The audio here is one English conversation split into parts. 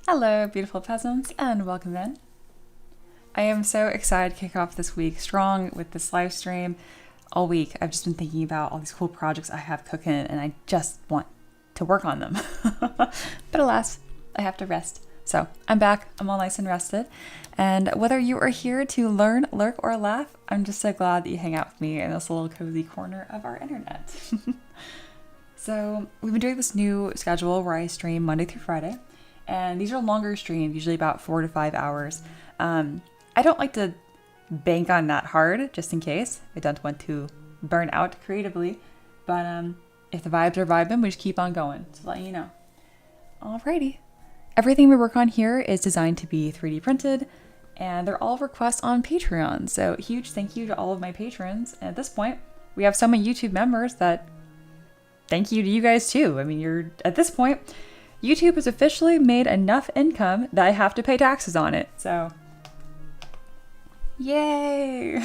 Hello, beautiful peasants, and welcome in. I am so excited to kick off this week strong with this live stream. All week, I've just been thinking about all these cool projects I have cooking, and I just want to work on them. But alas, I have to rest. So I'm back, I'm all nice and rested. And whether you are here to learn, lurk, or laugh, I'm just so glad that you hang out with me in this little cozy corner of our internet. So we've been doing this new schedule where I stream Monday through Friday. And these are longer streams, usually about 4 to 5 hours. I don't like to bank on that hard, just in case. I don't want to burn out creatively. But if the vibes are vibing, we just keep on going, to let you know. Alrighty. Everything we work on here is designed to be 3D printed, and they're all requests on Patreon. So huge thank you to all of my patrons. And at this point, we have so many YouTube members that thank you to you guys too. I mean, you're at this point, YouTube has officially made enough income that I have to pay taxes on it. So, yay!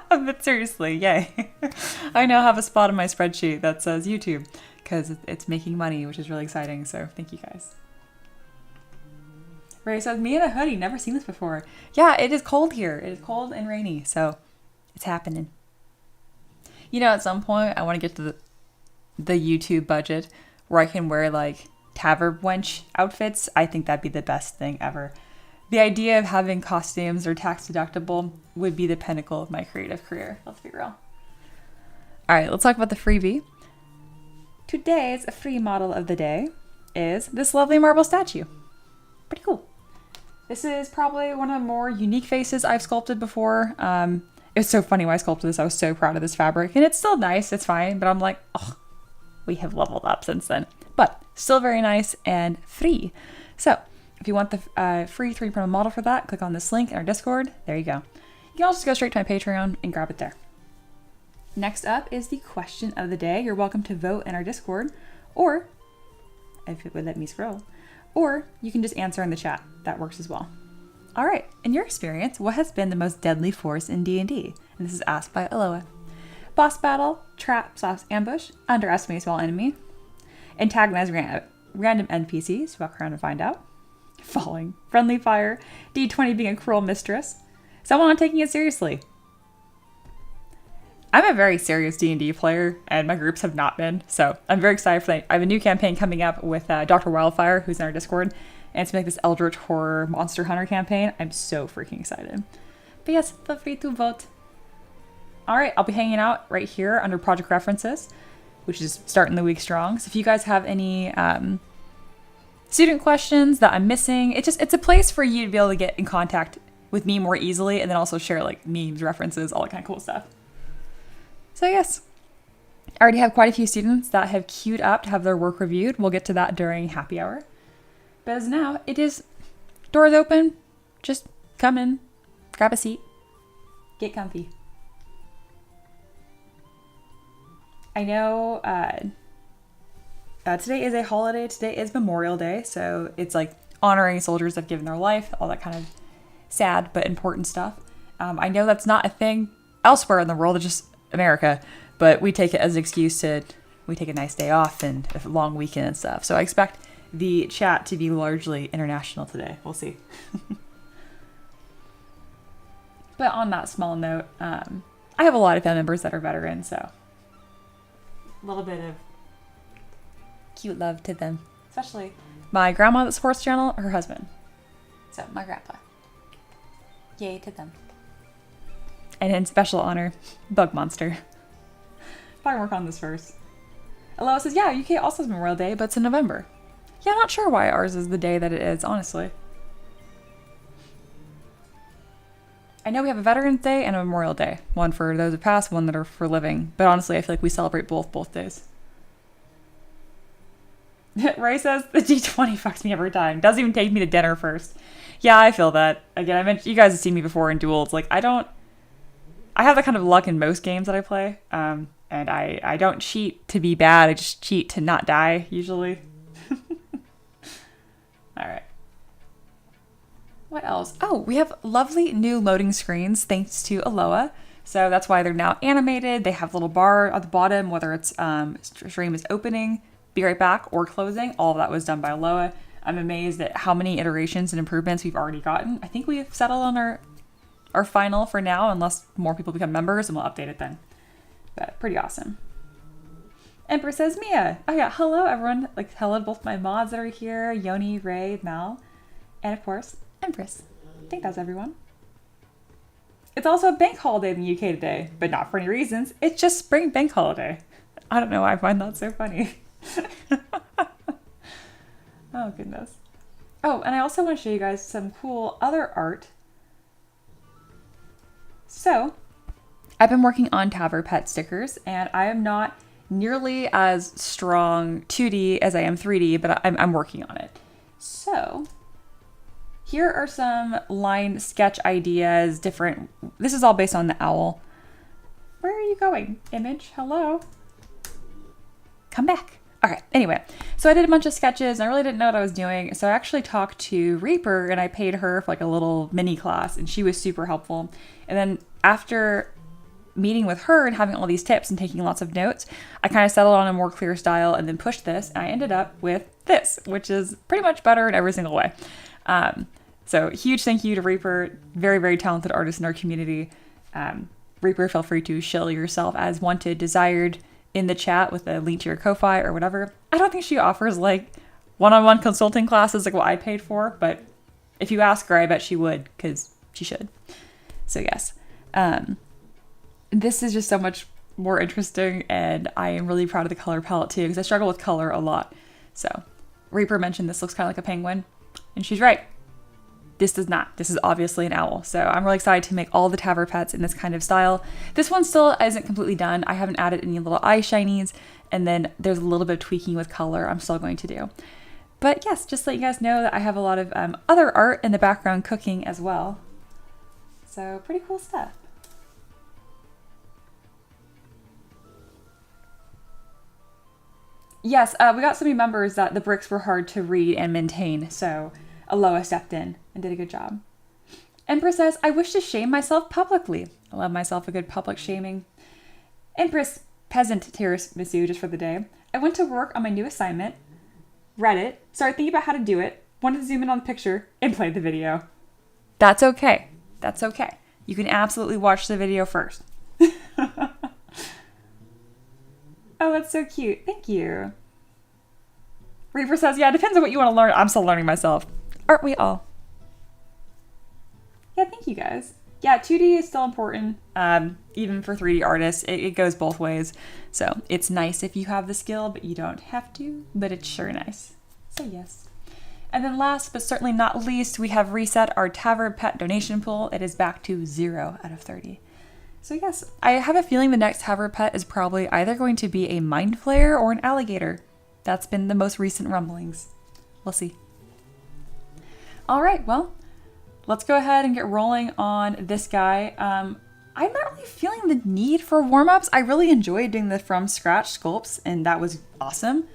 But seriously, yay. I now have a spot on my spreadsheet that says YouTube because it's making money, which is really exciting. So thank you guys. Ray says, me in a hoodie, never seen this before. Yeah, it is cold here. It is cold and rainy, so it's happening. You know, at some point, I want to get to the YouTube budget where I can wear like tavern wench outfits. I think that'd be the best thing ever. The idea of having costumes or tax deductible would be the pinnacle of my creative career. Let's be real. All right, let's talk about the freebie. Today's free model of the day is this lovely marble statue. Pretty cool. This is probably one of the more unique faces I've sculpted before. It was so funny when I sculpted this. I was so proud of this fabric, and it's still nice. It's fine, but I'm like, oh, we have leveled up since then. But still very nice and free. So if you want the free 3D printed model for that, click on this link in our Discord. There you go. You can also just go straight to my Patreon and grab it there. Next up is the question of the day. You're welcome to vote in our Discord, or if it would let me scroll, or you can just answer in the chat. That works as well. All right. In your experience, what has been the most deadly force in D&D? And this is asked by Aloha. Boss battle, trap/ambush, underestimate small enemy, antagonize random NPCs, walk around and find out, falling, friendly fire, D20 being a cruel mistress, someone not taking it seriously. I'm a very serious D&D player, and my groups have not been, so I'm very excited for that. I have a new campaign coming up with Dr. Wildfire, who's in our Discord, and it's like this Eldritch Horror Monster Hunter campaign. I'm so freaking excited. But yes, feel free to vote. All right, I'll be hanging out right here under project references, which is starting the week strong. So if you guys have any student questions that I'm missing, it's a place for you to be able to get in contact with me more easily, and then also share like memes, references, all that kind of cool stuff. So yes, I already have quite a few students that have queued up to have their work reviewed. We'll get to that during happy hour. But as now, it is doors open. Just come in, grab a seat, get comfy. I know today is a holiday. Today is Memorial Day, so it's like honoring soldiers that have given their life, all that kind of sad but important stuff. I know that's not a thing elsewhere in the world, it's just America, but we take it as an excuse we take a nice day off and a long weekend and stuff. So I expect the chat to be largely international today. We'll see. But on that small note, I have a lot of family members that are veterans, so a little bit of cute love to them, especially my grandma that supports the channel, her husband. So my grandpa. Yay to them. And in special honor, Bug Monster. Probably work on this first. Aloha says, yeah, UK also has Memorial Day, but it's in November. Yeah, I'm not sure why ours is the day that it is, honestly. I know we have a Veterans Day and a Memorial Day. One for those who passed, one that are for living. But honestly, I feel like we celebrate both days. Ray says, the D20 fucks me every time. Doesn't even take me to dinner first. Yeah, I feel that. Again, I mentioned, you guys have seen me before in duels. Like, I have that kind of luck in most games that I play. And I don't cheat to be bad. I just cheat to not die, usually. All right. What else? Oh, we have lovely new loading screens thanks to Aloha. So that's why they're now animated. They have a little bar at the bottom, whether it's stream is opening, be right back, or closing. All of that was done by Aloha. I'm amazed at how many iterations and improvements we've already gotten. I think we've settled on our final for now, unless more people become members, and we'll update it then. But pretty awesome. Empress says, Mia. Oh yeah, hello everyone. Like, hello to both my mods that are here, Yoni, Ray, Mal, and of course, Empress. I think that's everyone. It's also a bank holiday in the UK today, but not for any reasons. It's just spring bank holiday. I don't know why I find that so funny. Oh, goodness. Oh, and I also want to show you guys some cool other art. So, I've been working on TTRPG stickers, and I am not nearly as strong 2D as I am 3D, but I'm working on it. So, here are some line sketch ideas, different. This is all based on the owl. Where are you going, Image? Hello? Come back. All right, anyway, so I did a bunch of sketches, and I really didn't know what I was doing, so I actually talked to Reaper, and I paid her for like a little mini class, and she was super helpful. And then after meeting with her and having all these tips and taking lots of notes, I kind of settled on a more clear style and then pushed this, and I ended up with this, which is pretty much better in every single way. So huge thank you to Reaper, very, very talented artist in our community. Reaper, feel free to shill yourself as wanted, desired in the chat with a link to your Ko-Fi or whatever. I don't think she offers like one-on-one consulting classes like what I paid for, but if you ask her, I bet she would, because she should. So yes, this is just so much more interesting, and I am really proud of the color palette too, because I struggle with color a lot. So Reaper mentioned this looks kind of like a penguin, and she's right. This does not. This is obviously an owl. So I'm really excited to make all the TTRPGs in this kind of style. This one still isn't completely done. I haven't added any little eye shinies, and then there's a little bit of tweaking with color I'm still going to do. But yes, just to let you guys know that I have a lot of other art in the background cooking as well. So pretty cool stuff. Yes, we got so many members that the bricks were hard to read and maintain, so Aloha stepped in and did a good job. Empress says, I wish to shame myself publicly. I love myself a good public shaming. Empress, peasant tiramisu just for the day. I went to work on my new assignment, read it, started thinking about how to do it, wanted to zoom in on the picture, and played the video. That's okay. That's okay. You can absolutely watch the video first. Oh, that's so cute. Thank you. Reaper says, yeah, it depends on what you want to learn. I'm still learning myself. Aren't we all? Yeah, thank you guys. Yeah, 2D is still important, even for 3D artists. It goes both ways. So it's nice if you have the skill, but you don't have to, but it's sure nice. So yes. And then last, but certainly not least, we have reset our TTRPG donation pool. It is back to 0 out of 30. So yes, I have a feeling the next TTRPG is probably either going to be a mind flayer or an alligator. That's been the most recent rumblings. We'll see. All right, well, let's go ahead and get rolling on this guy. I'm not really feeling the need for warm-ups. I really enjoyed doing the from scratch sculpts, and that was awesome.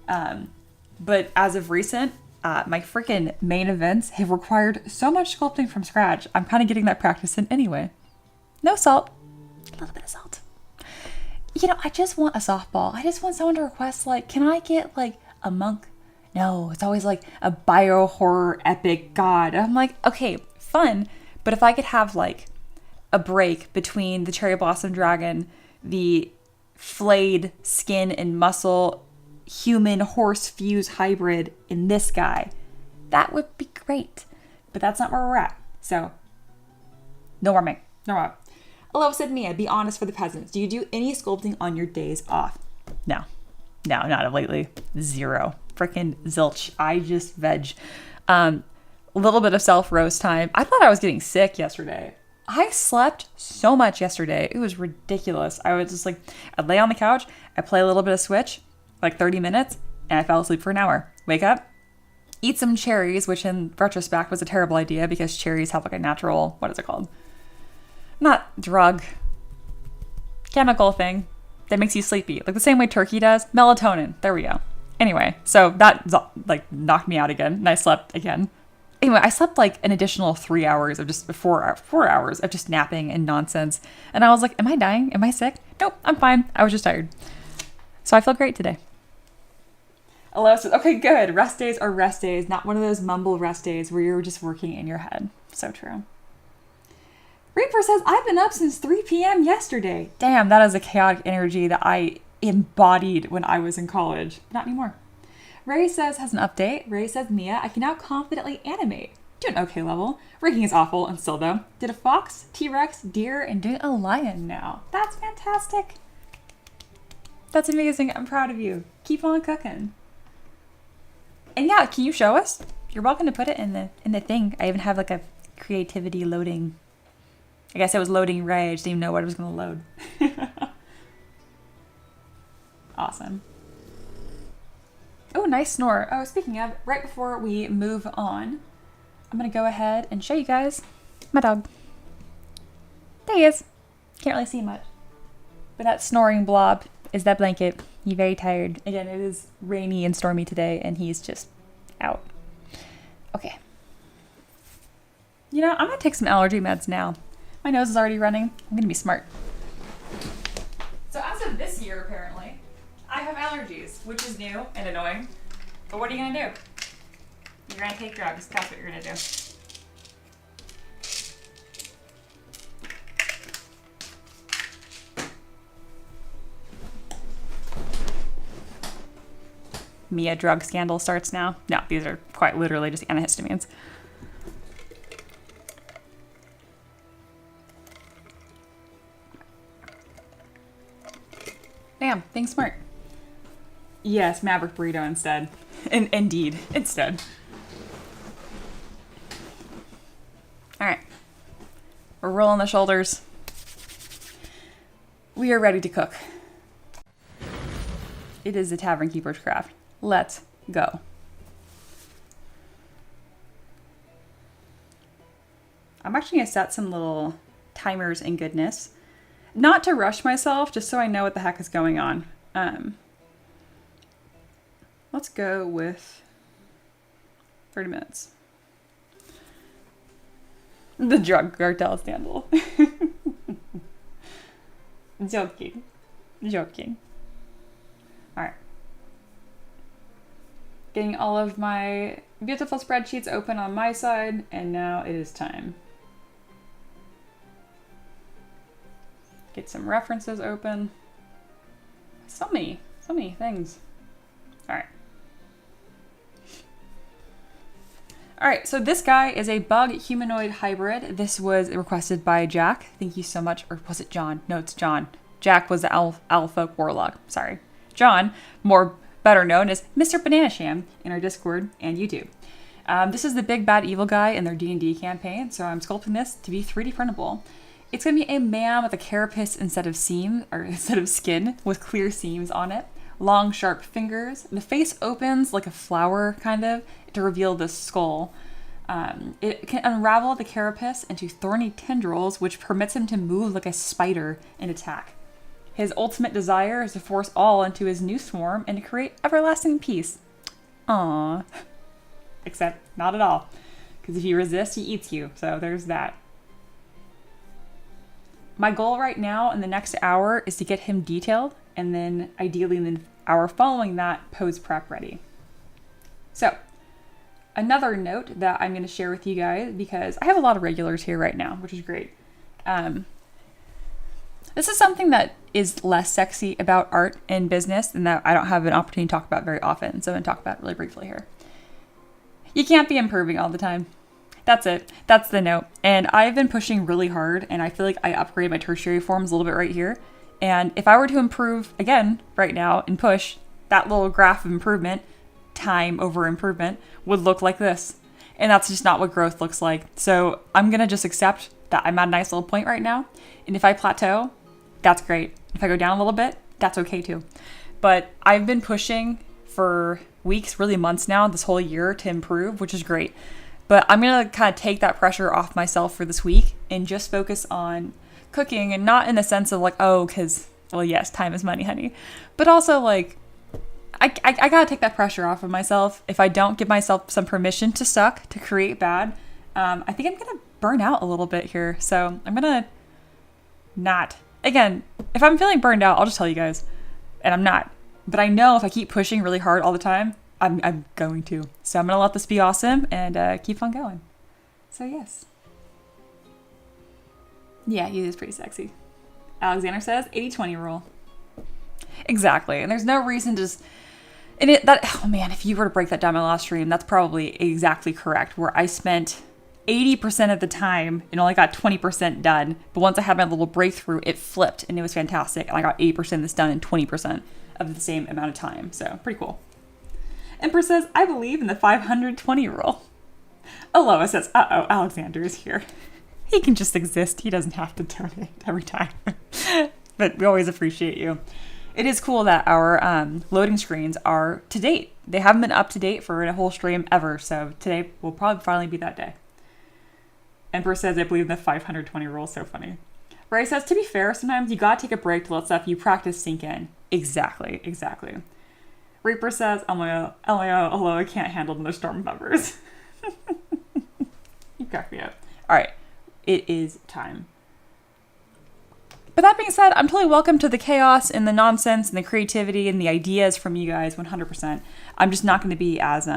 But as of recent, my freaking main events have required so much sculpting from scratch. I'm kind of getting that practice in anyway. No salt, a little bit of salt. You know, I just want a softball. I just want someone to request, like, can I get like a monk? No, it's always like a bio horror epic god. I'm like, okay, fun. But if I could have like a break between the cherry blossom dragon, the flayed skin and muscle human horse fuse hybrid in this guy, that would be great. But that's not where we're at. So no warming. No warming. Hello, said Mia. Be honest for the peasants. Do you do any sculpting on your days off? No, not lately. 0. Frickin' zilch. I just veg. A little bit of self-roast time. I thought I was getting sick yesterday. I slept so much yesterday. It was ridiculous. I was just like, I'd lay on the couch, I'd play a little bit of Switch, like 30 minutes, and I fell asleep for an hour. Wake up, eat some cherries, which in retrospect was a terrible idea because cherries have like a natural, what is it called? Not drug, chemical thing that makes you sleepy. Like the same way turkey does. Melatonin. There we go. Anyway, so that like knocked me out again, and I slept again. Anyway, I slept like an additional 3 hours of just 4 hours of just napping and nonsense. And I was like, am I dying? Am I sick? Nope, I'm fine. I was just tired. So I feel great today. Alo says, okay, good. Rest days are rest days, not one of those mumble rest days where you're just working in your head. So true. Reaper says, I've been up since 3 p.m. yesterday. Damn, that is a chaotic energy that I embodied when I was in college. Not anymore. Ray says, has an update. Ray says, Mia, I can now confidently animate. To an okay level. Rigging is awful, and still though. Did a fox, T-Rex, deer, and doing a lion now. That's fantastic. That's amazing. I'm proud of you. Keep on cooking. And yeah, can you show us? You're welcome to put it in the thing. I even have like a creativity loading. I guess it was loading Ray. I just didn't even know what it was going to load. Awesome. Oh, nice snore. Oh, speaking of, right before we move on, I'm going to go ahead and show you guys my dog. There he is. Can't really see much. But that snoring blob is that blanket. He's very tired. Again, it is rainy and stormy today, and he's just out. Okay. You know, I'm going to take some allergy meds now. My nose is already running. I'm going to be smart. So as of this year, apparently, I have allergies, which is new and annoying. But what are you going to do? You're going to take drugs. That's what you're going to do. Mia drug scandal starts now. No, these are quite literally just antihistamines. Damn, being smart. Yes, Maverick Burrito instead. Indeed, instead. All right. We're rolling the shoulders. We are ready to cook. It is the Tavern Keeper's Craft. Let's go. I'm actually going to set some little timers and goodness. Not to rush myself, just so I know what the heck is going on. Let's go with 30 minutes. The drug cartel scandal. Joking. Joking. Alright. Getting all of my beautiful spreadsheets open on my side, and now it is time. Get some references open. So many things. Alright. Alright, so this guy is a bug humanoid hybrid. This was requested by Jack. Thank you so much. Or was it John? No, it's John. Jack was the Alpha Warlock. Sorry. John, better known as Mr. Banana Sham in our Discord and YouTube. This is the big bad evil guy in their D&D campaign, so I'm sculpting this to be 3D printable. It's going to be a man with a carapace instead of skin, with clear seams on it. Long, sharp fingers. The face opens like a flower, kind of, to reveal the skull. It can unravel the carapace into thorny tendrils, which permits him to move like a spider and attack. His ultimate desire is to force all into his new swarm and to create everlasting peace. Aww. Except not at all. Because if you resist, he eats you. So there's that. My goal right now in the next hour is to get him detailed, and then ideally in the hour following that, pose prep ready. So, another note that I'm going to share with you guys, because I have a lot of regulars here right now, which is great. This is something that is less sexy about art and business, and that I don't have an opportunity to talk about very often, so I'm going to talk about it really briefly here. You can't be improving all the time. That's it. That's the note. And I've been pushing really hard, and I feel like I upgraded my tertiary forms a little bit right here. And if I were to improve again right now and push, that little graph of improvement, time over improvement, would look like this. And that's just not what growth looks like. So I'm going to just accept that I'm at a nice little point right now. And if I plateau, that's great. If I go down a little bit, that's okay too. But I've been pushing for weeks, really months now, this whole year to improve, which is great. But I'm going to kind of take that pressure off myself for this week and just focus on cooking, and not in the sense of like, oh, because, well, yes, time is money, honey. But also like, I got to take that pressure off of myself. If I don't give myself some permission to suck, to create bad, I think I'm going to burn out a little bit here. So I'm going to not. Again, if I'm feeling burned out, I'll just tell you guys. And I'm not. But I know if I keep pushing really hard all the time, I'm going to. So I'm going to let this be awesome and keep on going. So yes. Yeah, he is pretty sexy. Alexander says 80-20 rule. Exactly. And there's no reason to just... And oh man, if you were to break that down my last stream, that's probably exactly correct. Where I spent 80% of the time and only got 20% done. But once I had my little breakthrough, it flipped and it was fantastic. And I got 80% of this done in 20% of the same amount of time. So pretty cool. Emperor says, I believe in the 520 rule. Aloha says, uh-oh, Alexander is here. He can just exist. He doesn't have to donate every time. But we always appreciate you. It is cool that our loading screens are to date. They haven't been up to date for a whole stream ever, so today will probably finally be that day. Emperor says, I believe in the 520 rule. So funny. Ray says, to be fair, sometimes you gotta take a break to let stuff you practice sink in. Exactly. Reaper says, LMAO, Aloha can't handle the storm members. You crack me up. All right, it is time. But that being said, I'm totally welcome to the chaos and the nonsense and the creativity and the ideas from you guys 100%. I'm just not going to be as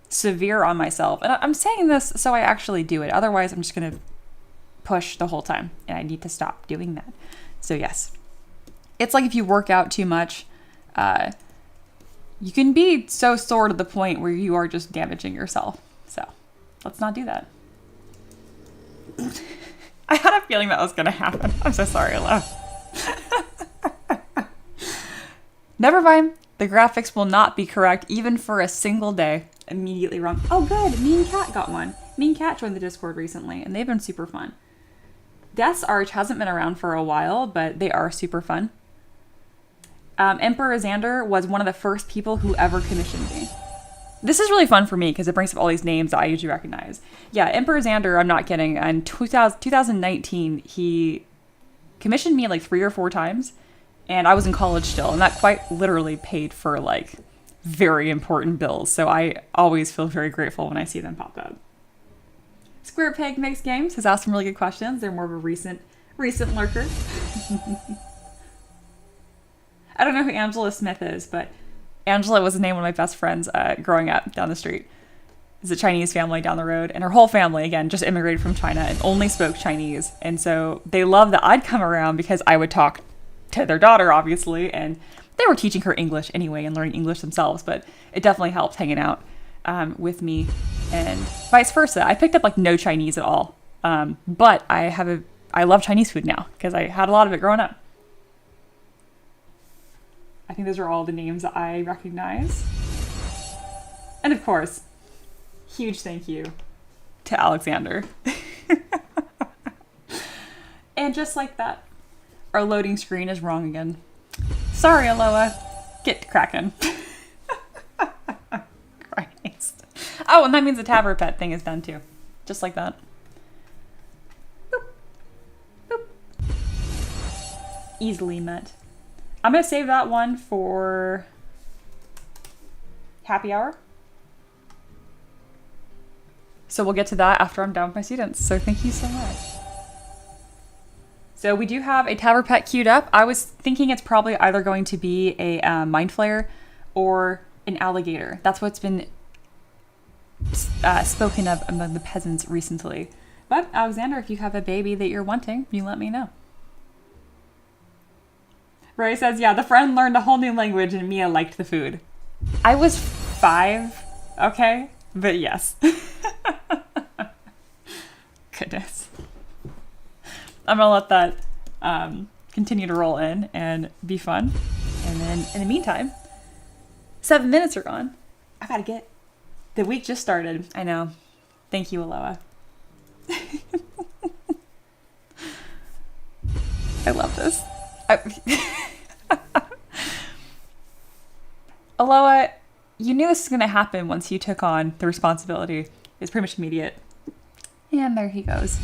severe on myself. And I'm saying this so I actually do it. Otherwise, I'm just going to push the whole time. And I need to stop doing that. So yes. It's like if you work out too much, you can be so sore to the point where you are just damaging yourself. So let's not do that. I had a feeling that was going to happen. I'm so sorry, Aloha. Never mind. The graphics will not be correct even for a single day. Immediately wrong. Oh, good. Me and Kat got one. Me and Kat joined the Discord recently, and they've been super fun. Death's Arch hasn't been around for a while, but they are super fun. Emperor Xander was one of the first people who ever commissioned me. This is really fun for me because it brings up all these names that I usually recognize. Yeah, Emperor Xander, I'm not kidding. In 2019, he commissioned me like 3 or 4 times. And I was in college still. And that quite literally paid for like very important bills. So I always feel very grateful when I see them pop up. Square Peg Makes Games has asked some really good questions. They're more of a recent lurker. I don't know who Angela Smith is, but Angela was the name of my best friends growing up down the street. It's a Chinese family down the road, and her whole family, again, just immigrated from China and only spoke Chinese. And so they loved that I'd come around because I would talk to their daughter, obviously, and they were teaching her English anyway and learning English themselves, but it definitely helped hanging out with me and vice versa. I picked up like no Chinese at all, but I love Chinese food now because I had a lot of it growing up. I think those are all the names that I recognize. And of course, huge thank you to Alexander. And just like that, our loading screen is wrong again. Sorry, Aloha. Get cracking. Christ. Oh, and that means the Tavern Pet thing is done too. Just like that. Boop. Boop. Easily met. I'm going to save that one for happy hour. So we'll get to that after I'm done with my students. So thank you so much. So we do have a Tavern Pet queued up. I was thinking it's probably either going to be a Mind Flayer or an alligator. That's what's been spoken of among the peasants recently. But Alexander, if you have a baby that you're wanting, you let me know. Ray says, yeah, the friend learned a whole new language and Mia liked the food. I was 5, okay? But yes. Goodness. I'm going to let that continue to roll in and be fun. And then in the meantime, 7 minutes are gone. I got to get... The week just started. I know. Thank you, Aloha. I love this. Aloha, you knew this was going to happen once you took on the responsibility. It's pretty much immediate. And there he goes.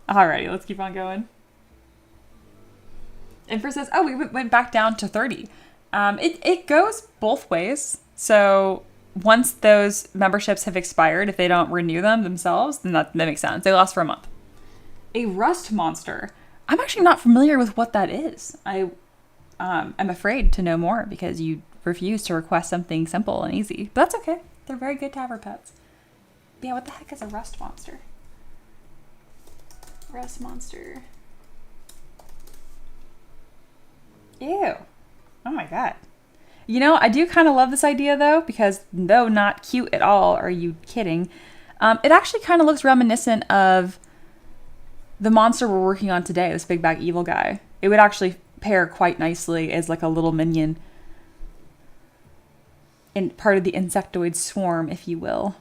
Alrighty, let's keep on going. Emperor says, oh, we went back down to 30. It goes both ways. So once those memberships have expired, if they don't renew them themselves, then that makes sense. They last for a month. A rust monster. I'm actually not familiar with what that is. I'm afraid to know more because you refuse to request something simple and easy. But that's okay. They're very good to have our pets. But yeah, what the heck is a rust monster? Rust monster. Ew. Oh my god. You know, I do kind of love this idea though, because though not cute at all, are you kidding? It actually kind of looks reminiscent of the monster we're working on today, this big bag evil guy. It would actually pair quite nicely as like a little minion in part of the insectoid swarm, if you will.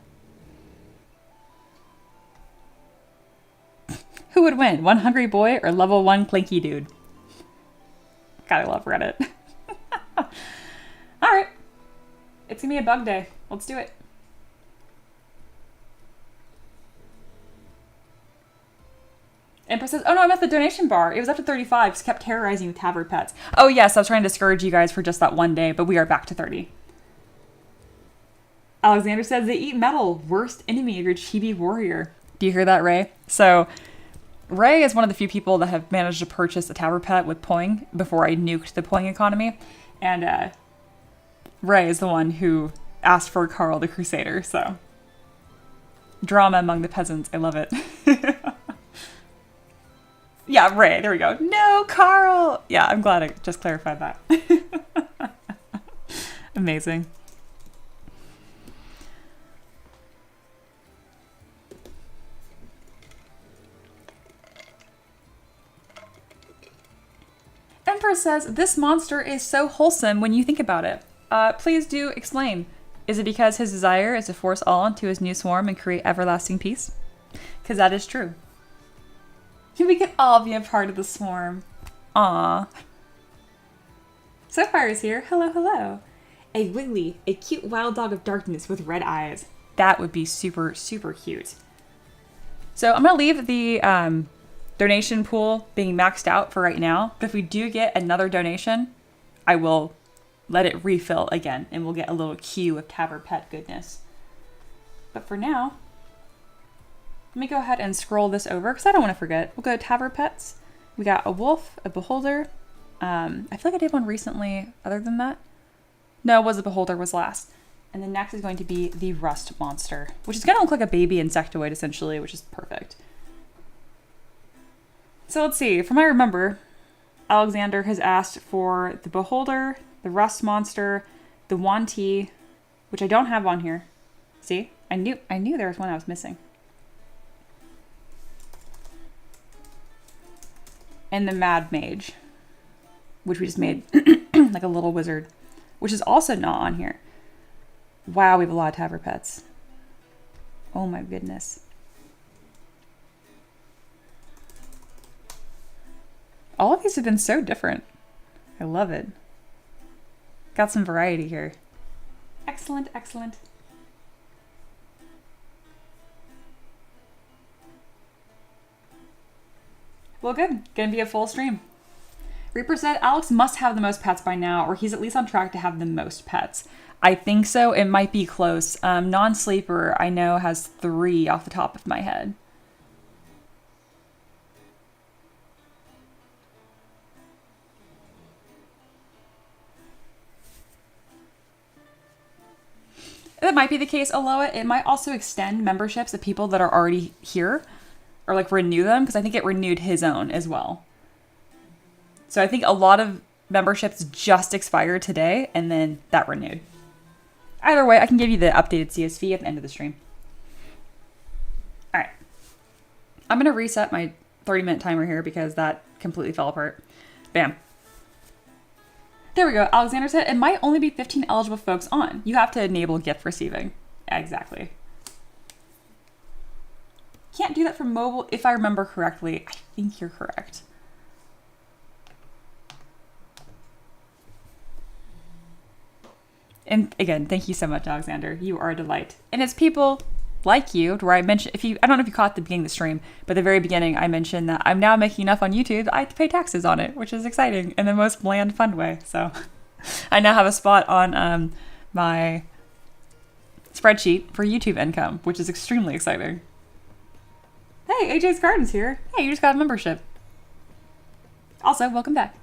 Who would win, one hungry boy or level 1 clinky dude? God, I love Reddit. All right, it's gonna be a bug day. Let's do it. Empress says, oh no, I'm at the donation bar. It was up to 35, just kept terrorizing with Tavern pets. Oh yes, I was trying to discourage you guys for just that one day, but we are back to 30. Alexander says, they eat metal. Worst enemy of your chibi warrior. Do you hear that, Ray? So, Ray is one of the few people that have managed to purchase a Tavern pet with Poing before I nuked the Poing economy. And Ray is the one who asked for Carl the Crusader, so. Drama among the peasants. I love it. Yeah, Ray, there we go. No, Carl! Yeah, I'm glad I just clarified that. Amazing. Empress says, this monster is so wholesome when you think about it. Please do explain. Is it because his desire is to force all into his new swarm and create everlasting peace? Because that is true. We can all be a part of the swarm. Aww. Sapphire is here. Hello, hello. A Wiggly, a cute wild dog of darkness with red eyes. That would be super, super cute. So I'm going to leave the donation pool being maxed out for right now. But if we do get another donation, I will let it refill again. And we'll get a little queue of Tavern pet goodness. But for now, let me go ahead and scroll this over because I don't want to forget. We'll go to Tavern pets. We got a wolf, a beholder. I feel like I did one recently other than that. No, it was a beholder was last. And then next is going to be the rust monster, which is going to look like a baby insectoid essentially, which is perfect. So let's see. From what I remember, Alexander has asked for the beholder, the rust monster, the Wanty, which I don't have on here. See? I knew there was one I was missing. And the Mad Mage, which we just made like a little wizard, which is also not on here. Wow, we have a lot of Tavern pets. Oh my goodness. All of these have been so different. I love it. Got some variety here. Excellent, excellent. Well, good. Gonna be a full stream. Reaper said, Alex must have the most pets by now, or he's at least on track to have the most pets. I think so. It might be close. Non-sleeper, I know, has 3 off the top of my head. That might be the case, Aloha. It might also extend memberships of people that are already here, or like renew them, because I think it renewed his own as well. So I think a lot of memberships just expired today, and then that renewed. Either way, I can give you the updated CSV at the end of the stream. All right. I'm going to reset my 30-minute timer here because that completely fell apart. Bam. There we go. Alexander said, it might only be 15 eligible folks on. You have to enable gift receiving. Exactly. Can't do that from mobile if I remember correctly. I think you're correct. And again, thank you so much, Alexander. You are a delight. And it's people like you, where I mentioned, I don't know if you caught the beginning of the stream, but at the very beginning, I mentioned that I'm now making enough on YouTube that I have to pay taxes on it, which is exciting in the most bland, fun way. So I now have a spot on my spreadsheet for YouTube income, which is extremely exciting. Hey, AJ's Garden's here. Hey, you just got a membership. Also, welcome back.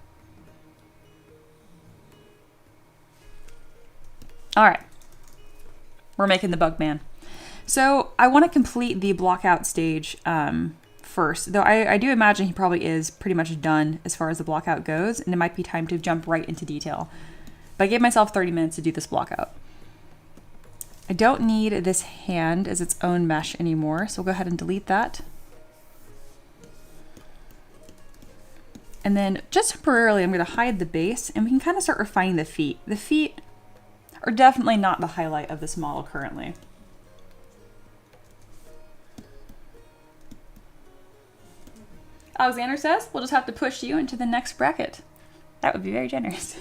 All right. We're making the bug man. So I want to complete the block out stage first, though I do imagine he probably is pretty much done as far as the block out goes, and it might be time to jump right into detail. But I gave myself 30 minutes to do this block out. I don't need this hand as its own mesh anymore, so we'll go ahead and delete that. And then just temporarily, I'm going to hide the base, and we can kind of start refining the feet. The feet are definitely not the highlight of this model currently. Alexander says, we'll just have to push you into the next bracket. That would be very generous.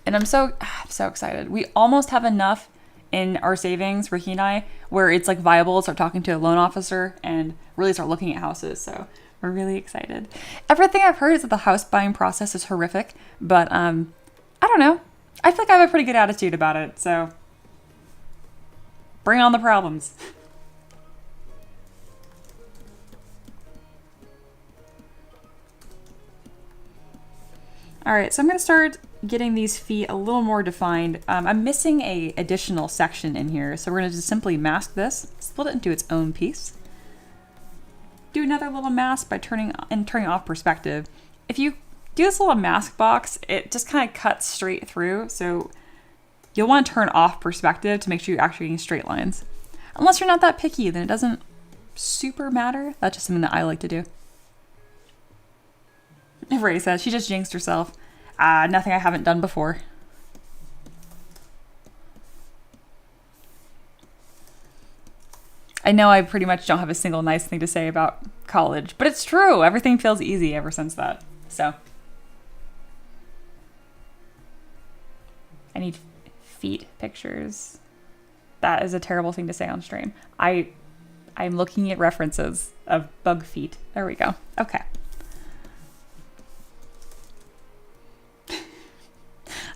And I'm so excited. We almost have enough in our savings, Ricky and I, where it's like viable to start talking to a loan officer and really start looking at houses. So we're really excited. Everything I've heard is that the house buying process is horrific, but I don't know. I feel like I have a pretty good attitude about it, so bring on the problems. All right, so I'm going to start getting these feet a little more defined. I'm missing a additional section in here, so we're going to just simply mask this, split it into its own piece. Do another little mask by turning off perspective. If you do this little mask box, it just kind of cuts straight through, so you'll want to turn off perspective to make sure you're actually getting straight lines. Unless you're not that picky, then it doesn't super matter. That's just something that I like to do. Ray says she just jinxed herself. Nothing I haven't done before. I know I pretty much don't have a single nice thing to say about college, but it's true. Everything feels easy ever since that. So I need feet pictures. That is a terrible thing to say on stream. I'm looking at references of bug feet. There we go. Okay.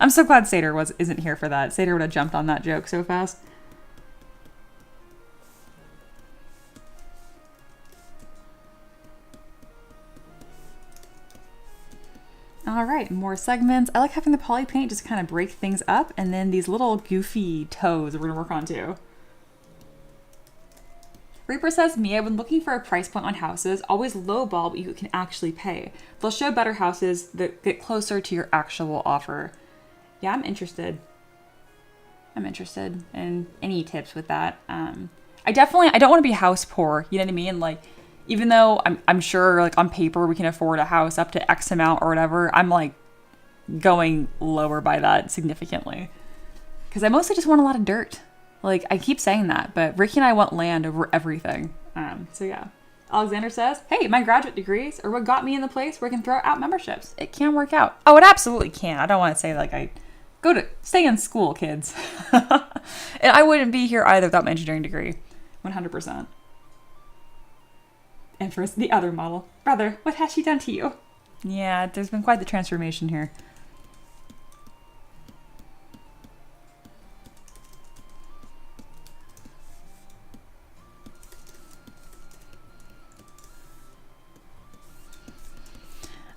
I'm so glad Sater isn't here for that. Sater would have jumped on that joke so fast. All right, more segments. I like having the poly paint just kind of break things up, and then these little goofy toes we're gonna work on too. Reaper says, me, I've been looking for a price point on houses, always lowball what you can actually pay. They'll show better houses that get closer to your actual offer. Yeah, I'm interested. I'm interested in any tips with that. I don't want to be house poor. You know what I mean? Like, even though I'm sure like on paper we can afford a house up to X amount or whatever, I'm like going lower by that significantly. Because I mostly just want a lot of dirt. Like, I keep saying that, but Ricky and I want land over everything. So yeah. Alexander says, hey, my graduate degrees are what got me in the place where I can throw out memberships. It can work out. Oh, it absolutely can. I don't want to say like I stay in school, kids. And I wouldn't be here either without my engineering degree. 100%. And for the other model, brother, what has she done to you? Yeah, there's been quite the transformation here.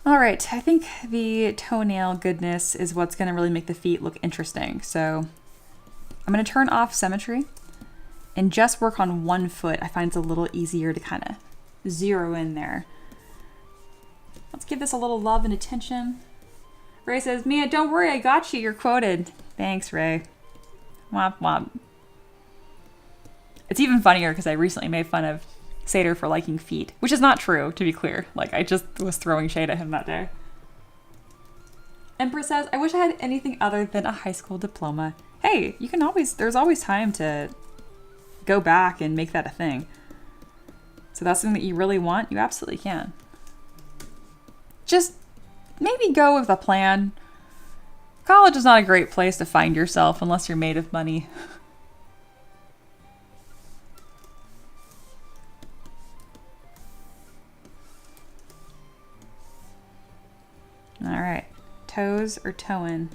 All right, I think the toenail goodness is what's going to really make the feet look interesting. So I'm going to turn off symmetry and just work on one foot. I find it's a little easier to kind of zero in there. Let's give this a little love and attention. Ray says, Mia, don't worry, I got you. You're quoted. Thanks, Ray. Womp womp. It's even funnier because I recently made fun of Sater for liking feet, which is not true, to be clear. Like, I just was throwing shade at him that day. Empress says, I wish I had anything other than a high school diploma. Hey, there's always time to go back and make that a thing. So that's something that you really want, you absolutely can. Just maybe go with a plan. College is not a great place to find yourself unless you're made of money. All right, toes or toe-in.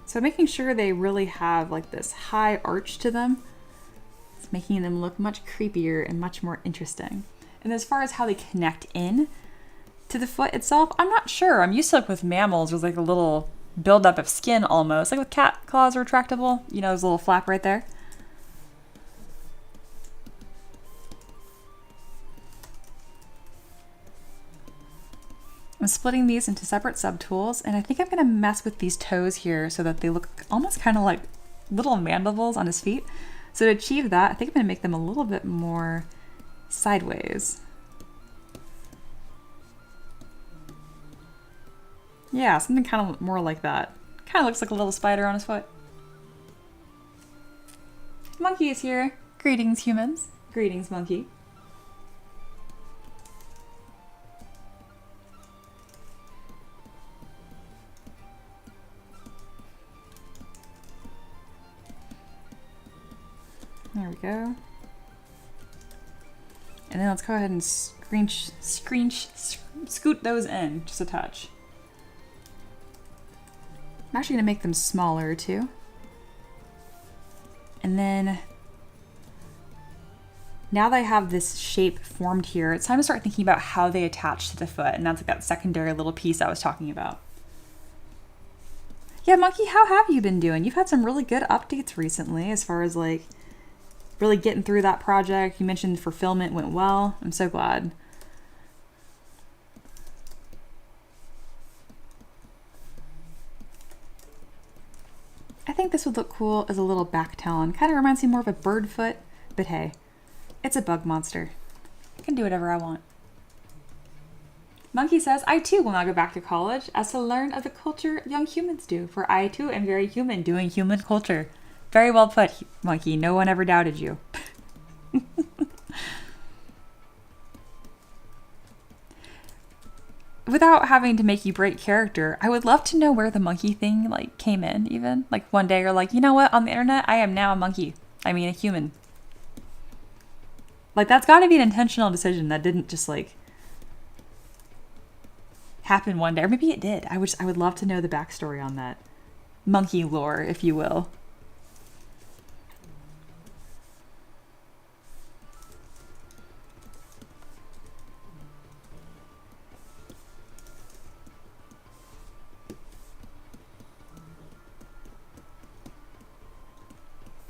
So making sure they really have like this high arch to them. making them look much creepier and much more interesting. And as far as how they connect in to the foot itself, I'm not sure. I'm used to, like, with mammals, there's like a little buildup of skin almost. Like with cat claws are retractable. You know, there's a little flap right there. I'm splitting these into separate subtools, and I think I'm going to mess with these toes here so that they look almost kind of like little mandibles on his feet. So to achieve that, I think I'm going to make them a little bit more sideways. Yeah, something kind of more like that. Kind of looks like a little spider on his foot. Monkey is here. Greetings, humans. Greetings, monkey. There we go. And then let's go ahead and scoot those in just a touch. I'm actually going to make them smaller too. And then now that I have this shape formed here, it's time to start thinking about how they attach to the foot. And that's like that secondary little piece I was talking about. Yeah, Monkey, how have you been doing? You've had some really good updates recently as far as like really getting through that project. You mentioned fulfillment went well. I'm so glad. I think this would look cool as a little back talon. Kind of reminds me more of a bird foot, but hey, it's a bug monster. I can do whatever I want. Monkey says, I too will now go back to college as to learn of the culture young humans do, for I too am very human doing human culture. Very well put, Monkey. No one ever doubted you. Without having to make you break character, I would love to know where the monkey thing like came in even. Like one day you're like, you know what? On the internet, I am now a monkey. I mean a human. Like that's got to be an intentional decision that didn't just like happen one day. Or maybe it did. I would love to know the backstory on that. Monkey lore, if you will.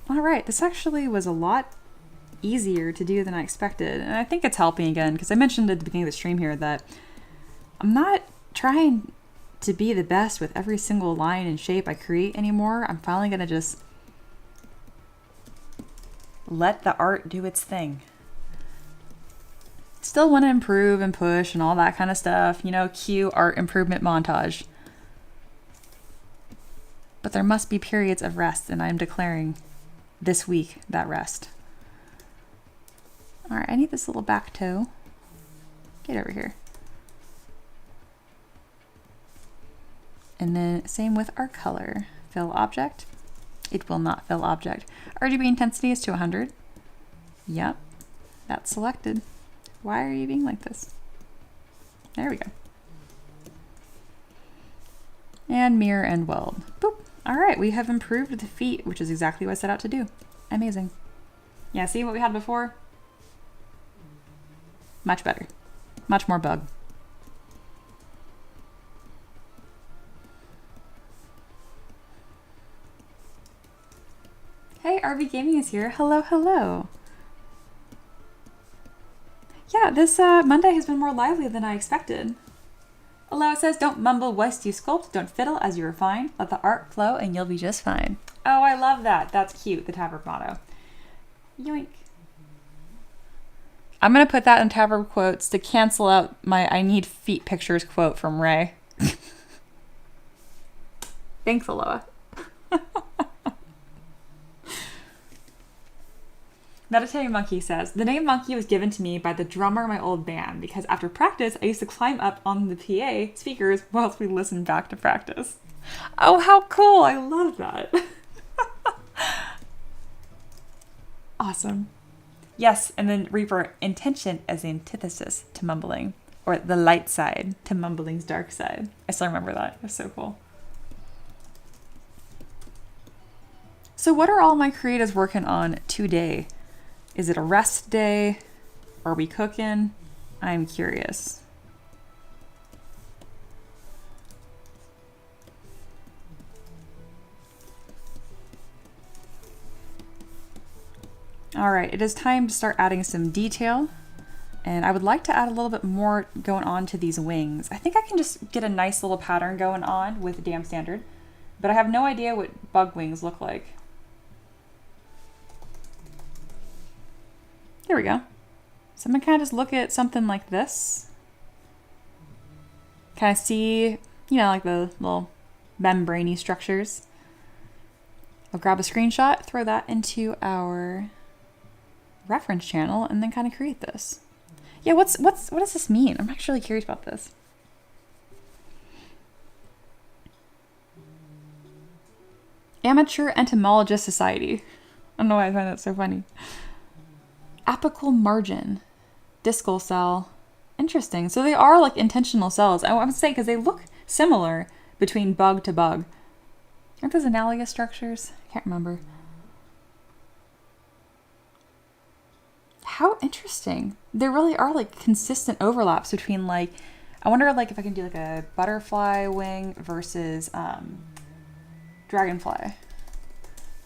All right, this actually was a lot easier to do than I expected. And I think it's helping again, because I mentioned at the beginning of the stream here that I'm not trying to be the best with every single line and shape I create anymore. I'm finally going to just let the art do its thing. Still want to improve and push and all that kind of stuff. You know, cue art improvement montage. But there must be periods of rest, and I'm declaring this week that rest. All right, I need this little back toe. Get over here. And then same with our color. Fill object. It will not fill object. RGB intensity is to 100. Yep, that's selected. Why are you being like this? There we go. And mirror and weld. Boop. All right, we have improved the feet, which is exactly what I set out to do. Amazing. Yeah, see what we had before? Much better. Much more bug. Hey, RV Gaming is here. Hello, hello. Yeah, this Monday has been more lively than I expected. Allow says, don't mumble whilst you sculpt, don't fiddle as you refine, let the art flow and you'll be just fine. Oh, I love that. That's cute, the Tabard motto. Yoink. I'm going to put that in Tabard quotes to cancel out my I need feet pictures quote from Ray. Thanks, Aloha. Meditating Monkey says, the name Monkey was given to me by the drummer of my old band because after practice, I used to climb up on the PA speakers whilst we listened back to practice. Oh, how cool. I love that. Awesome. Yes, and then Reaper, intention as the antithesis to mumbling, or the light side to mumbling's dark side. I still remember that. It was so cool. So what are all my creatives working on today? Is it a rest day? Are we cooking? I'm curious. All right, it is time to start adding some detail. And I would like to add a little bit more going on to these wings. I think I can just get a nice little pattern going on with Dam Standard, but I have no idea what bug wings look like. Here we go. So I'm gonna kind of just look at something like this. Kind of see, like the little membrane-y structures. I'll grab a screenshot, throw that into our reference channel, and then kind of create this. Yeah, what does this mean? I'm actually curious about this. Amateur Entomologist Society. I don't know why I find that so funny. Apical margin. Discal cell. Interesting. So they are like intentional cells. I would say because they look similar between bug to bug. Aren't those analogous structures? I can't remember. How interesting. There really are like consistent overlaps between like, I wonder like if I can do like a butterfly wing versus dragonfly.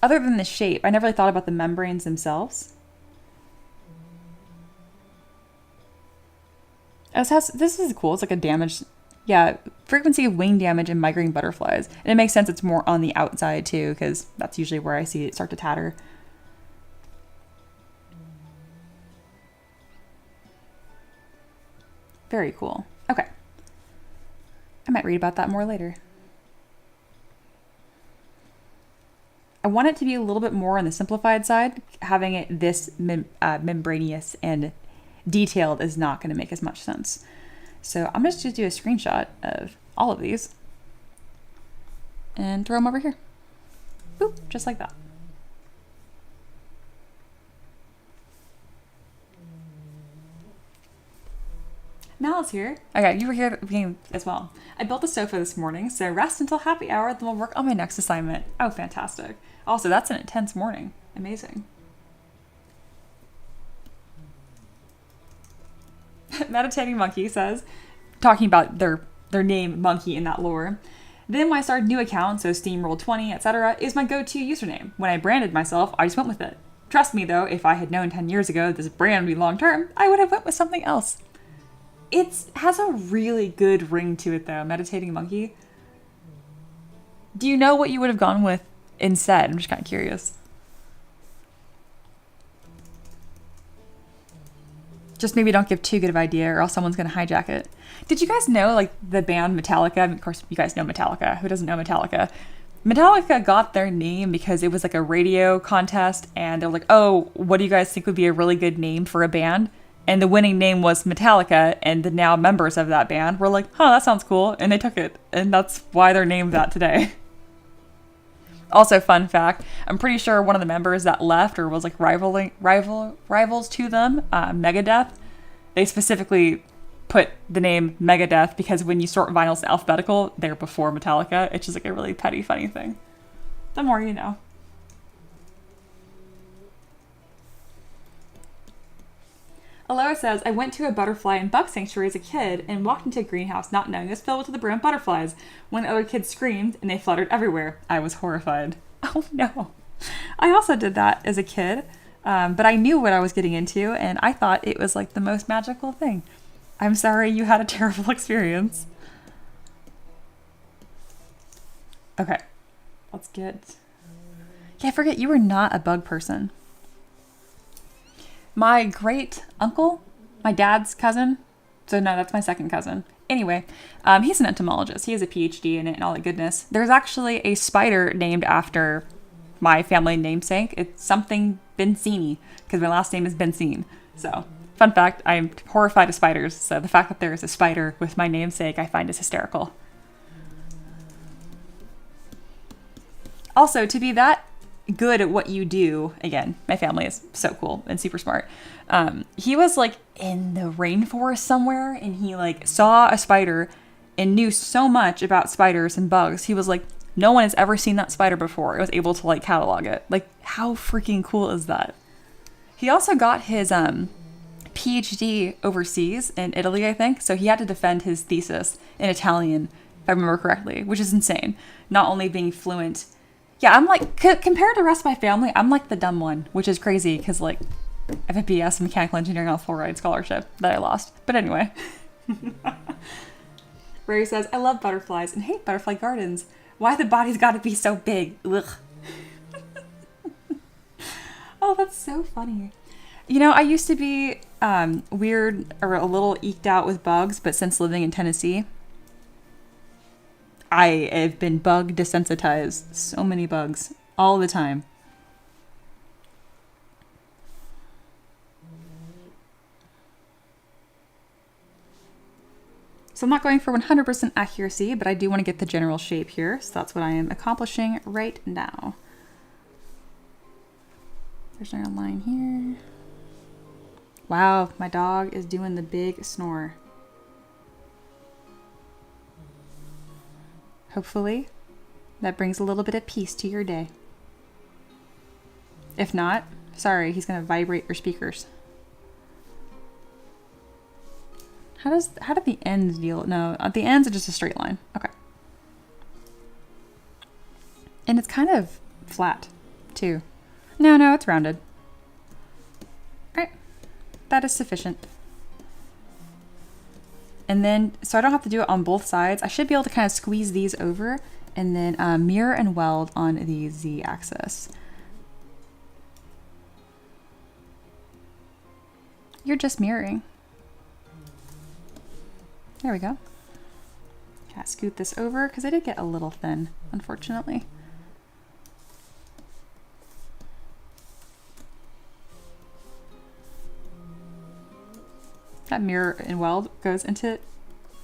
Other than the shape, I never really thought about the membranes themselves. This is cool. It's like a damage, frequency of wing damage in migrating butterflies. And it makes sense it's more on the outside too, because that's usually where I see it start to tatter. Very cool. Okay. I might read about that more later. I want it to be a little bit more on the simplified side. Having it this membranous and detailed is not going to make as much sense. So I'm just going to do a screenshot of all of these and throw them over here. Boop, just like that. Mal's here. Okay, you were here at the beginning as well. I built a sofa this morning, so rest until happy hour, then we'll work on my next assignment. Oh, fantastic. Also, that's an intense morning. Amazing. Meditating Monkey says, talking about their name Monkey in that lore. Then when I started new accounts, so Steamroll20, etc., is my go-to username. When I branded myself, I just went with it. Trust me though, if I had known 10 years ago this brand would be long-term, I would have went with something else. It has a really good ring to it though, Meditating Monkey. Do you know what you would have gone with instead? I'm just kind of curious. Just maybe don't give too good of an idea or else someone's going to hijack it. Did you guys know like the band Metallica? I mean, of course, you guys know Metallica. Who doesn't know Metallica? Metallica got their name because it was like a radio contest and they were like, oh, what do you guys think would be a really good name for a band? And the winning name was Metallica, and the now members of that band were like, that sounds cool, and they took it. And that's why they're named that today. Also, fun fact, I'm pretty sure one of the members that left or was like rivals to them, Megadeth, they specifically put the name Megadeth because when you sort vinyls in alphabetical, they're before Metallica. It's just like a really petty, funny thing. The more you know. Aloha says, I went to a butterfly and bug sanctuary as a kid and walked into a greenhouse not knowing it was filled to the brim of butterflies. When other kids screamed and they fluttered everywhere, I was horrified. Oh no. I also did that as a kid, but I knew what I was getting into and I thought it was like the most magical thing. I'm sorry you had a terrible experience. Okay, let's get... Yeah, I forget you were not a bug person. My great uncle, my dad's cousin, so no, that's my second cousin. Anyway, he's an entomologist. He has a PhD in it and all that goodness. There's actually a spider named after my family namesake. It's something Benzini, because my last name is Benzine. So, fun fact, I'm horrified of spiders. So the fact that there is a spider with my namesake, I find is hysterical. Also, to be that good at what you do, again, my family is so cool and super smart. He was like in the rainforest somewhere and he like saw a spider and knew so much about spiders and bugs. He was like, no one has ever seen that spider before. I was able to like catalog it. Like, how freaking cool is that? He also got his PhD overseas in Italy, I think. So he had to defend his thesis in Italian, if I remember correctly, which is insane. Not only being fluent. Yeah, I'm like, compared to the rest of my family, I'm like the dumb one, which is crazy because like I have a BS in mechanical engineering on a full ride scholarship that I lost. But anyway. Ray says, I love butterflies and hate butterfly gardens. Why the body's got to be so big? Ugh. Oh, that's so funny. You know, I used to be weird or a little eked out with bugs, but since living in Tennessee, I have been bug desensitized. So many bugs all the time. So I'm not going for 100% accuracy, but I do want to get the general shape here. So that's what I am accomplishing right now. There's our line here. Wow, my dog is doing the big snore. Hopefully, that brings a little bit of peace to your day. If not, sorry, he's going to vibrate your speakers. How do the ends deal? No, at the ends are just a straight line. Okay. And it's kind of flat, too. No, it's rounded. All right. That is sufficient. And then, so I don't have to do it on both sides. I should be able to kind of squeeze these over and then mirror and weld on the Z-axis. You're just mirroring. There we go. Kind of scoot this over because I did get a little thin, unfortunately. That mirror and weld goes into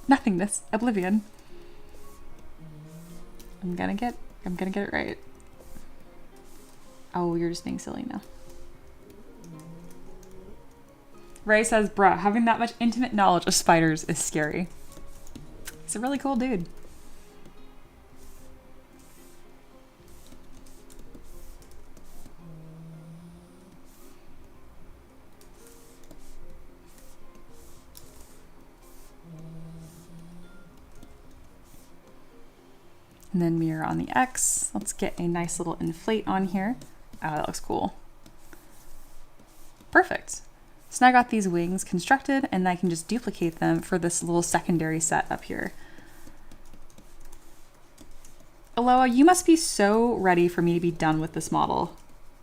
nothingness, oblivion. I'm gonna get it right. Oh, you're just being silly now. Ray says, bruh, having that much intimate knowledge of spiders is scary. He's a really cool dude. And then mirror on the X. Let's get a nice little inflate on here. Oh, that looks cool. Perfect. So now I got these wings constructed and I can just duplicate them for this little secondary set up here. Aloha, you must be so ready for me to be done with this model.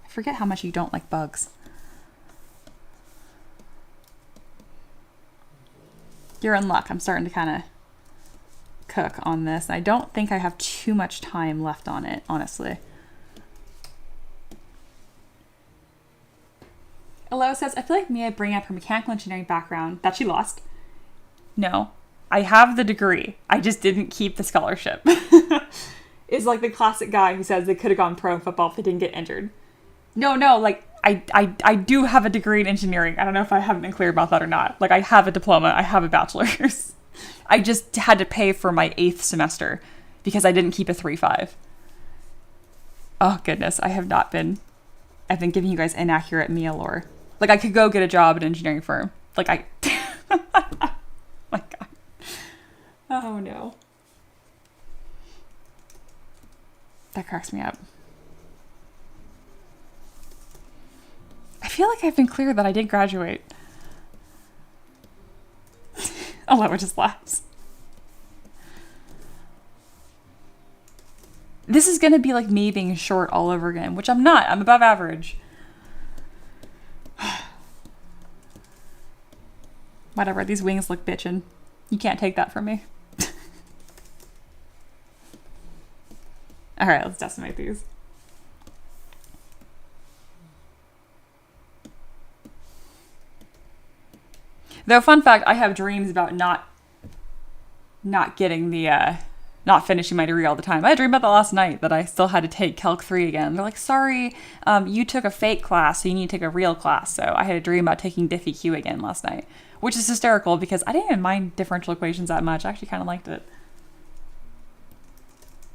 I forget how much you don't like bugs. You're in luck. I'm starting to kind of cook on this. I don't think I have too much time left on it, honestly. Aloha says, I feel like Mia bringing up her mechanical engineering background that she lost. No, I have the degree. I just didn't keep the scholarship. It's like the classic guy who says they could have gone pro in football if they didn't get injured. No, like I do have a degree in engineering. I don't know if I haven't been clear about that or not. Like I have a diploma. I have a bachelor's. I just had to pay for my 8th semester because I didn't keep a 3.5. Oh goodness, I've been giving you guys inaccurate Mia lore. Like I could go get a job at an engineering firm. Like my God. Oh no. That cracks me up. I feel like I've been clear that I did graduate. Aloha just laughs. This is going to be like me being short all over again, which I'm not. I'm above average. Whatever, these wings look bitchin'. You can't take that from me. All right, let's decimate these. Though, fun fact, I have dreams about not getting the, not finishing my degree all the time. I had a dream about that last night, that I still had to take Calc 3 again. They're like, sorry, you took a fake class, so you need to take a real class. So I had a dream about taking Diffie-Q again last night, which is hysterical because I didn't even mind differential equations that much. I actually kind of liked it.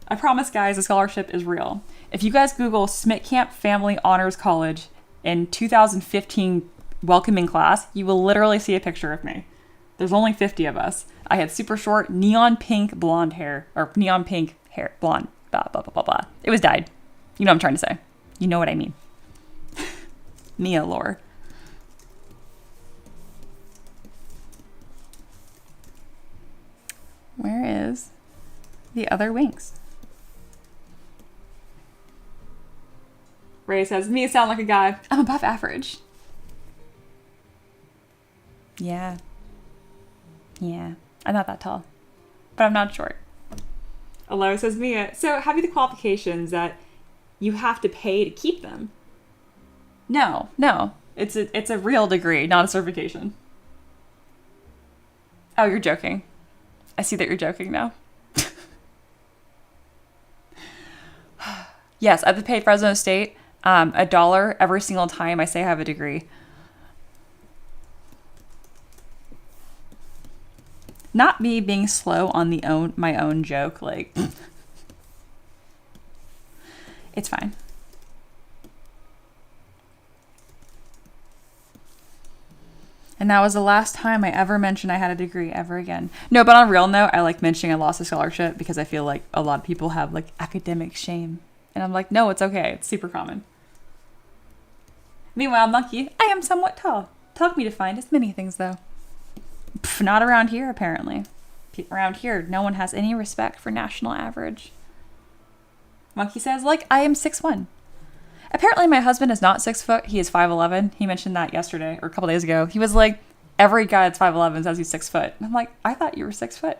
I promise, guys, the scholarship is real. If you guys Google Smith Camp Family Honors College, in 2015 welcoming class, you will literally see a picture of me. There's only 50 of us. I had super short neon pink blonde hair, or neon pink hair, blonde, blah, blah, blah, blah, blah. It was dyed. You know what I'm trying to say. You know what I mean. Mia lore. Where is the other Winx? Ray says, me sound like a guy. I'm above average. Yeah. Yeah. I'm not that tall. But I'm not short. Alo says, Mia, so have you the qualifications that you have to pay to keep them? No. It's a real degree, not a certification. Oh, you're joking. I see that you're joking now. Yes, I have to pay Fresno State $1 every single time I say I have a degree. Not me being slow on my own joke, like it's fine. And that was the last time I ever mentioned I had a degree ever again. No, but on a real note, I like mentioning I lost a scholarship because I feel like a lot of people have like academic shame. And I'm like, no, it's okay. It's super common. Meanwhile, Monkey, I am somewhat tall. Took me to find as many things though. Pff, not around here, apparently. Around here, no one has any respect for national average. Monkey says, like, I am 6'1". Apparently, my husband is not 6 foot. He is 5'11". He mentioned that yesterday or a couple days ago. He was like, every guy that's 5'11" says he's 6 foot. And I'm like, I thought you were 6 foot.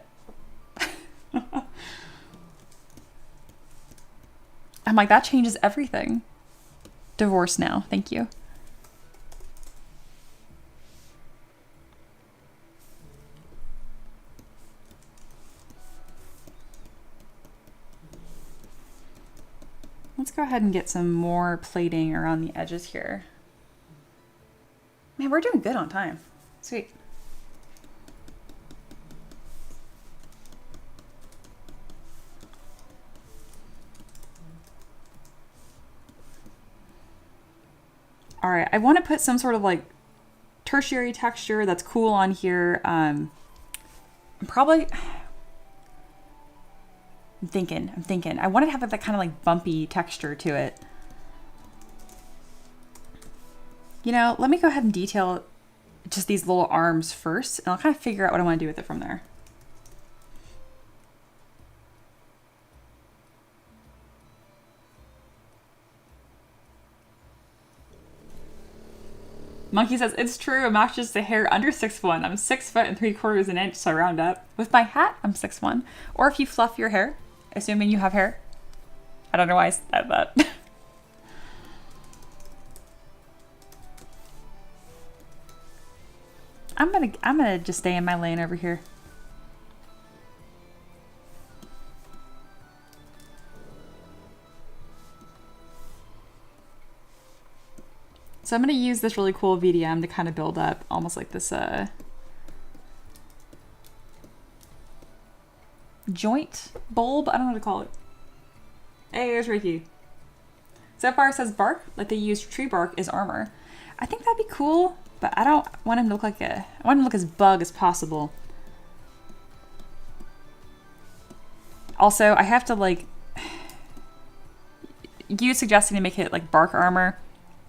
I'm like, that changes everything. Divorce now. Thank you. Let's go ahead and get some more plating around the edges here. Man, we're doing good on time. Sweet. All right, I want to put some sort of like tertiary texture that's cool on here. I'm thinking. I want to have that kind of like bumpy texture to it. You know, let me go ahead and detail just these little arms first, and I'll kind of figure out what I want to do with it from there. Monkey says, it's true, it matches the hair under 6'1". I'm 6 foot and 3/4 an inch, so I round up. With my hat, I'm 6'1". Or if you fluff your hair, assuming you have hair. I don't know why I said that. I'm gonna just stay in my lane over here. So I'm going to use this really cool VDM to kind of build up almost like this joint bulb. I don't know what to call it. Hey, there's Ricky. Sapphire says bark, like they use tree bark, is armor. I think that'd be cool, but I don't want him to look like I want him to look as bug as possible. Also, I have to like, you suggesting to make it like bark armor.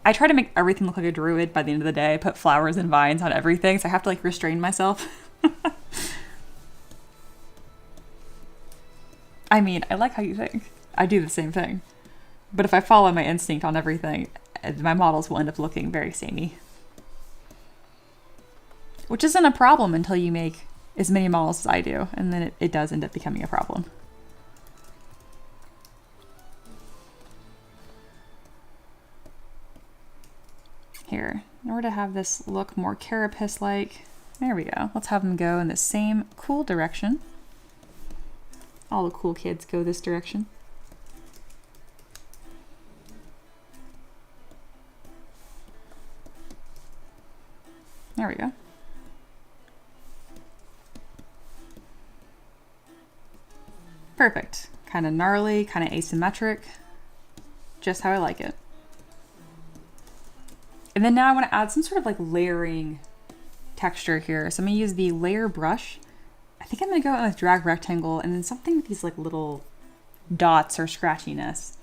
I try to make everything look like a druid by the end of the day. I put flowers and vines on everything, so I have to like restrain myself. I mean, I like how you think. I do the same thing. But if I follow my instinct on everything, my models will end up looking very samey. Which isn't a problem until you make as many models as I do, and then it does end up becoming a problem. Here, in order to have this look more carapace-like, there we go. Let's have them go in the same cool direction. All the cool kids go this direction. There we go. Perfect. Kind of gnarly, kind of asymmetric. Just how I like it. And then now I want to add some sort of like layering texture here. So I'm going to use the layer brush. I think I'm going to go with drag rectangle and then something with these like little dots or scratchiness.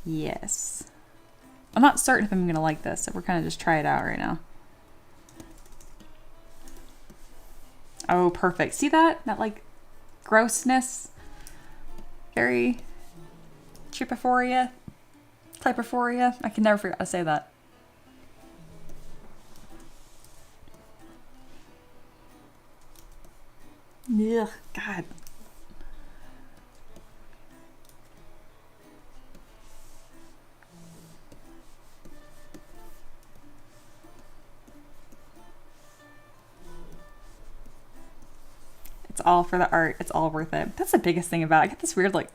Yes. I'm not certain if I'm going to like this, so we're kind of just try it out right now. Oh, perfect. See that? That like grossness? Very trypophoria? Typophoria? I can never forget how to say that. Ugh, God. It's all for the art. It's all worth it. That's the biggest thing about it. I get this weird, like,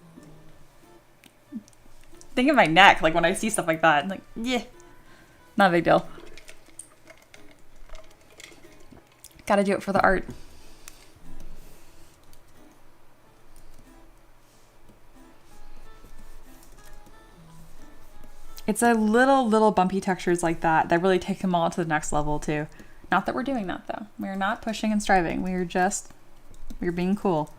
thing in my neck, like, when I see stuff like that. I'm like, yeah. Not a big deal. Gotta do it for the art. It's a little bumpy textures like that that really take them all to the next level, too. Not that we're doing that, though. We're not pushing and striving. We're being cool.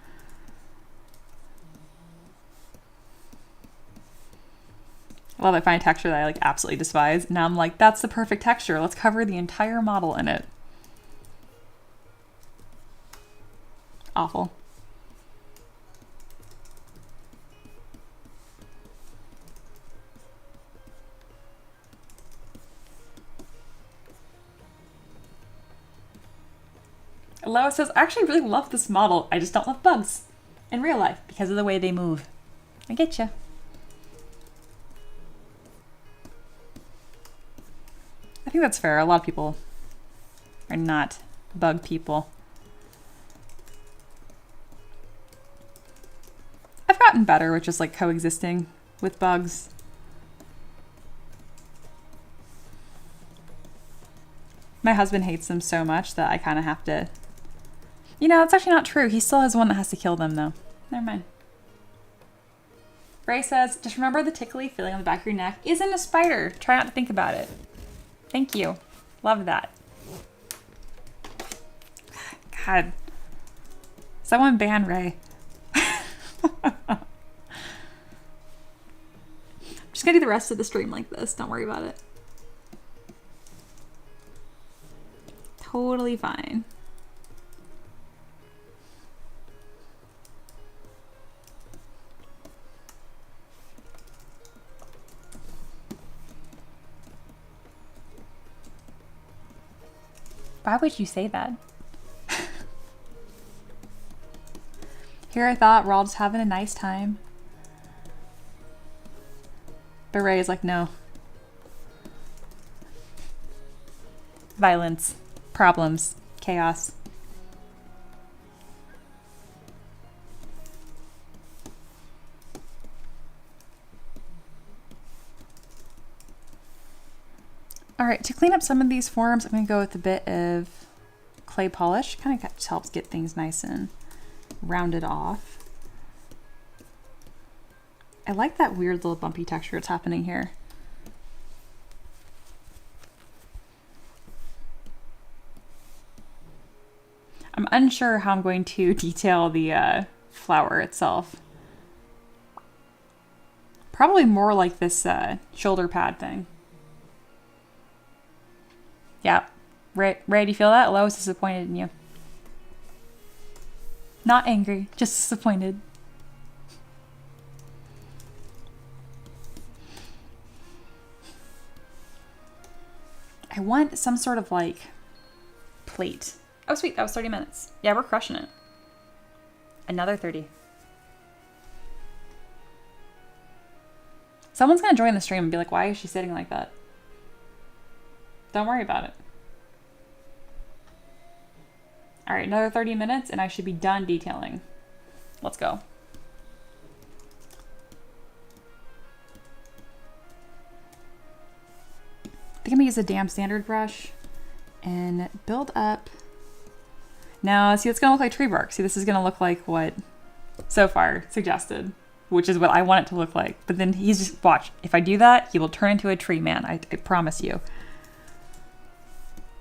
I love it. I find a texture that I like absolutely despise. Now I'm like, that's the perfect texture. Let's cover the entire model in it. Awful. Lois says, I actually really love this model. I just don't love bugs in real life because of the way they move. I get you. I think that's fair. A lot of people are not bug people. I've gotten better with just like coexisting with bugs. My husband hates them so much that I kind of have to... You know, it's actually not true. He still has one that has to kill them, though. Never mind. Ray says, just remember the tickly feeling on the back of your neck isn't a spider. Try not to think about it. Thank you. Love that. God. Someone ban Ray. I'm just going to do the rest of the stream like this. Don't worry about it. Totally fine. Why would you say that? Here I thought we're all just having a nice time. But Ray is like, no. Violence. Problems. Chaos. All right, to clean up some of these forms, I'm going to go with a bit of clay polish. Kind of just helps get things nice and rounded off. I like that weird little bumpy texture that's happening here. I'm unsure how I'm going to detail the flower itself. Probably more like this shoulder pad thing. Yeah. Ray, do you feel that? Lois is disappointed in you. Not angry, just disappointed. I want some sort of like plate. Oh, sweet. That was 30 minutes. Yeah, we're crushing it. Another 30. Someone's going to join the stream and be like, why is she sitting like that? Don't worry about it. All right, another 30 minutes and I should be done detailing. Let's go. I think I'm gonna use a damn standard brush and build up. Now, see, it's gonna look like tree bark. See, this is gonna look like what so far suggested. which is what I want it to look like. But then he's just, watch, if I do that, he will turn into a tree man. I promise you.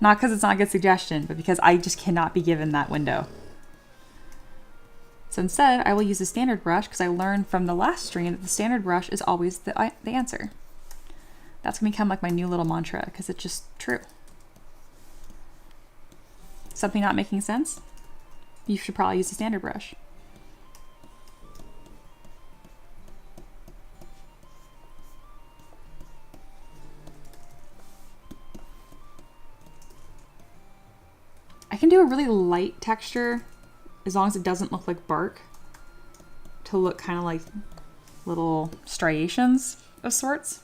Not because it's not a good suggestion, but because I just cannot be given that window. So instead, I will use the standard brush because I learned from the last stream that the standard brush is always the answer. That's going to become like my new little mantra because it's just true. Something not making sense? You should probably use the standard brush. I can do a really light texture as long as it doesn't look like bark to look kind of like little striations of sorts.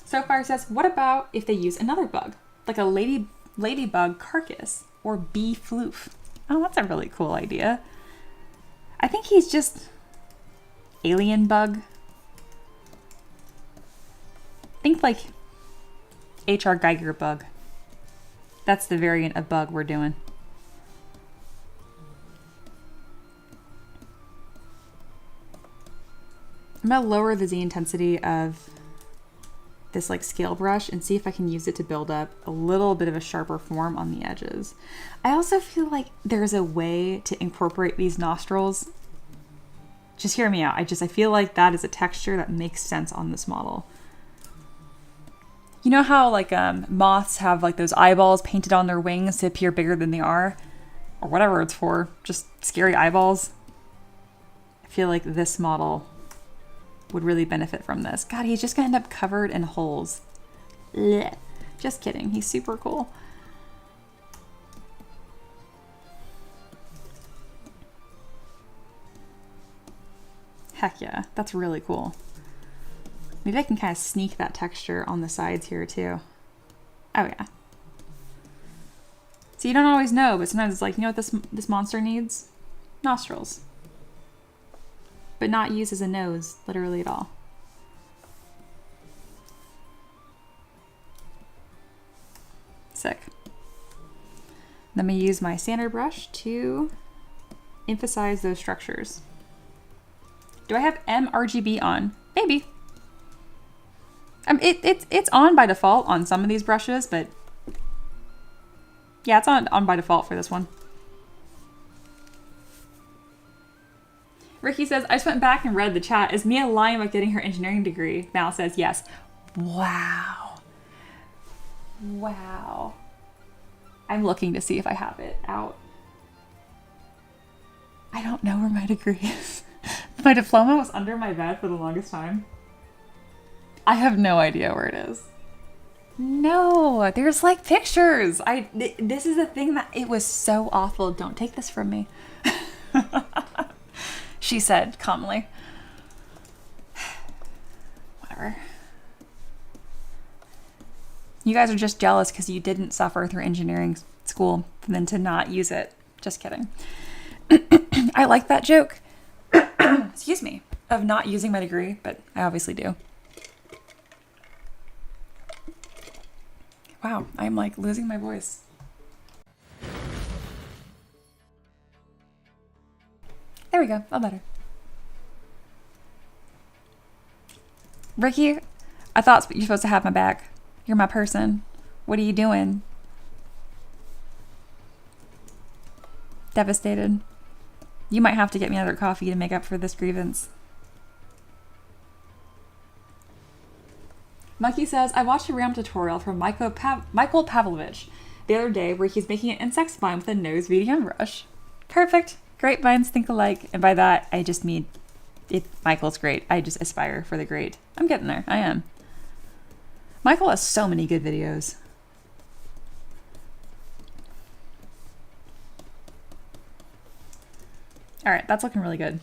Soulfire says, what about if they use another bug, like a ladybug carcass or bee floof? Oh, that's a really cool idea. I think he's just alien bug. Think like H.R. Geiger bug. That's the variant of bug we're doing. I'm gonna lower the Z intensity of this like scale brush and see if I can use it to build up a little bit of a sharper form on the edges. I also feel like there's a way to incorporate these nostrils. Just hear me out. I feel like that is a texture that makes sense on this model. You know how like moths have like those eyeballs painted on their wings to appear bigger than they are? Or whatever it's for, just scary eyeballs. I feel like this model would really benefit from this. God, he's just gonna end up covered in holes. Blech. Just kidding, he's super cool. Heck yeah, that's really cool. Maybe I can kind of sneak that texture on the sides here too. Oh yeah. So you don't always know, but sometimes it's like, you know what this monster needs? Nostrils. But not used as a nose, literally at all. Sick. Let me use my sander brush to emphasize those structures. Do I have mRGB on? Maybe. It's on by default on some of these brushes, but yeah, it's on by default for this one. Ricky says, I just went back and read the chat. Is Mia lying about getting her engineering degree? Mal says, yes. Wow. Wow. I'm looking to see if I have it out. I don't know where my degree is. My diploma was under my bed for the longest time. I have no idea where it is. No, there's like pictures. This is the thing that it was so awful. Don't take this from me. She said calmly. Whatever. You guys are just jealous because you didn't suffer through engineering school and then to not use it. Just kidding. I like that joke. Excuse me. Of not using my degree, but I obviously do. Wow, I'm like losing my voice. There we go, all better. Ricky, I thought you're supposed to have my back. You're my person. What are you doing? Devastated. You might have to get me another coffee to make up for this grievance. Monkey says, I watched a RAM tutorial from Michael Pavlovich the other day where he's making an insect spine with a nose VDM brush. Perfect. Great minds think alike. And by that, I just mean if Michael's great. I just aspire for the great. I'm getting there. I am. Michael has so many good videos. All right, that's looking really good.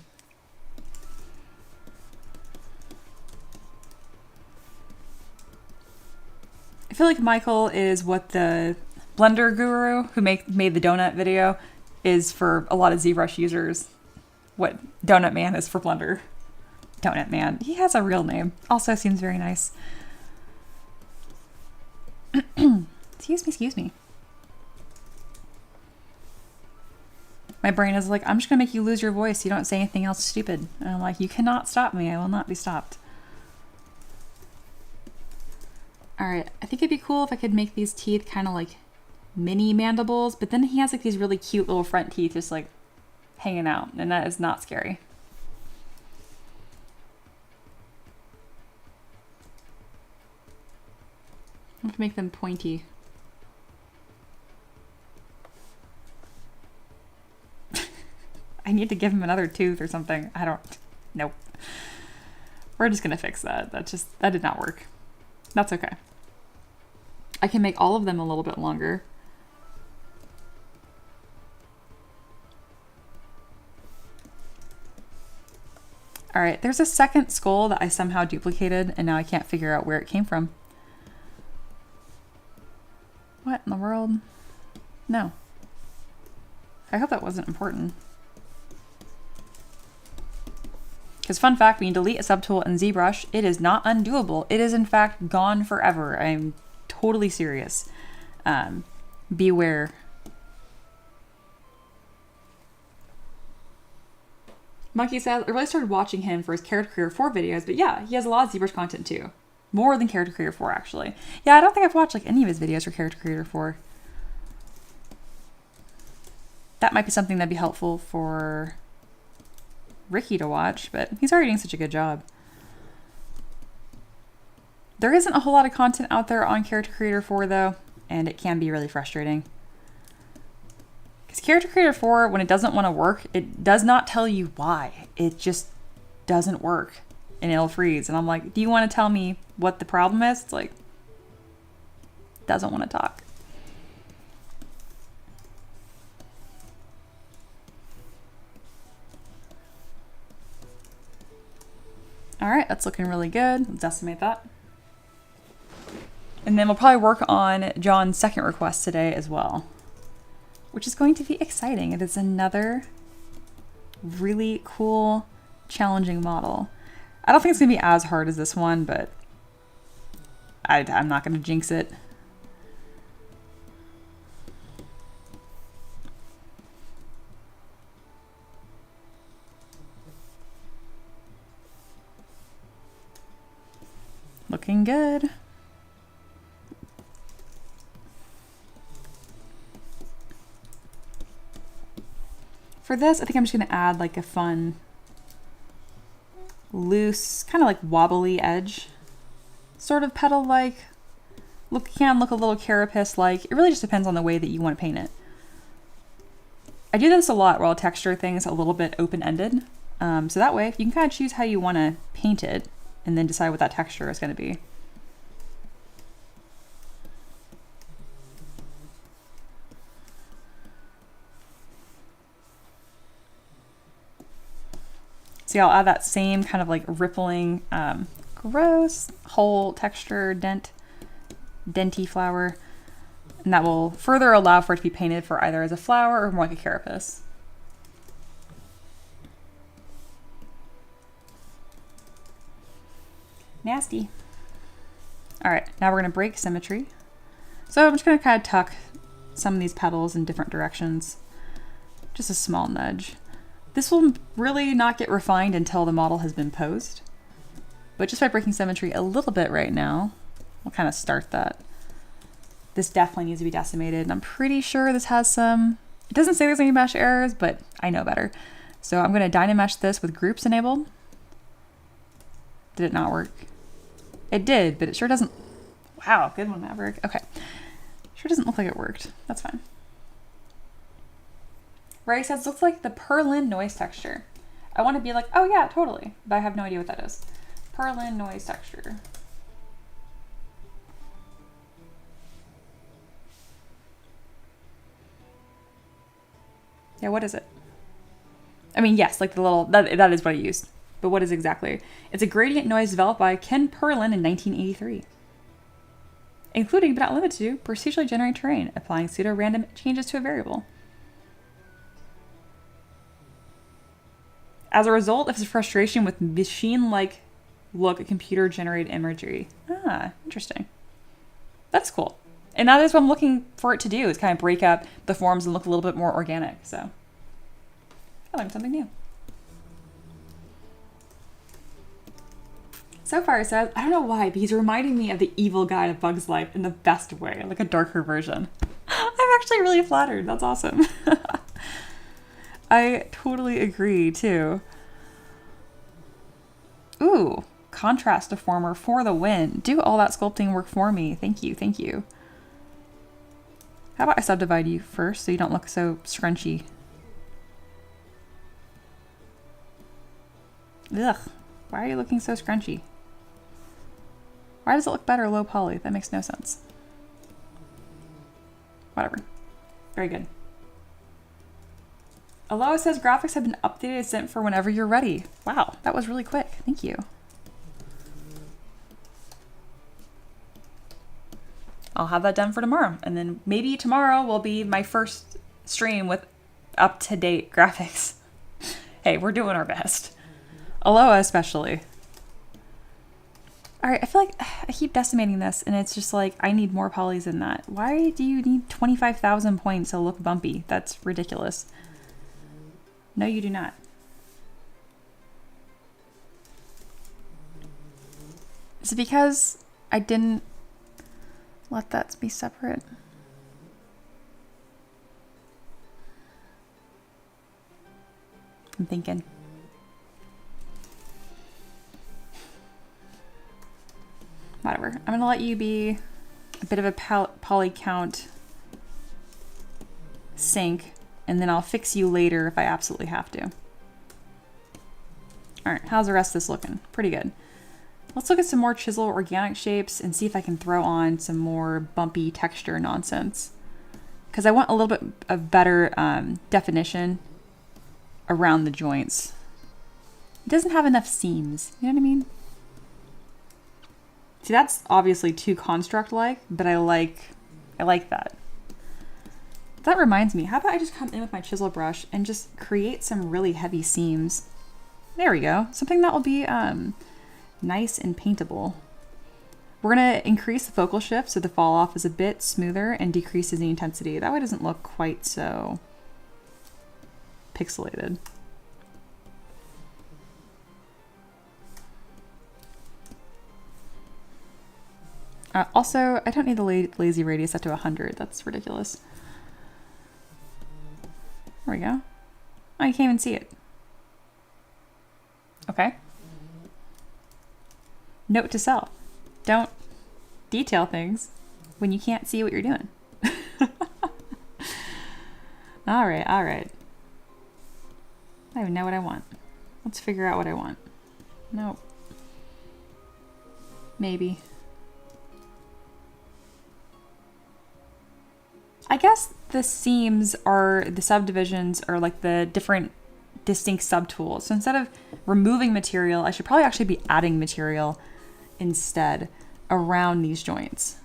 I feel like Michael is what the Blender guru who made the donut video is for a lot of ZBrush users. What Donut Man is for Blender. Donut Man. He has a real name. Also seems very nice. Excuse me. My brain is like, I'm just going to make you lose your voice. You don't say anything else stupid. And I'm like, you cannot stop me. I will not be stopped. All right. I think it'd be cool if I could make these teeth kind of like mini mandibles, but then he has like these really cute little front teeth just like hanging out, and that is not scary. I have to make them pointy. I need to give him another tooth or something. I don't, nope. We're just gonna fix that. That did not work. That's okay. I can make all of them a little bit longer. All right, there's a second skull that I somehow duplicated and now I can't figure out where it came from. What in the world? No. I hope that wasn't important. Because fun fact, when you delete a subtool in ZBrush, it is not undoable. It is in fact gone forever. I'm totally serious. Beware. Monkey says, I really started watching him for his Character Creator 4 videos, but yeah, he has a lot of ZBrush content too. More than Character Creator 4, actually. Yeah, I don't think I've watched like any of his videos for Character Creator 4. That might be something that'd be helpful for Ricky to watch, but he's already doing such a good job. There isn't a whole lot of content out there on Character Creator 4 though, and it can be really frustrating. Because Character Creator 4, when it doesn't want to work, it does not tell you why. It just doesn't work and it'll freeze. And I'm like, do you want to tell me what the problem is? It's like, doesn't want to talk. All right, that's looking really good. Let's estimate that. And then we'll probably work on John's second request today as well, which is going to be exciting. It is another really cool, challenging model. I don't think it's gonna be as hard as this one, but I'm not gonna jinx it. Looking good. For this, I think I'm just gonna add like a fun, loose, kind of like wobbly edge, sort of petal-like. Can look a little carapace-like. It really just depends on the way that you want to paint it. I do this a lot where I'll texture things a little bit open-ended. So that way, you can kind of choose how you want to paint it and then decide what that texture is going to be. See, I'll add that same kind of like rippling, gross whole texture denty flower, and that will further allow for it to be painted for either as a flower or more like a carapace. Nasty. All right, now we're gonna break symmetry. So I'm just gonna kind of tuck some of these petals in different directions. Just a small nudge. This will really not get refined until the model has been posed. But just by breaking symmetry a little bit right now, we'll kind of start that. This definitely needs to be decimated. And I'm pretty sure this has some, it doesn't say there's any mesh errors, but I know better. So I'm gonna dynamesh this with groups enabled. Did it not work? It did, but it sure doesn't. Wow, good one, Maverick. Okay, sure doesn't look like it worked. That's fine. Ray says, looks like the Perlin noise texture. I want to be like, oh yeah, totally, but I have no idea what that is. Perlin noise texture. Yeah, what is it? I mean, yes, like the little, that is what I used. But what is exactly? It's a gradient noise developed by Ken Perlin in 1983. Including, but not limited to, procedurally generated terrain, applying pseudo-random changes to a variable. As a result of his frustration with machine-like look at computer-generated imagery. Ah, interesting. That's cool. And that is what I'm looking for it to do, is kind of break up the forms and look a little bit more organic, so. I learned something new. So far, it says, I don't know why, but he's reminding me of the evil guy of Bug's Life in the best way, like a darker version. I'm actually really flattered. That's awesome. I totally agree, too. Ooh, contrast deformer for the win. Do all that sculpting work for me. Thank you, thank you. How about I subdivide you first so you don't look so scrunchy? Ugh, why are you looking so scrunchy? Why does it look better low poly? That makes no sense. Whatever. Very good. Aloha says graphics have been updated, sent for whenever you're ready. Wow, that was really quick. Thank you. I'll have that done for tomorrow. And then maybe tomorrow will be my first stream with up-to-date graphics. Hey, we're doing our best. Aloha especially. All right, I feel like I keep decimating this and it's just like, I need more polys than that. Why do you need 25,000 points to look bumpy? That's ridiculous. No, you do not. Is it because I didn't let that be separate? I'm thinking. Whatever. I'm going to let you be a bit of a poly count sink, and then I'll fix you later if I absolutely have to. All right, how's the rest of this looking? Pretty good. Let's look at some more chisel organic shapes and see if I can throw on some more bumpy texture nonsense. Because I want a little bit of better definition around the joints. It doesn't have enough seams, you know what I mean? See, that's obviously too construct-like, but I like that. That reminds me, how about I just come in with my chisel brush and just create some really heavy seams? There we go. Something that will be nice and paintable. We're going to increase the focal shift so the fall off is a bit smoother and decreases the intensity. That way it doesn't look quite so pixelated. Also, I don't need the lazy radius set to 100. That's ridiculous. There we go. Oh, you can't even see it. Okay. Note to self. Don't detail things when you can't see what you're doing. All right, all right. I don't even know what I want. Let's figure out what I want. Nope. Maybe. I guess the seams are, the subdivisions are like the different distinct subtools. So instead of removing material, I should probably actually be adding material instead around these joints.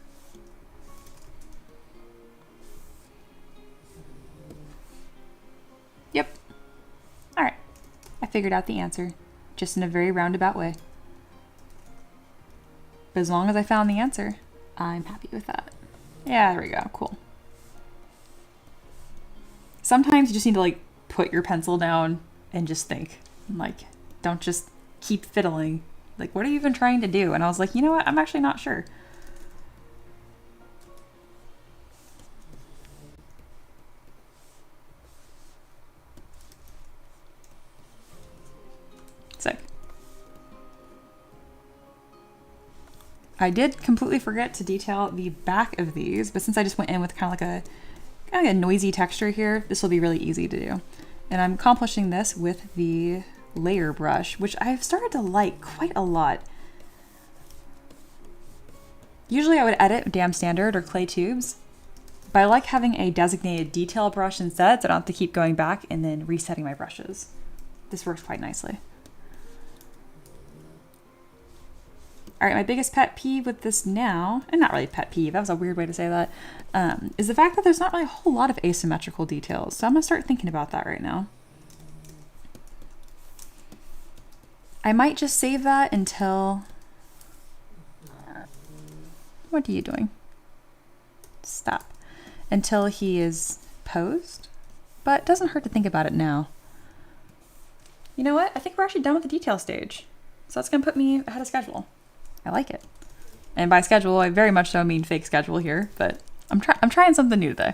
Yep. All right. I figured out the answer, just in a very roundabout way. But as long as I found the answer, I'm happy with that. Yeah, there we go. Cool. Sometimes you just need to like put your pencil down and just think. Like, don't just keep fiddling. Like, what are you even trying to do? And I was like, you know what? I'm actually not sure. Sick. I did completely forget to detail the back of these, but since I just went in with kind of like a noisy texture here, this will be really easy to do. And I'm accomplishing this with the layer brush, which I've started to like quite a lot. Usually I would edit Damn Standard or Clay Tubes, but I like having a designated detail brush instead, so I don't have to keep going back and then resetting my brushes. This works quite nicely. All right, my biggest pet peeve with this now, and not really pet peeve, that was a weird way to say that, is the fact that there's not really a whole lot of asymmetrical details. So I'm gonna start thinking about that right now. I might just save that until, what are you doing? Stop. Until he is posed, but it doesn't hurt to think about it now. You know what? I think we're actually done with the detail stage. So that's going to put me ahead of schedule. I like it. And by schedule, I very much so mean fake schedule here, but I'm trying something new today.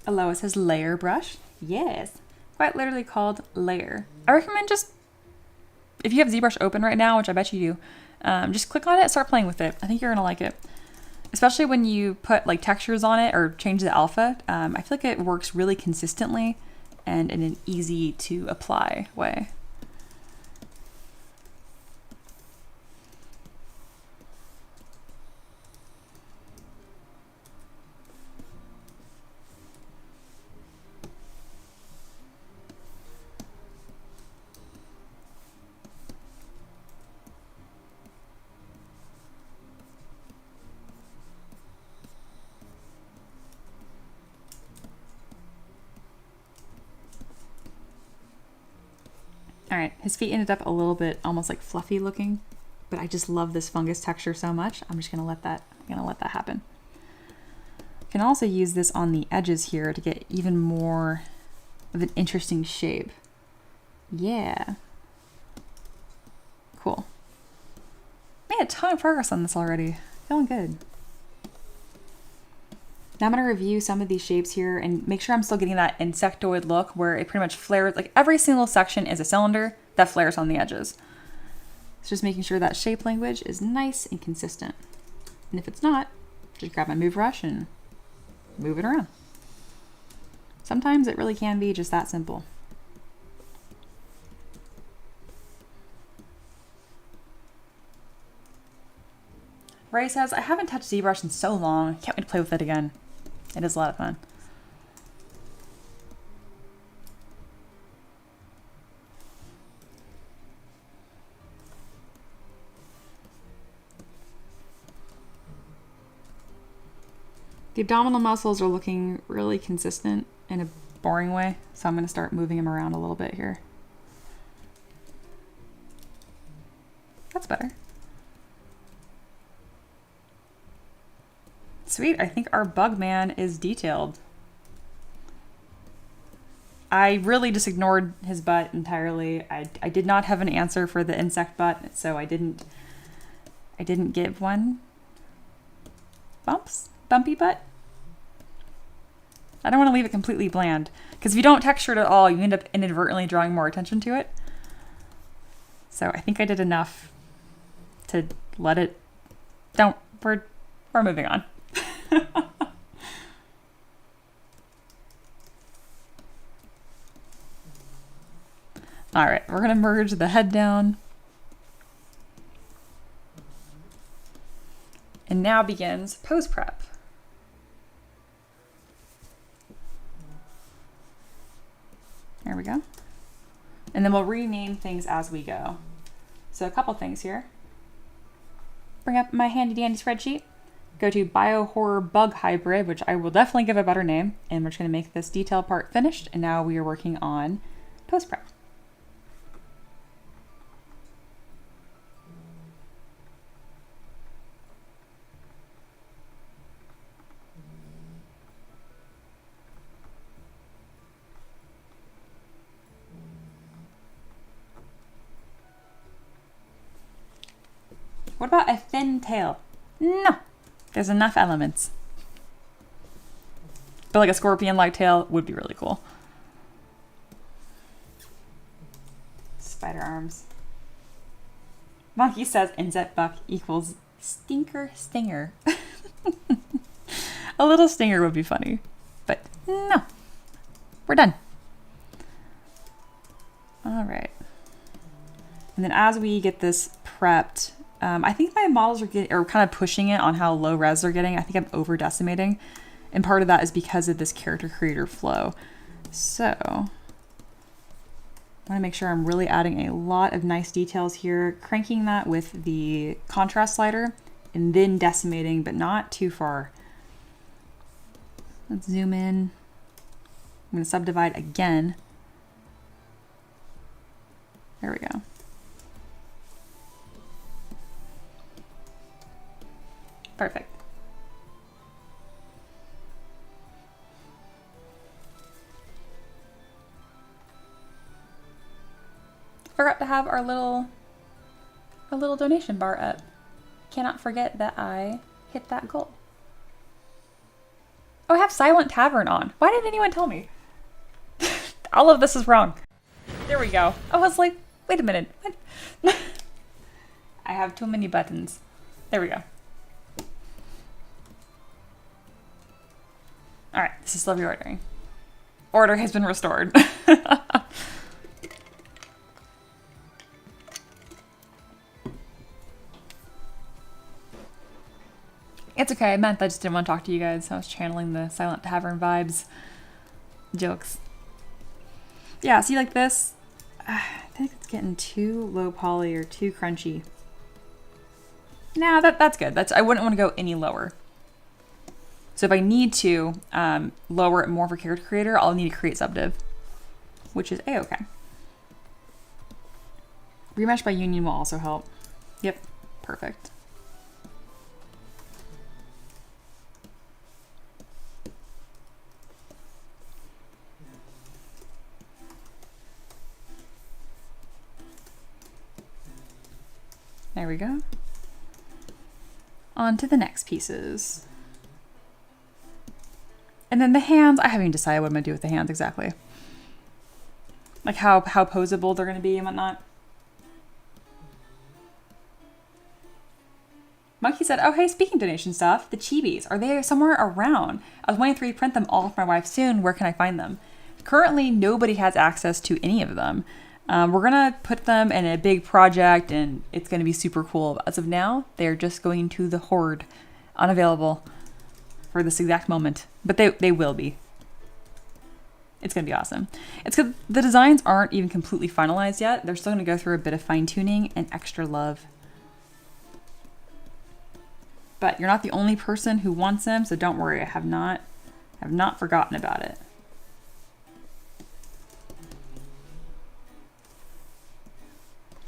Hello, it says layer brush. Yes, quite literally called layer. I recommend just, if you have ZBrush open right now, which I bet you do, just click on it and start playing with it. I think you're gonna like it. Especially when you put like textures on it or change the alpha. I feel like it works really consistently and in an easy to apply way. All right, his feet ended up a little bit almost like fluffy looking, but I just love this fungus texture so much. I'm just gonna let that happen. You can also use this on the edges here to get even more of an interesting shape. Yeah. Cool. Made a ton of progress on this already. Feeling good. Now I'm going to review some of these shapes here and make sure I'm still getting that insectoid look where it pretty much flares, like every single section is a cylinder that flares on the edges. So just making sure that shape language is nice and consistent. And if it's not, just grab my move brush and move it around. Sometimes it really can be just that simple. Ray says, I haven't touched ZBrush in so long. Can't wait to play with it again. It is a lot of fun. The abdominal muscles are looking really consistent in a boring way, so I'm going to start moving them around a little bit here. That's better. Sweet, I think our bug man is detailed. I really just ignored his butt entirely. I did not have an answer for the insect butt, so I didn't give one. Bumpy butt? I don't want to leave it completely bland, because if you don't texture it at all, you end up inadvertently drawing more attention to it. So I think I did enough to let it, we're moving on. All right, we're going to merge the head down. And now begins pose prep. There we go. And then we'll rename things as we go. So a couple things here. Bring up my handy dandy spreadsheet. Go to Biohorror Bug Hybrid, which I will definitely give a better name. And we're just going to make this detail part finished. And now we are working on post prep. What about a thin tail? No, there's enough elements. But like a scorpion-like tail would be really cool. Spider arms. Monkey says insect buck equals stinker stinger. A little stinger would be funny, but no, we're done. All right. And then as we get this prepped, I think my models are kind of pushing it on how low res they're getting. I think I'm over decimating. And part of that is because of this character creator flow. So I want to make sure I'm really adding a lot of nice details here, cranking that with the contrast slider and then decimating, but not too far. Let's zoom in. I'm going to subdivide again. There we go. Perfect. Forgot to have our little donation bar up. Cannot forget that I hit that goal. Oh, I have Silent Tavern on. Why didn't anyone tell me? All of this is wrong. There we go. I was like, wait a minute. What? I have too many buttons. There we go. All right, this is slow reordering. Order has been restored. It's okay, I meant I just didn't want to talk to you guys. I was channeling the Silent Tavern vibes. Jokes. Yeah, see like this? I think it's getting too low poly or too crunchy. Nah, that's good. I wouldn't want to go any lower. So if I need to lower it more for character creator, I'll need to create subdiv, which is a-okay. Remesh by union will also help. Yep, perfect. There we go. On to the next pieces. And then the hands, I haven't even decided what I'm gonna do with the hands exactly. Like how posable they're gonna be and whatnot. Monkey said, oh hey, speaking donation stuff, the chibis, are they somewhere around? I was wanting to reprint them all for my wife soon. Where can I find them? Currently, nobody has access to any of them. We're gonna put them in a big project and it's gonna be super cool. But as of now, they're just going to the hoard, unavailable for this exact moment. But they will be. It's gonna be awesome. It's because the designs aren't even completely finalized yet. They're still gonna go through a bit of fine tuning and extra love. But you're not the only person who wants them, so don't worry. I have not forgotten about it.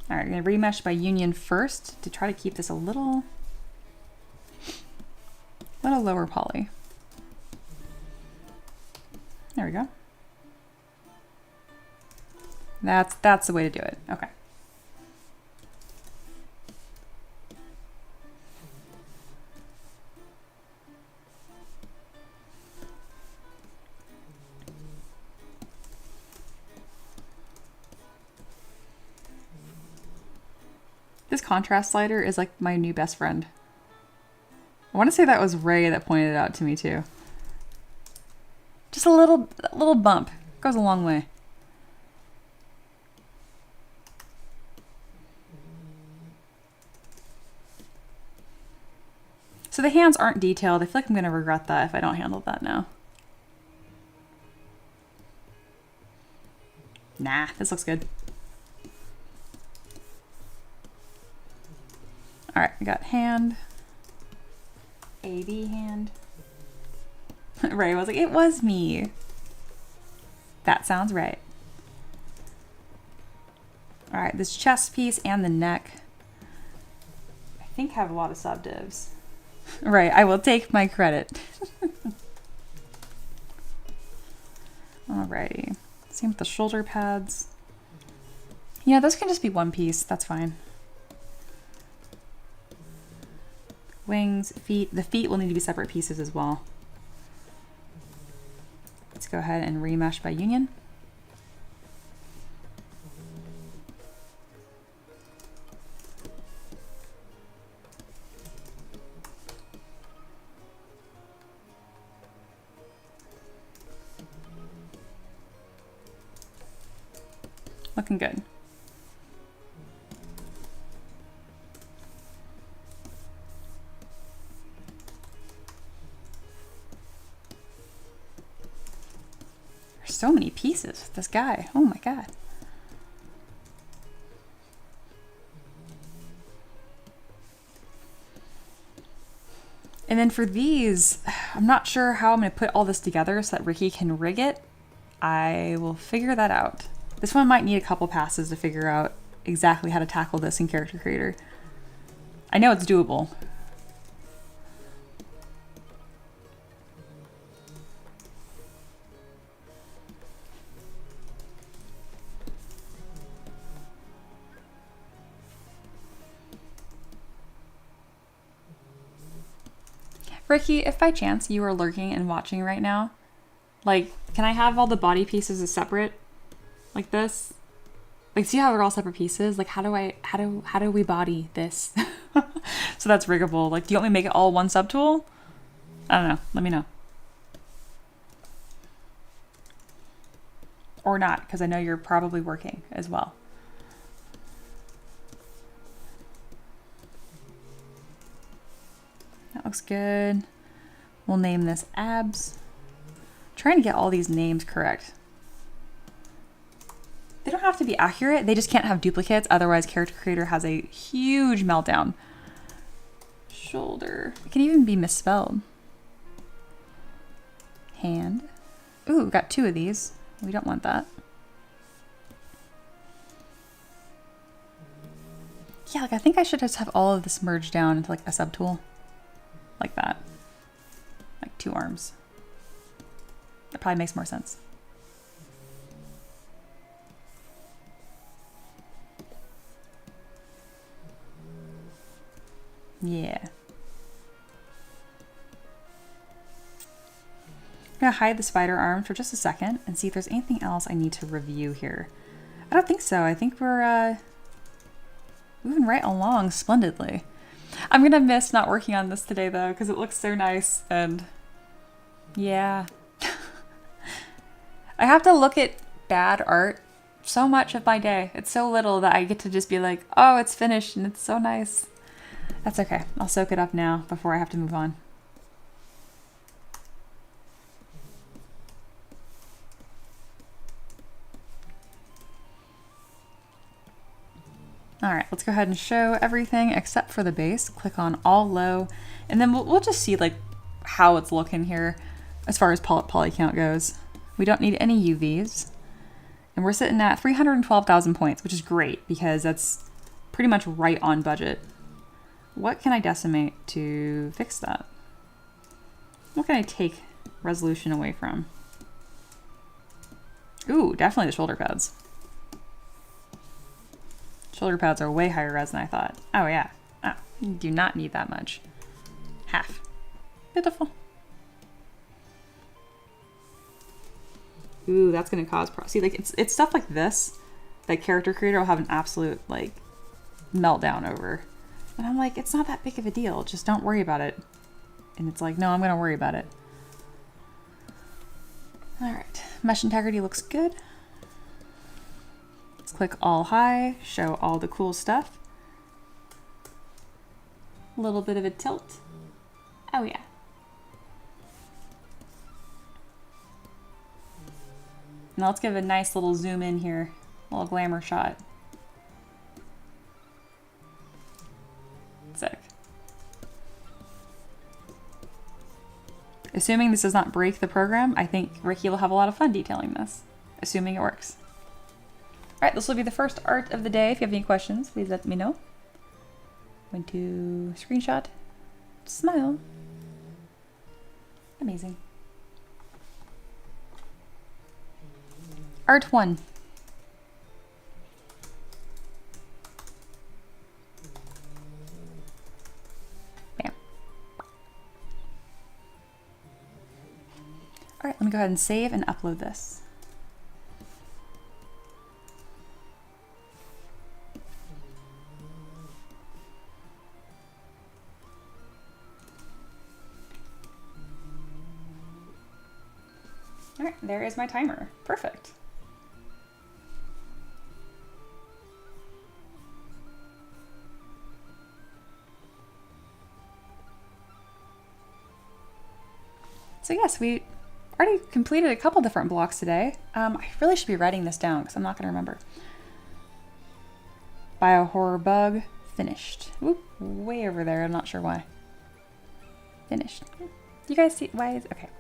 All right, I'm gonna remesh by union first to try to keep this a little lower poly. There we go. That's the way to do it. Okay. This contrast slider is like my new best friend. I want to say that was Ray that pointed it out to me too. Just a little bump goes a long way. So the hands aren't detailed. I feel like I'm going to regret that if I don't handle that now. Nah, this looks good. All right, I got hand, AB hand. Ray was like, it was me. That sounds right. All right, this chest piece and the neck, I think have a lot of subdivs. Right, I will take my credit. Alrighty, same with the shoulder pads. Yeah, those can just be one piece, that's fine. Wings, feet. The feet will need to be separate pieces as well. Let's go ahead and remesh by union. Looking good. So many pieces with this guy. Oh my god. And then for these, I'm not sure how I'm going to put all this together so that Ricky can rig it. I will figure that out. This one might need a couple passes to figure out exactly how to tackle this in Character Creator. I know it's doable. Ricky, if by chance you are lurking and watching right now, like, can I have all the body pieces as separate? Like this? Like, see how they're all separate pieces? Like, how do we body this? So that's riggable. Like, do you want me to make it all one subtool? I don't know. Let me know. Or not, because I know you're probably working as well. That looks good. We'll name this abs. I'm trying to get all these names correct. They don't have to be accurate. They just can't have duplicates. Otherwise, Character Creator has a huge meltdown. Shoulder. It can even be misspelled. Hand. Ooh, we got 2 of these. We don't want that. Yeah, like I think I should just have all of this merged down into like a subtool. Like that. Like 2 arms. That probably makes more sense. Yeah. I'm gonna hide the spider arm for just a second and see if there's anything else I need to review here. I don't think so. I think we're moving right along splendidly. I'm gonna miss not working on this today though, because it looks so nice and yeah. I have to look at bad art so much of my day. It's so little that I get to just be like, oh, it's finished and it's so nice. That's okay. I'll soak it up now before I have to move on. All right, let's go ahead and show everything except for the base. Click on all low, and then we'll just see like how it's looking here as far as poly count goes. We don't need any UVs, and we're sitting at 312,000 points, which is great because that's pretty much right on budget. What can I decimate to fix that? What can I take resolution away from? Ooh, definitely the shoulder pads. Shoulder pads are way higher res than I thought. Oh yeah. Oh, you do not need that much. Half. Pitiful. Ooh, that's gonna cause see, like it's stuff like this that Character Creator will have an absolute like meltdown over. And I'm like, it's not that big of a deal. Just don't worry about it. And it's like, no, I'm gonna worry about it. All right, mesh integrity looks good. Let's click all high, show all the cool stuff. A little bit of a tilt. Oh yeah. Now let's give a nice little zoom in here, a little glamour shot. Sick. Assuming this does not break the program, I think Ricky will have a lot of fun detailing this, assuming it works. All right, this will be the first art of the day. If you have any questions, please let me know. Going to screenshot, smile. Amazing. Art 1. Bam. All right, let me go ahead and save and upload this. All right, there is my timer. Perfect. So yes, we already completed a couple different blocks today. I really should be writing this down because I'm not going to remember. Biohorror bug, finished. Oop, way over there, I'm not sure why. finished. You guys see why is okay.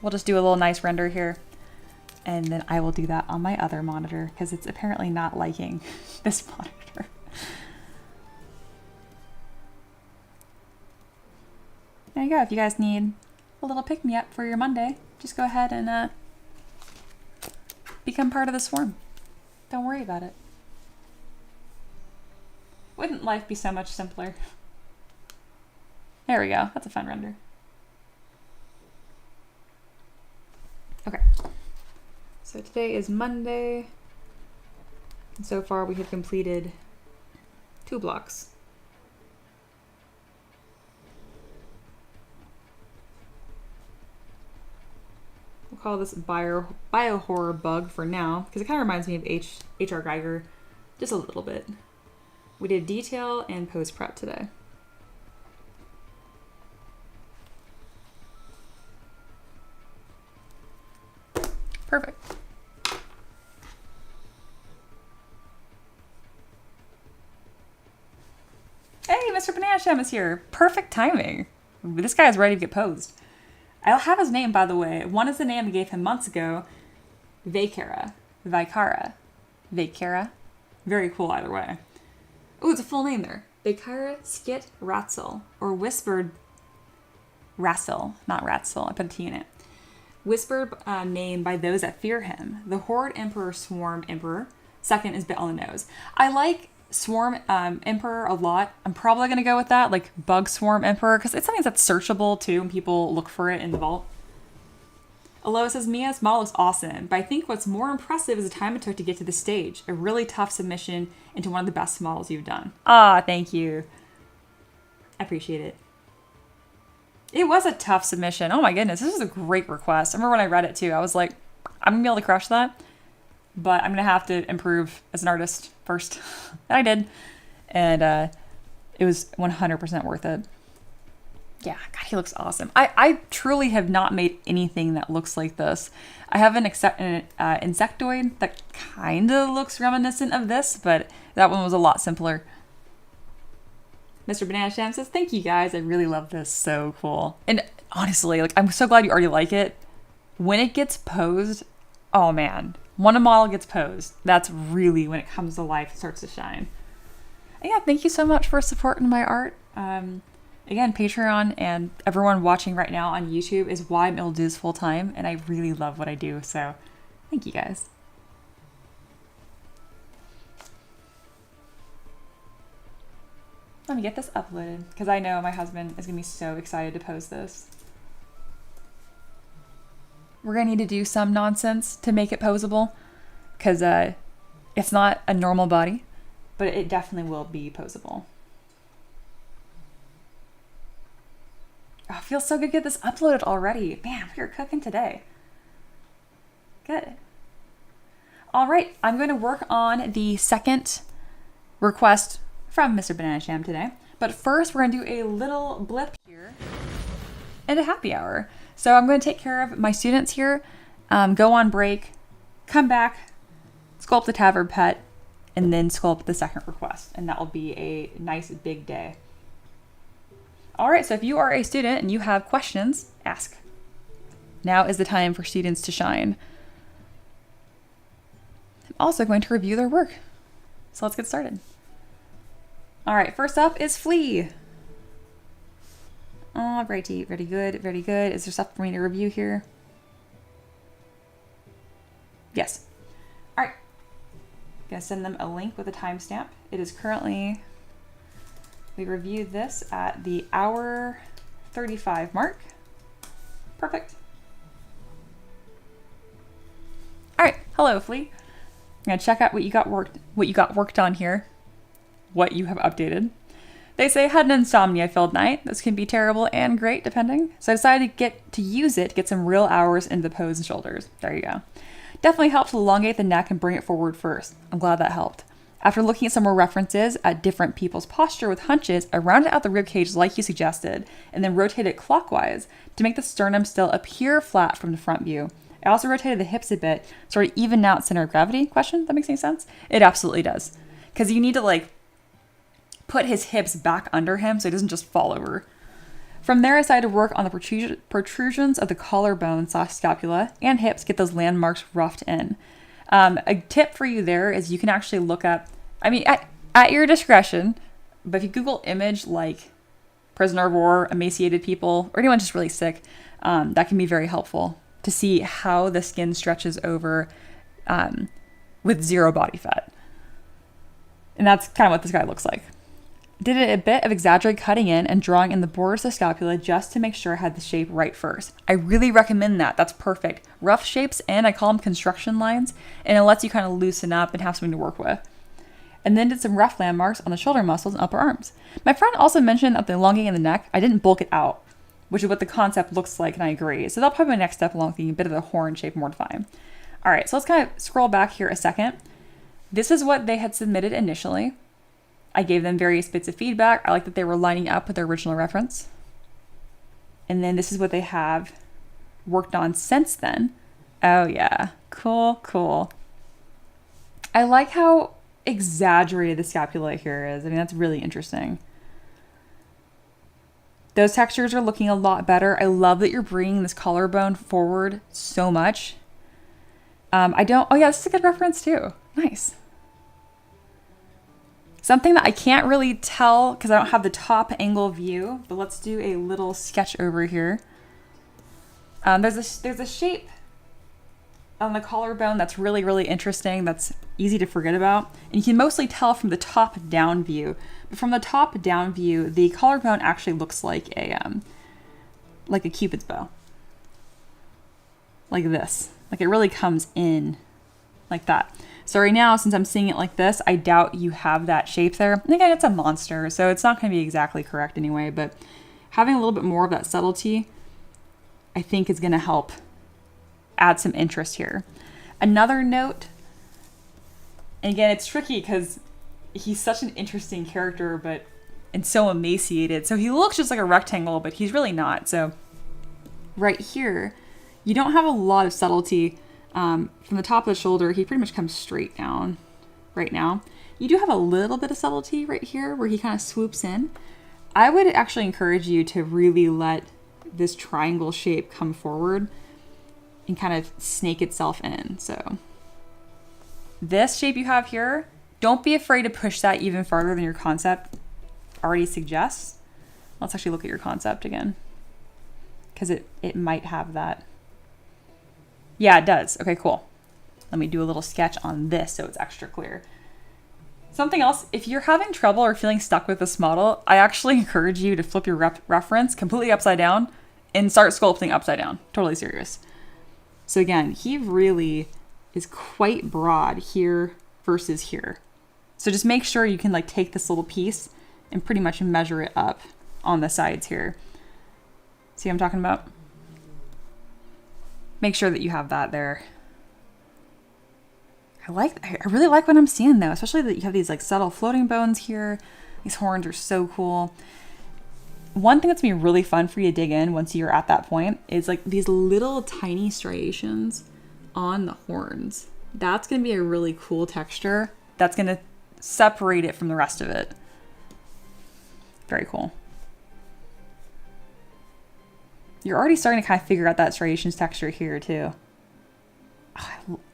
We'll just do a little nice render here. And then I will do that on my other monitor because it's apparently not liking this monitor. There you go. If you guys need a little pick-me-up for your Monday, just go ahead and become part of the swarm. Don't worry about it. Wouldn't life be so much simpler? There we go. That's a fun render. Okay. So today is Monday. And so far we have completed 2 blocks. We'll call this bio-horror bug for now, because it kind of reminds me of H.R. Geiger just a little bit. We did detail and post prep today. Perfect. Hey, Mr. Banana Shem is here. Perfect timing. This guy is ready to get posed. I'll have his name, by the way. One is the name I gave him months ago. Vaikara. Very cool either way. Oh, it's a full name there. Vaikara Skit Ratzel, or Whispered Rassel, not Ratzel. I put a T in it. Whispered name by those that fear him. The Horde Emperor Swarm Emperor. Second is bit on the nose. I like Swarm Emperor a lot. I'm probably going to go with that, like Bug Swarm Emperor, because it's something that's searchable too when people look for it in the vault. Aloha says, Mia's model looks awesome, but I think what's more impressive is the time it took to get to the stage. A really tough submission into one of the best models you've done. Ah, thank you. I appreciate it. It was a tough submission. Oh my goodness, this was a great request. I remember when I read it too, I was like, I'm going to be able to crush that, but I'm going to have to improve as an artist first. And I did. And it was 100% worth it. Yeah, God, he looks awesome. I truly have not made anything that looks like this. I have an insectoid that kind of looks reminiscent of this, but that one was a lot simpler. Mr. Banana Sham says, thank you guys. I really love this. So cool. And honestly, like, I'm so glad you already like it. When it gets posed, oh man, when a model gets posed, that's really when it comes to life, it starts to shine. And yeah, thank you so much for supporting my art. Again, Patreon and everyone watching right now on YouTube is why I'm able to do this full time, and I really love what I do, so thank you guys. Let me get this uploaded, because I know my husband is going to be so excited to post this. We're going to need to do some nonsense to make it posable, because it's not a normal body, but it definitely will be posable. Oh, it feels so good to get this uploaded already. Man, we are cooking today. Good. All right, I'm going to work on the second request from Mr. Banana Sham today. But first, we're going to do a little blip here and a happy hour. So I'm going to take care of my students here, go on break, come back, sculpt the tavern pet, and then sculpt the second request. And that will be a nice big day. All right, so if you are a student and you have questions, ask. Now is the time for students to shine. I'm also going to review their work. So let's get started. All right, first up is Flea. Oh, righty, very good, very good. Is there stuff for me to review here? Yes. All right. I'm gonna send them a link with a timestamp. It is currently, we reviewed this at the hour 35 mark. Perfect. All right, hello, Flea. I'm gonna check out what you got worked on here. What you have updated. They say had an insomnia-filled night. This can be terrible and great, depending. So I decided to use it to get some real hours into the pose and shoulders. There you go. Definitely helps to elongate the neck and bring it forward first. I'm glad that helped. After looking at some more references at different people's posture with hunches, I rounded out the ribcage like you suggested, and then rotated it clockwise to make the sternum still appear flat from the front view. I also rotated the hips a bit, sort of even out center of gravity. Question? That makes any sense? It absolutely does. Because you need to put his hips back under him so he doesn't just fall over. From there, I decided to work on the protrusions of the collarbone / scapula and hips, get those landmarks roughed in. A tip for you there is you can actually look up, at your discretion, but if you Google image like prisoner of war, emaciated people, or anyone just really sick, that can be very helpful to see how the skin stretches over with zero body fat. And that's kind of what this guy looks like. Did a bit of exaggerated cutting in and drawing in the borders of the scapula just to make sure I had the shape right first. I really recommend that. That's perfect. Rough shapes, and I call them construction lines, and it lets you kind of loosen up and have something to work with. And then did some rough landmarks on the shoulder muscles and upper arms. My friend also mentioned that the elongating the neck, I didn't bulk it out, which is what the concept looks like, and I agree. So that'll probably be my next step along with a bit of the horn shape more defined. All right, so let's kind of scroll back here a second. This is what they had submitted initially. I gave them various bits of feedback. I like that they were lining up with their original reference. And then this is what they have worked on since then. Oh yeah, cool. I like how exaggerated the scapula here is. I mean, that's really interesting. Those textures are looking a lot better. I love that you're bringing this collarbone forward so much. Oh yeah, this is a good reference too. Nice. Something that I can't really tell because I don't have the top angle view, but let's do a little sketch over here. There's a shape on the collarbone that's really, really interesting. That's easy to forget about. And you can mostly tell from the top down view. But from the top down view, the collarbone actually looks like a Cupid's bow. Like this. Like it really comes in like that. So right now, since I'm seeing it like this, I doubt you have that shape there. And again, it's a monster, so it's not going to be exactly correct anyway, but having a little bit more of that subtlety, I think is going to help add some interest here. Another note, and again, it's tricky because he's such an interesting character, and so emaciated. So he looks just like a rectangle, but he's really not. So right here, you don't have a lot of subtlety. From the top of the shoulder, he pretty much comes straight down right now. You do have a little bit of subtlety right here where he kind of swoops in. I would actually encourage you to really let this triangle shape come forward and kind of snake itself in. So this shape you have here, don't be afraid to push that even farther than your concept already suggests. Let's actually look at your concept again, because it might have that. Yeah, it does. Okay, cool. Let me do a little sketch on this so it's extra clear. Something else, if you're having trouble or feeling stuck with this model, I actually encourage you to flip your reference completely upside down and start sculpting upside down. Totally serious. So again, he really is quite broad here versus here. So just make sure you can like take this little piece and pretty much measure it up on the sides here. See what I'm talking about? Make sure that you have that there. I really like what I'm seeing though, especially that you have these like subtle floating bones here. These horns are so cool. One thing that's gonna be really fun for you to dig in once you're at that point is like these little tiny striations on the horns. That's gonna be a really cool texture. That's gonna separate it from the rest of it. Very cool. You're already starting to kind of figure out that striations texture here too.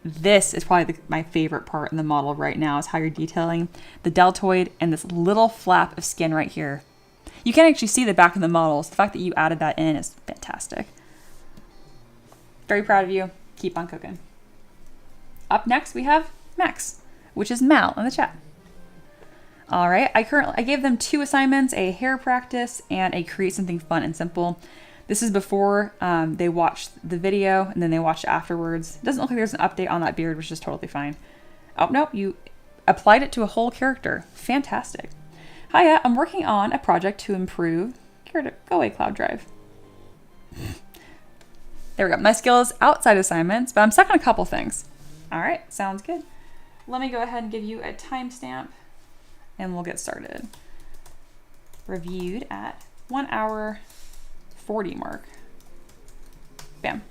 This is probably my favorite part in the model right now, is how you're detailing the deltoid and this little flap of skin right here. You can actually see the back of the models. The fact that you added that in is fantastic. Very proud of you. Keep on cooking. Up next, we have Max, which is Mal in the chat. All right, I gave them 2 assignments, a hair practice and a create something fun and simple. This is before they watched the video and then they watched it afterwards. It doesn't look like there's an update on that beard, which is totally fine. Oh, no, you applied it to a whole character. Fantastic. Hiya, I'm working on a project to improve. Go away, Cloud Drive. There we go. My skills outside assignments, but I'm stuck on a couple things. All right, sounds good. Let me go ahead and give you a timestamp and we'll get started. Reviewed at 1 hour 40 mark. Bam.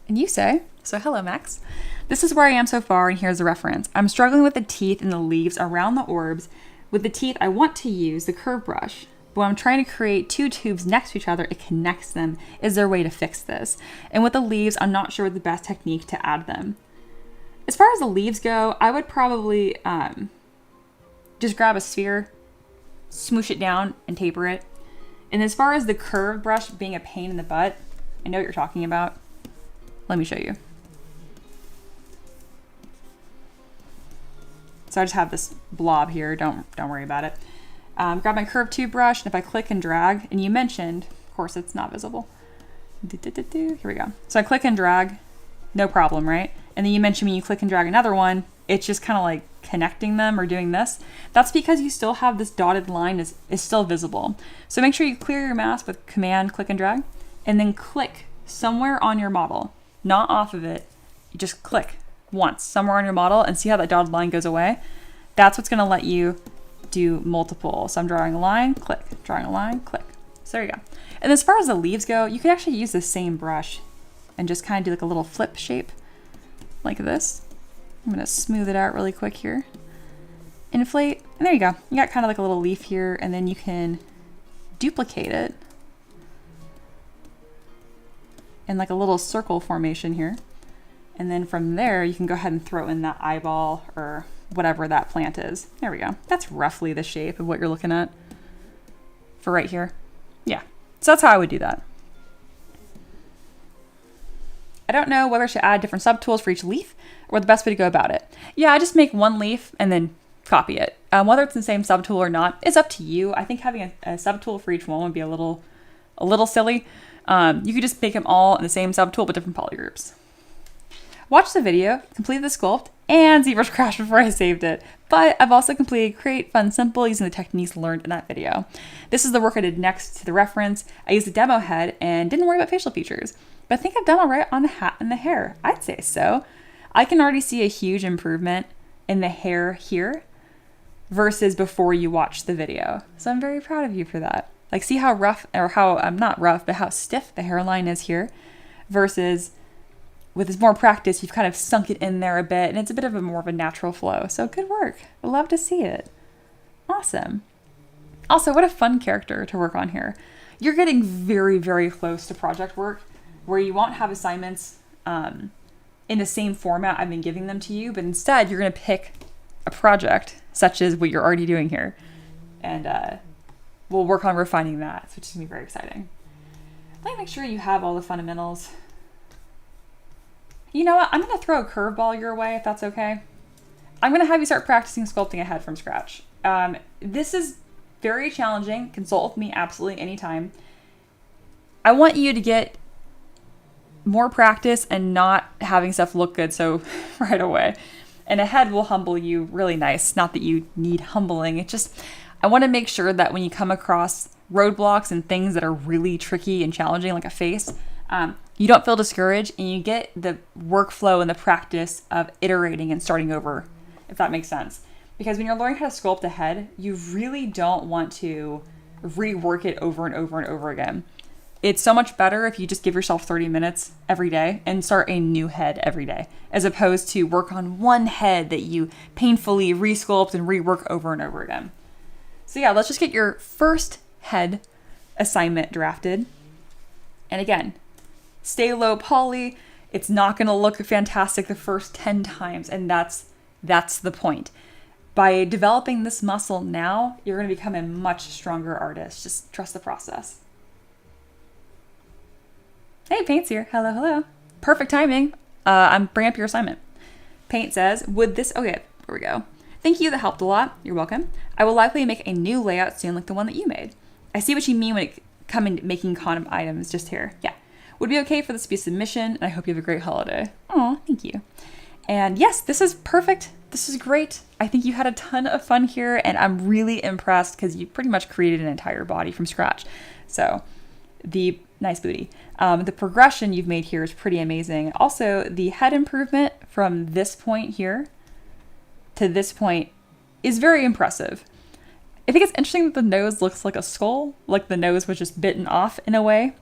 And you say, so hello, Max. This is where I am so far, and here's the reference. I'm struggling with the teeth and the leaves around the orbs, With the teeth, I want to use the curve brush. But when I'm trying to create two tubes next to each other, it connects them. Is there a way to fix this? And with the leaves, I'm not sure what the best technique to add them. As far as the leaves go, I would probably just grab a sphere, smoosh it down, and taper it. And as far as the curved brush being a pain in the butt, I know what you're talking about. Let me show you. So I just have this blob here. Don't worry about it. Grab my curved tube brush, and if I click and drag, and you mentioned, of course it's not visible. Here we go. So I click and drag, no problem, right? And then you mentioned when you click and drag another one, it's just kind of like connecting them or doing this. That's because you still have this dotted line is still visible. So make sure you clear your mask with Command, click and drag, and then click somewhere on your model, not off of it. You just click once somewhere on your model and see how that dotted line goes away. That's what's going to let you do multiple. So I'm drawing a line, click, drawing a line, click. So there you go. And as far as the leaves go, you could actually use the same brush and just kind of do like a little flip shape like this. I'm going to smooth it out really quick here. Inflate, and there you go. You got kind of like a little leaf here, and then you can duplicate it in like a little circle formation here. And then from there, you can go ahead and throw in that eyeball or whatever that plant is. There we go. That's roughly the shape of what you're looking at for right here. Yeah, so that's how I would do that. I don't know whether to add different subtools for each leaf or the best way to go about it. Yeah, I just make one leaf and then copy it. Whether it's the same subtool or not is up to you. I think having a subtool for each one would be a little silly. You could just make them all in the same subtool but different polygroups. Watch the video, complete the sculpt, and ZBrush crashed before I saved it. But I've also completed Create Fun Simple using the techniques learned in that video. This is the work I did next to the reference. I used the demo head and didn't worry about facial features. But I think I've done all right on the hat and the hair. I'd say so. I can already see a huge improvement in the hair here versus before you watch the video. So I'm very proud of you for that. Like, see how rough, or how, not rough, but how stiff the hairline is here versus with this more practice, you've kind of sunk it in there a bit and it's a bit of a more of a natural flow. So good work. I love to see it. Awesome. Also, what a fun character to work on here. You're getting very, very close to project work where you won't have assignments in the same format I've been giving them to you, but instead you're going to pick a project such as what you're already doing here. And we'll work on refining that, which is going to be very exciting. Let me make sure you have all the fundamentals. You know what? I'm going to throw a curveball your way if that's okay. I'm going to have you start practicing sculpting a head from scratch. This is very challenging. Consult with me absolutely anytime. I want you to get more practice and not having stuff look good so right away. And a head will humble you really nice. Not that you need humbling. It just, I want to make sure that when you come across roadblocks and things that are really tricky and challenging, like a face, you don't feel discouraged and you get the workflow and the practice of iterating and starting over, if that makes sense. Because when you're learning how to sculpt a head, you really don't want to rework it over and over and over again. It's so much better if you just give yourself 30 minutes every day and start a new head every day, as opposed to work on one head that you painfully resculpt and rework over and over again. So yeah, let's just get your first head assignment drafted. And again, stay low poly. It's not going to look fantastic the first 10 times, and that's the point. By developing this muscle now, you're going to become a much stronger artist. Just trust the process. Hey, Paint's here. Hello, hello. Perfect timing. I'm bringing up your assignment. Paint says, okay, here we go. Thank you, that helped a lot. You're welcome. I will likely make a new layout soon like the one that you made. I see what you mean when it comes to making condom items just here. Yeah. Would be okay for this to be a submission, and I hope you have a great holiday. Aw, thank you. And yes, this is perfect. This is great. I think you had a ton of fun here, and I'm really impressed because you pretty much created an entire body from scratch. So the nice booty. The progression you've made here is pretty amazing. Also, the head improvement from this point here to this point is very impressive. I think it's interesting that the nose looks like a skull, like the nose was just bitten off in a way.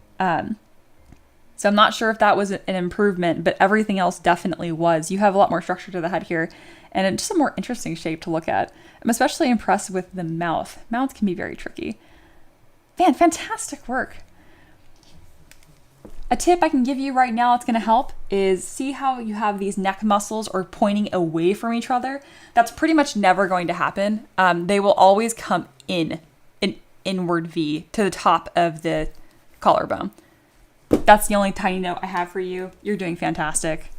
So I'm not sure if that was an improvement, but everything else definitely was. You have a lot more structure to the head here, and it's just a more interesting shape to look at. I'm especially impressed with the mouth. Mouth can be very tricky. Man, fantastic work. A tip I can give you right now that's going to help is see how you have these neck muscles are pointing away from each other. That's pretty much never going to happen. They will always come in an inward V to the top of the collarbone. That's the only tiny note I have for you. You're doing fantastic.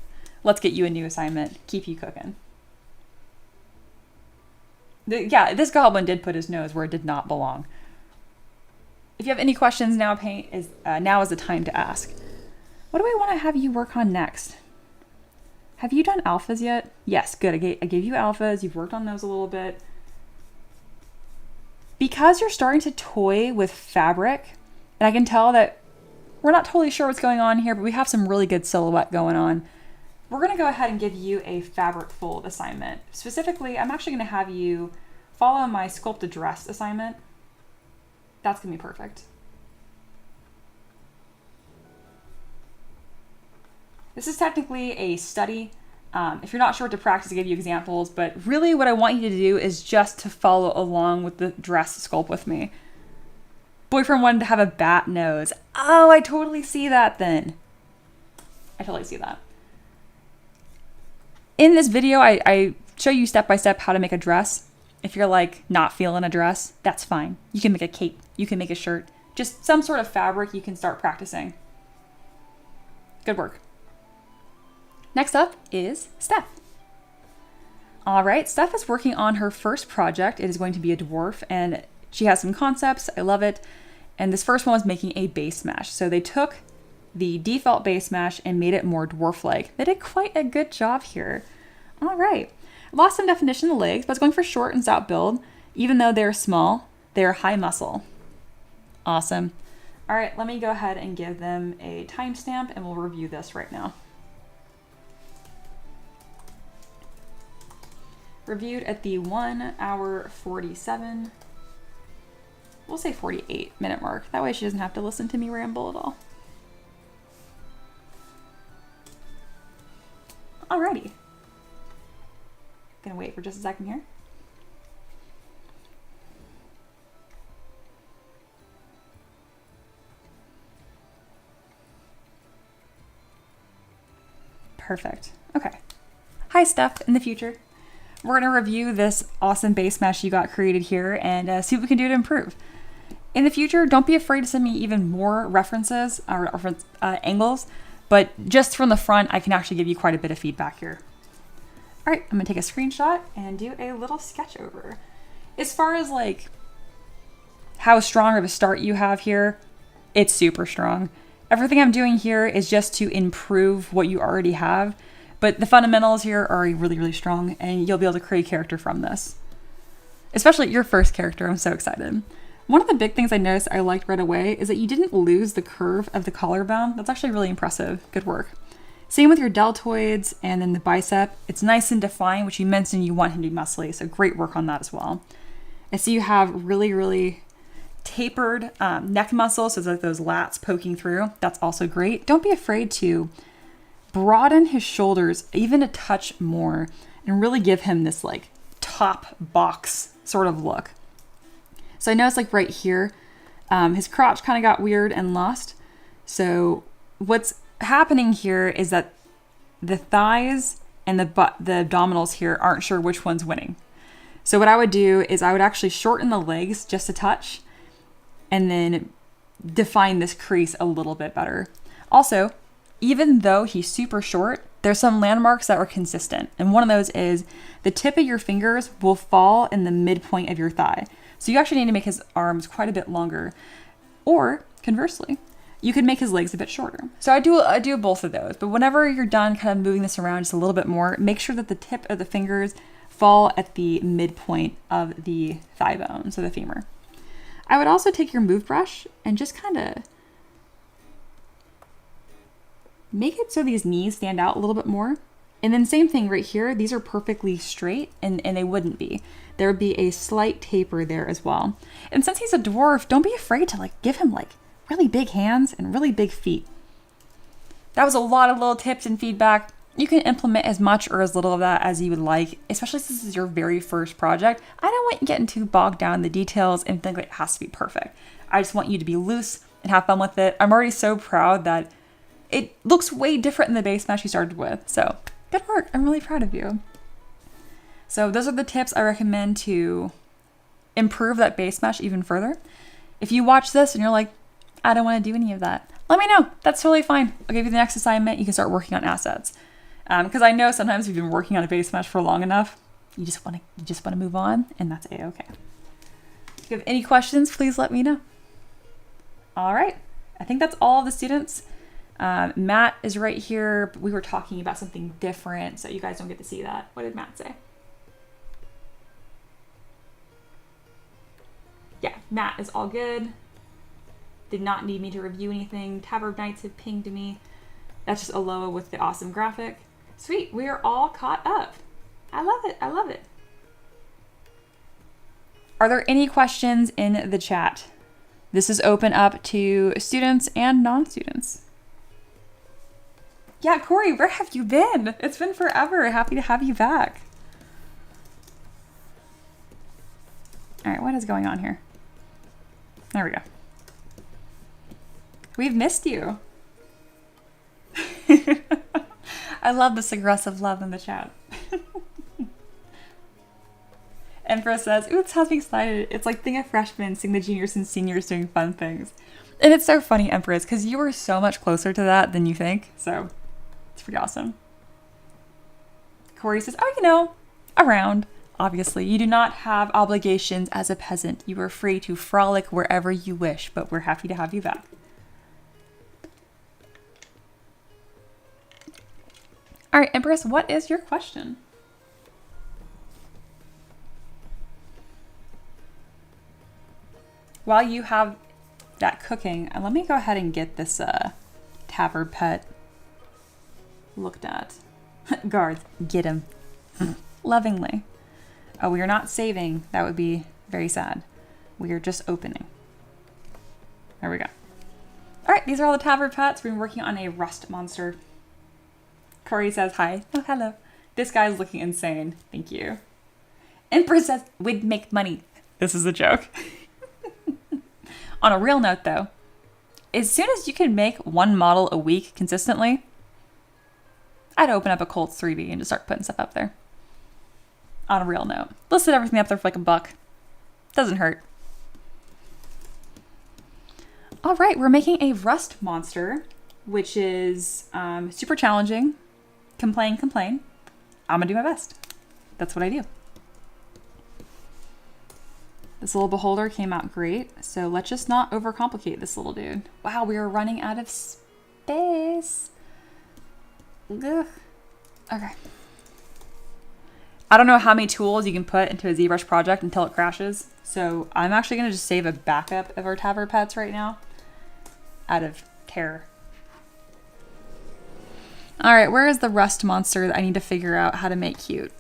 Let's get you a new assignment. Keep you cooking. Yeah, this goblin did put his nose where it did not belong. If you have any questions, now is the time to ask. What do I want to have you work on next? Have you done alphas yet? Yes, good. I gave you alphas. You've worked on those a little bit. Because you're starting to toy with fabric, and I can tell that we're not totally sure what's going on here, but we have some really good silhouette going on. We're going to go ahead and give you a fabric fold assignment. Specifically, I'm actually going to have you follow my sculpt a dress assignment. That's going to be perfect. This is technically a study. If you're not sure what to practice, I give you examples, but really what I want you to do is just to follow along with the dress sculpt with me. Boyfriend wanted to have a bat nose. Oh, I totally see that then. I totally see that. In this video, I show you step by step how to make a dress. If you're like not feeling a dress, that's fine. You can make a cape, you can make a shirt, just some sort of fabric you can start practicing. Good work. Next up is Steph. All right, Steph is working on her first project. It is going to be a dwarf, and she has some concepts. I love it. And this first one was making a base smash. So they took the default base smash and made it more dwarf-like. They did quite a good job here. All right. Lost some definition in the legs, but it's going for short and stout build. Even though they're small, they're high muscle. Awesome. All right, let me go ahead and give them a timestamp and we'll review this right now. Reviewed at the 1 hour 47, we'll say 48-minute mark. That way she doesn't have to listen to me ramble at all. Alrighty. Gonna wait for just a second here. Perfect. Okay. Hi, Steph, in the future. We're going to review this awesome base mesh you got created here and see what we can do to improve. In the future, don't be afraid to send me even more references or angles, but just from the front, I can actually give you quite a bit of feedback here. All right, I'm going to take a screenshot and do a little sketch over. As far as like how strong of a start you have here, it's super strong. Everything I'm doing here is just to improve what you already have. But the fundamentals here are really, really strong, and you'll be able to create a character from this. Especially your first character, I'm so excited. One of the big things I noticed I liked right away is that you didn't lose the curve of the collarbone. That's actually really impressive. Good work. Same with your deltoids and then the bicep. It's nice and defined, which you mentioned you want him to be muscly, so great work on that as well. I see you have really, really tapered neck muscles, so it's like those lats poking through. That's also great. Don't be afraid to broaden his shoulders even a touch more and really give him this like top box sort of look. So I noticed like right here, his crotch kind of got weird and lost. So what's happening here is that the thighs and the abdominals here aren't sure which one's winning. So what I would do is I would actually shorten the legs just a touch and then define this crease a little bit better. Also, even though he's super short, there's some landmarks that are consistent. And one of those is the tip of your fingers will fall in the midpoint of your thigh. So you actually need to make his arms quite a bit longer. Or conversely, you could make his legs a bit shorter. So I do both of those. But whenever you're done kind of moving this around just a little bit more, make sure that the tip of the fingers fall at the midpoint of the thigh bone, so the femur. I would also take your move brush and just kind of make it so these knees stand out a little bit more. And then same thing right here. These are perfectly straight and they wouldn't be. There would be a slight taper there as well. And since he's a dwarf, don't be afraid to like give him like really big hands and really big feet. That was a lot of little tips and feedback. You can implement as much or as little of that as you would like, especially since this is your very first project. I don't want you getting too bogged down in the details and think like it has to be perfect. I just want you to be loose and have fun with it. I'm already so proud that it looks way different than the base mesh you started with. So good work. I'm really proud of you. So those are the tips I recommend to improve that base mesh even further. If you watch this and you're like, I don't want to do any of that, let me know. That's totally fine. I'll give you the next assignment. You can start working on assets. Because I know sometimes if you've been working on a base mesh for long enough, you just want to move on, and that's a-okay. If you have any questions, please let me know. All right. I think that's all of the students. Matt is right here. But we were talking about something different, so you guys don't get to see that. What did Matt say? Yeah, Matt is all good. Did not need me to review anything. Tabard Knights have pinged me. That's just Aloha with the awesome graphic. Sweet, we are all caught up. I love it, I love it. Are there any questions in the chat? This is open up to students and non-students. Yeah, Corey, where have you been? It's been forever. Happy to have you back. All right, what is going on here? There we go. We've missed you. I love this aggressive love in the chat. Empress says, ooh, this has me excited. It's like being a freshman, seeing the juniors and seniors doing fun things. And it's so funny, Empress, because you are so much closer to that than you think. So it's pretty awesome. Corey says, oh, around. Obviously, you do not have obligations as a peasant. You are free to frolic wherever you wish, but we're happy to have you back. All right, Empress, what is your question? While you have that cooking, let me go ahead and get this tabard pet looked at. Guards, get him. Lovingly. Oh, we are not saving. That would be very sad. We are just opening. There we go. All right, these are all the tabard pets. We've been working on a rust monster. Corey says hi. Oh, hello. This guy's looking insane. Thank you. Empress says, we'd make money. This is a joke. On a real note, though, as soon as you can make one model a week consistently, I'd open up a Colts 3D and just start putting stuff up there. On a real note. Listed everything up there for like $1. Doesn't hurt. All right, we're making a rust monster, which is super challenging. Complain. I'm gonna do my best. That's what I do. This little beholder came out great, so let's just not overcomplicate this little dude. Wow, we are running out of space. Ugh. Okay. I don't know how many tools you can put into a ZBrush project until it crashes, so I'm actually gonna just save a backup of our tabard pets right now out of terror. All right, where is the rust monster that I need to figure out how to make cute?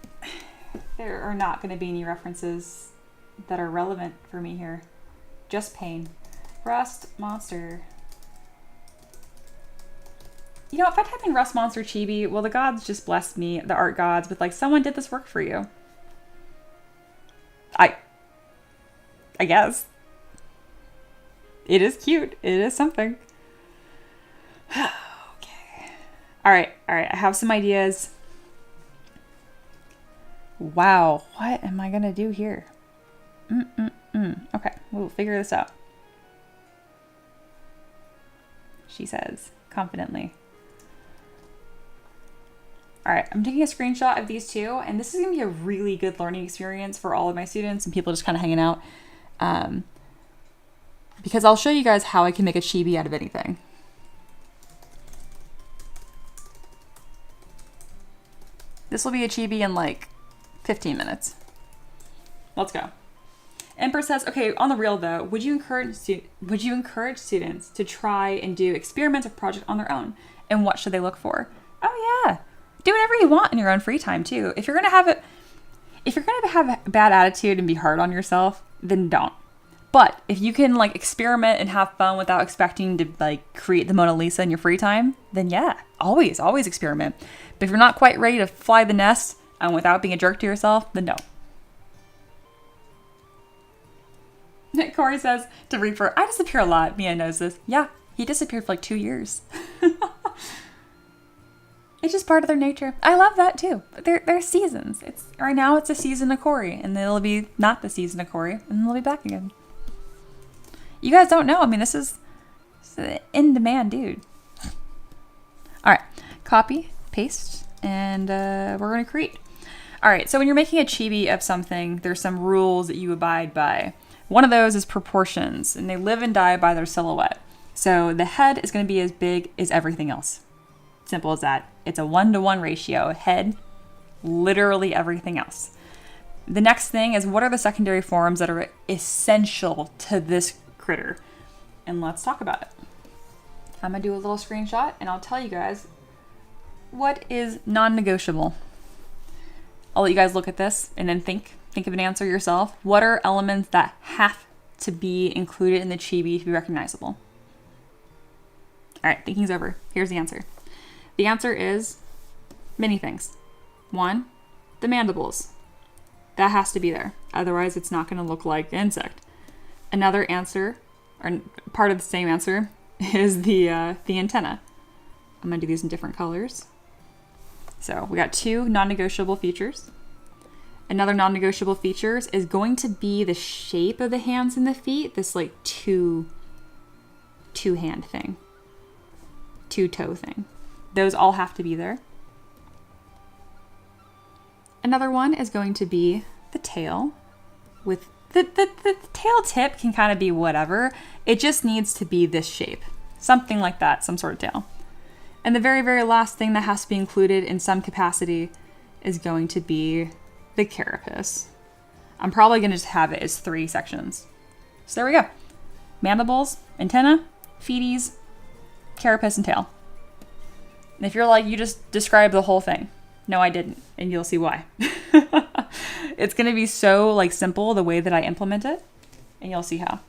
There are not going to be any references that are relevant for me here. Just pain. Rust monster. You know, if I type in rust monster chibi, well, the gods just blessed me, the art gods, with like, someone did this work for you. I guess. It is cute. It is something. All right, I have some ideas. Wow, what am I gonna do here? Okay, we'll figure this out. She says, confidently. All right, I'm taking a screenshot of these two, and this is gonna be a really good learning experience for all of my students and people just kind of hanging out. Because I'll show you guys how I can make a chibi out of anything. This will be a chibi in like 15 minutes. Let's go. Emperor says, okay, on the real though, would you encourage students to try and do experiments or projects on their own? And what should they look for? Oh yeah. Do whatever you want in your own free time too. If you're gonna have a bad attitude and be hard on yourself, then don't. But if you can like experiment and have fun without expecting to like create the Mona Lisa in your free time, then yeah, always experiment. But if you're not quite ready to fly the nest and without being a jerk to yourself, then no. Corey says to Reaper, I disappear a lot. Mia knows this. Yeah, he disappeared for like 2 years. It's just part of their nature. I love that too. They're seasons. Right now it's a season of Corey, and then it'll be not the season of Corey, and they'll be back again. You guys don't know. I mean, this is an in-demand dude. All right, copy, paste, and we're going to create. All right, so when you're making a chibi of something, there's some rules that you abide by. One of those is proportions, and they live and die by their silhouette. So the head is going to be as big as everything else. Simple as that. It's a 1-to-1 ratio. Head, literally everything else. The next thing is, what are the secondary forms that are essential to this critter? And let's talk about it. I'm going to do a little screenshot and I'll tell you guys what is non-negotiable. I'll let you guys look at this and then think of an answer yourself. What are elements that have to be included in the chibi to be recognizable? All right, thinking's over. Here's the answer. The answer is many things. 1, the mandibles. That has to be there. Otherwise, it's not going to look like an insect. Another answer, or part of the same answer, is the antenna. I'm going to do these in different colors. So we got 2 non-negotiable features. Another non-negotiable feature is going to be the shape of the hands and the feet. This like two-hand thing. 2-toe thing. Those all have to be there. Another one is going to be the tail. With the tail tip can kind of be whatever. It just needs to be this shape. Something like that, some sort of tail. And the very, very last thing that has to be included in some capacity is going to be the carapace. I'm probably going to just have it as 3 sections. So there we go. Mandibles, antenna, feeties, carapace, and tail. And if you're like, you just described the whole thing. No, I didn't. And you'll see why. It's going to be so like simple the way that I implement it. And you'll see how.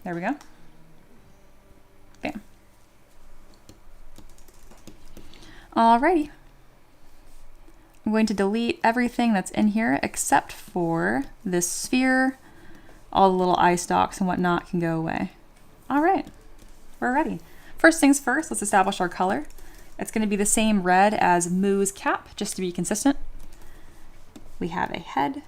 There we go. Bam. Alrighty. I'm going to delete everything that's in here except for this sphere. All the little eye stalks and whatnot can go away. All right, we're ready. First things first, let's establish our color. It's going to be the same red as Moo's cap, just to be consistent. We have a head.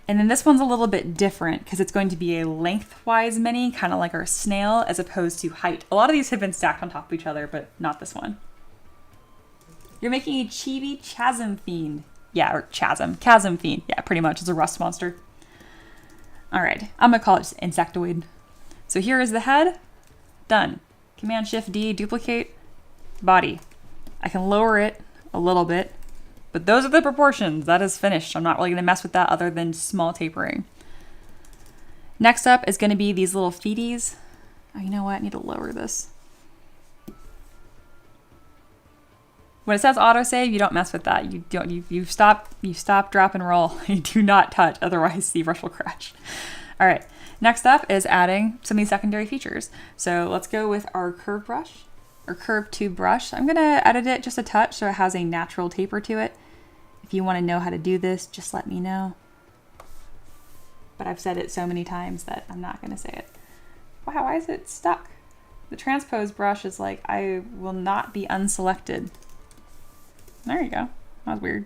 And then this one's a little bit different because it's going to be a lengthwise mini, kind of like our snail, as opposed to height. A lot of these have been stacked on top of each other, but not this one. You're making a chibi chasm fiend. Yeah, or chasm fiend. Yeah, pretty much. It's a rust monster. All right, I'm going to call it just insectoid. So here is the head. Done. Command-Shift-D, duplicate, body. I can lower it a little bit, but those are the proportions. That is finished. I'm not really going to mess with that other than small tapering. Next up is going to be these little feeties. Oh, you know what? I need to lower this. When it says autosave, you don't mess with that. You stop, drop, and roll. You do not touch, otherwise ZBrush will crash. All right. Next up is adding some of these secondary features. So let's go with our curve brush, or curved tube brush. I'm gonna edit it just a touch so it has a natural taper to it. If you wanna know how to do this, just let me know. But I've said it so many times that I'm not gonna say it. Wow, why is it stuck? The transpose brush is like, I will not be unselected. There you go, that was weird.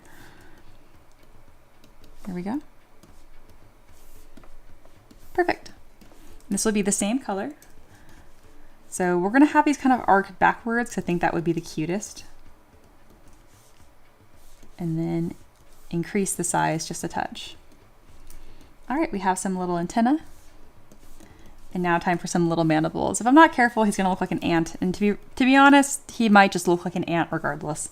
There we go. Perfect. This will be the same color. So we're going to have these kind of arced backwards because I think that would be the cutest. And then increase the size just a touch. All right, we have some little antenna. And now time for some little mandibles. If I'm not careful, he's going to look like an ant. And to be honest, he might just look like an ant regardless.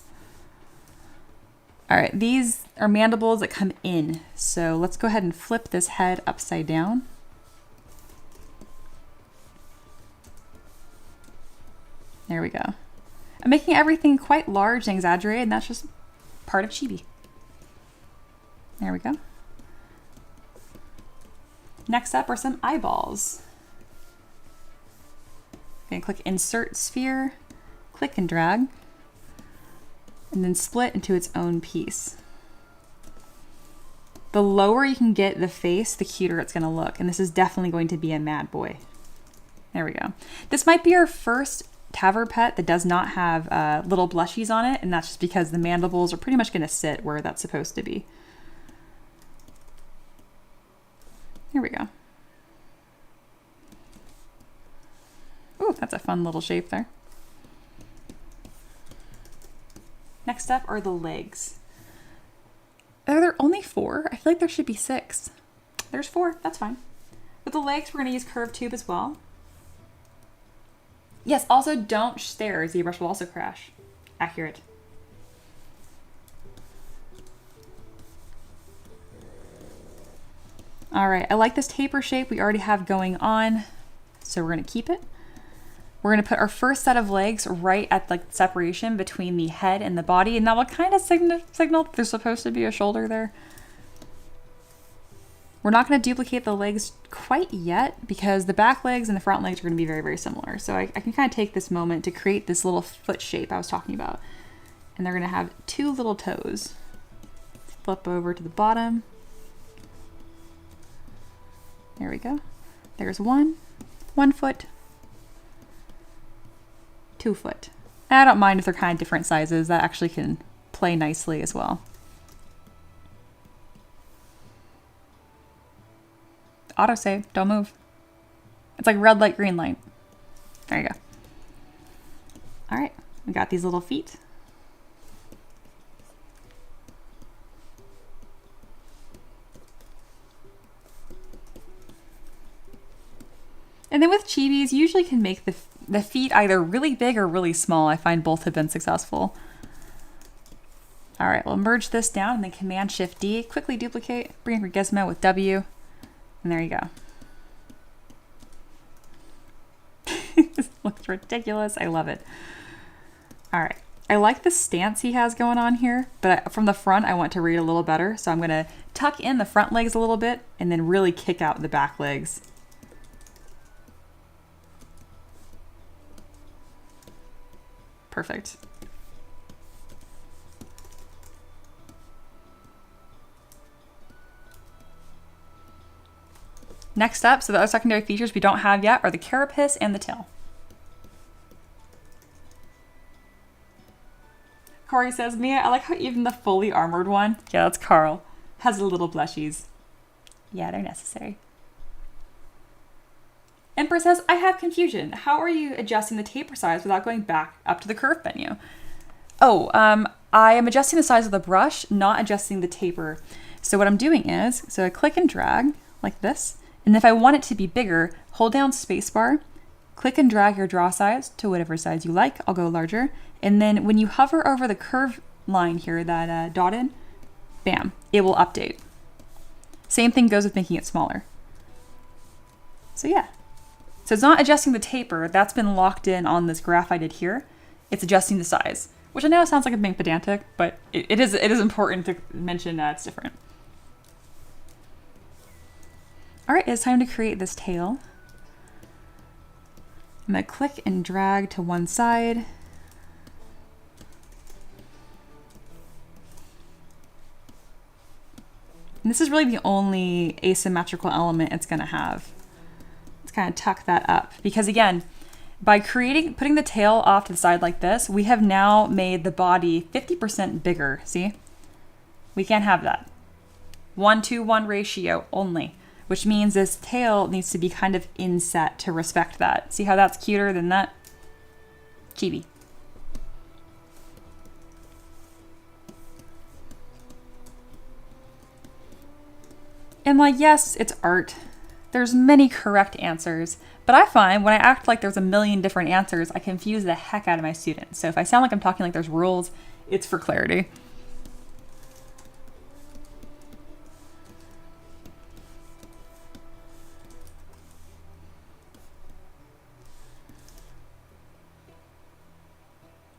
All right, these are mandibles that come in. So let's go ahead and flip this head upside down. There we go. I'm making everything quite large and exaggerated, and that's just part of chibi. There we go. Next up are some eyeballs. I'm gonna click Insert Sphere, click and drag, and then split into its own piece. The lower you can get the face, the cuter it's gonna look. And this is definitely going to be a mad boy. There we go. This might be our first Taver pet that does not have little blushies on it. And that's just because the mandibles are pretty much gonna sit where that's supposed to be. Here we go. Ooh, that's a fun little shape there. Next up are the legs. Are there only 4? I feel like there should be 6. There's 4, that's fine. With the legs, we're gonna use curved tube as well. Yes, also don't stare, ZBrush will also crash. Accurate. All right, I like this taper shape we already have going on, so we're gonna keep it. We're gonna put our first set of legs right at like separation between the head and the body, and that will kind of signal there's supposed to be a shoulder there. We're not gonna duplicate the legs quite yet because the back legs and the front legs are gonna be very, very similar. So I can kind of take this moment to create this little foot shape I was talking about. And they're gonna have 2 little toes. Flip over to the bottom. There we go. There's 1 foot, 2 foot. I don't mind if they're kind of different sizes. That actually can play nicely as well. Autosave, don't move. It's like red light, green light. There you go. All right, we got these little feet. And then with chibis, you usually can make the feet either really big or really small. I find both have been successful. All right, we'll merge this down and then Command-Shift-D, quickly duplicate, bring your gizmo with W, and there you go. This looks ridiculous. I love it. All right, I like the stance he has going on here, but from the front, I want to read a little better. So I'm gonna tuck in the front legs a little bit and then really kick out the back legs. Perfect. Next up, so the other secondary features we don't have yet are the carapace and the tail. Corey says, Mia, I like how even the fully armored one, yeah, that's Carl, has the little blushies. Yeah, they're necessary. Emperor says, I have confusion. How are you adjusting the taper size without going back up to the curve menu? Oh, I am adjusting the size of the brush, not adjusting the taper. So what I'm doing is, so I click and drag like this. And if I want it to be bigger, hold down spacebar, click and drag your draw size to whatever size you like. I'll go larger. And then when you hover over the curve line here, that dotted, bam, it will update. Same thing goes with making it smaller. So yeah. So it's not adjusting the taper. That's been locked in on this graph I did here. It's adjusting the size, which I know sounds like I'm being pedantic, but it is important to mention that it's different. All right, it's time to create this tail. I'm gonna click and drag to one side. And this is really the only asymmetrical element it's gonna have. Let's kind of tuck that up because again, by putting the tail off to the side like this, we have now made the body 50% bigger, see? We can't have that. 1-to-1 ratio only, which means this tail needs to be kind of inset to respect that. See how that's cuter than that? Chibi. And like, yes, it's art. There's many correct answers, but I find when I act like there's a million different answers, I confuse the heck out of my students. So if I sound like I'm talking like there's rules, it's for clarity.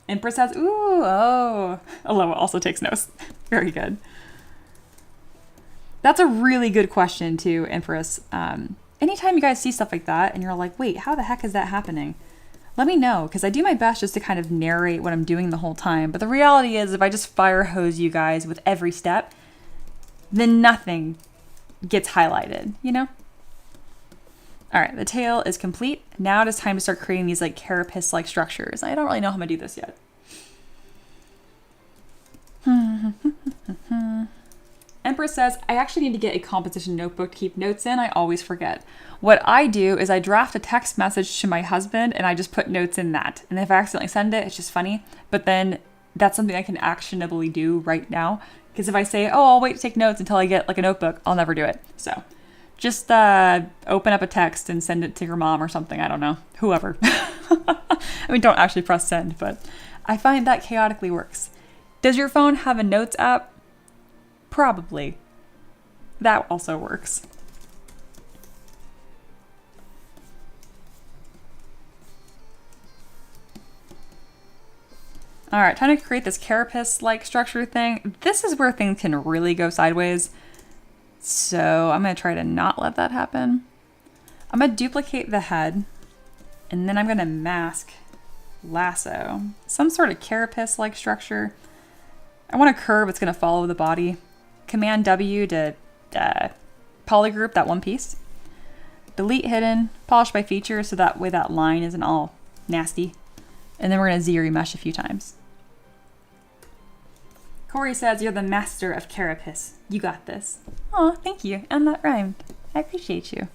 Empress says, ooh, oh. Aloha also takes notes. Very good. That's a really good question too, Empress. Anytime you guys see stuff like that and you're like, wait, how the heck is that happening? Let me know, because I do my best just to kind of narrate what I'm doing the whole time. But the reality is, if I just fire hose you guys with every step, then nothing gets highlighted, you know? All right, the tail is complete. Now it is time to start creating these like carapace-like structures. I don't really know how I'm gonna do this yet. Empress says, I actually need to get a composition notebook to keep notes in. I always forget. What I do is I draft a text message to my husband and I just put notes in that. And if I accidentally send it, it's just funny. But then that's something I can actionably do right now. Because if I say, oh, I'll wait to take notes until I get like a notebook, I'll never do it. So just open up a text and send it to your mom or something. I don't know. Whoever. I mean, don't actually press send, but I find that chaotically works. Does your phone have a notes app? Probably. That also works. All right, trying to create this carapace-like structure thing. This is where things can really go sideways. So I'm gonna try to not let that happen. I'm gonna duplicate the head, and then I'm gonna mask lasso. Some sort of carapace-like structure. I want a curve that's gonna follow the body. Command W to polygroup that one piece. Delete hidden, polish by feature, so that way that line isn't all nasty. And then we're gonna Z-remesh a few times. Corey says, you're the master of carapace. You got this. Aw, thank you. And that rhymed. I appreciate you.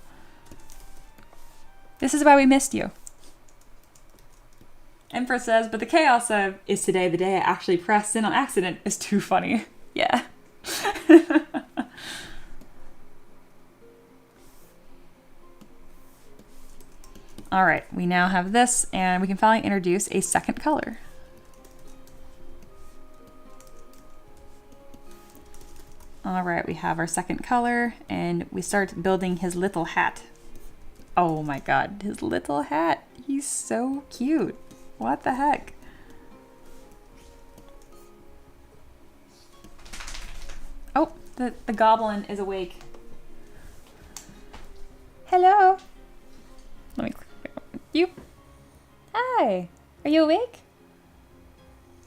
This is why we missed you. Emperor says, but the chaos of is today the day I actually pressed in on accident is too funny. Yeah. All right, we now have this and we can finally introduce a second color. All right, we have our second color and we start building his little hat. Oh my God, his little hat. He's so cute. What the heck? Oh, the goblin is awake. Hello. Let me click you. Hi. Are you awake?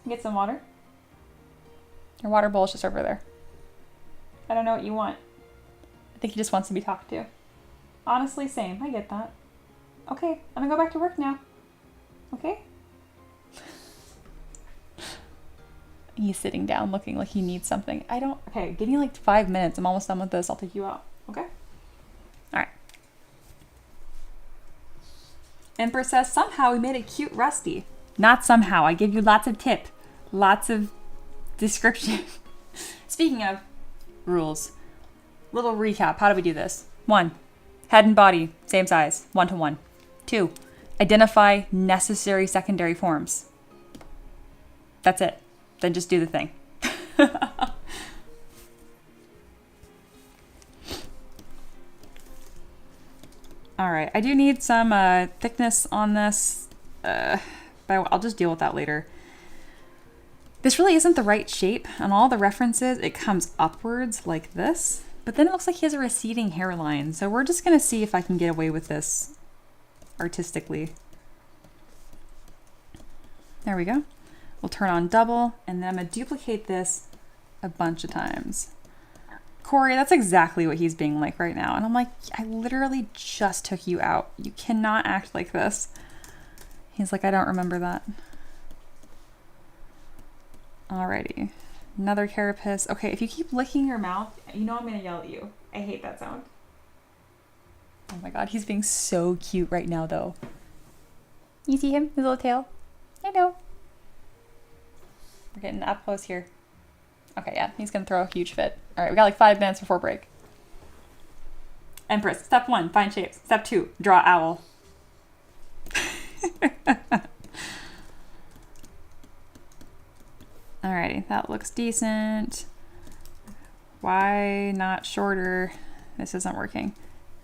Get some water. Your water bowl is just over there. I don't know what you want. I think he just wants to be talked to. Honestly, same. I get that. Okay, I'm gonna go back to work now. Okay? He's sitting down looking like he needs something. Okay, give me like 5 minutes. I'm almost done with this. I'll take you out. Okay? All right. Emperor says, somehow we made a cute Rusty. Not somehow. I give you lots of tip. Lots of description. Speaking of rules, little recap. How do we do this? 1, head and body, same size, 1-to-1. 2, identify necessary secondary forms. That's it. Then just do the thing. All right, I do need some thickness on this, but I'll just deal with that later. This really isn't the right shape. On all the references, it comes upwards like this, but then it looks like he has a receding hairline. So we're just gonna see if I can get away with this artistically. There we go. We'll turn on double, and then I'm gonna duplicate this a bunch of times. Corey, that's exactly what he's being like right now. And I'm like, I literally just took you out. You cannot act like this. He's like, I don't remember that. Alrighty, another carapace. Okay, if you keep licking your mouth, you know I'm gonna yell at you. I hate that sound. Oh my God, he's being so cute right now though. You see him, his little tail? I know. We're getting up close here. Okay, yeah, he's gonna throw a huge fit. All right, we got like 5 minutes before break. Empress, step 1, find shapes. Step 2, draw owl. Alrighty, that looks decent. Why not shorter? This isn't working,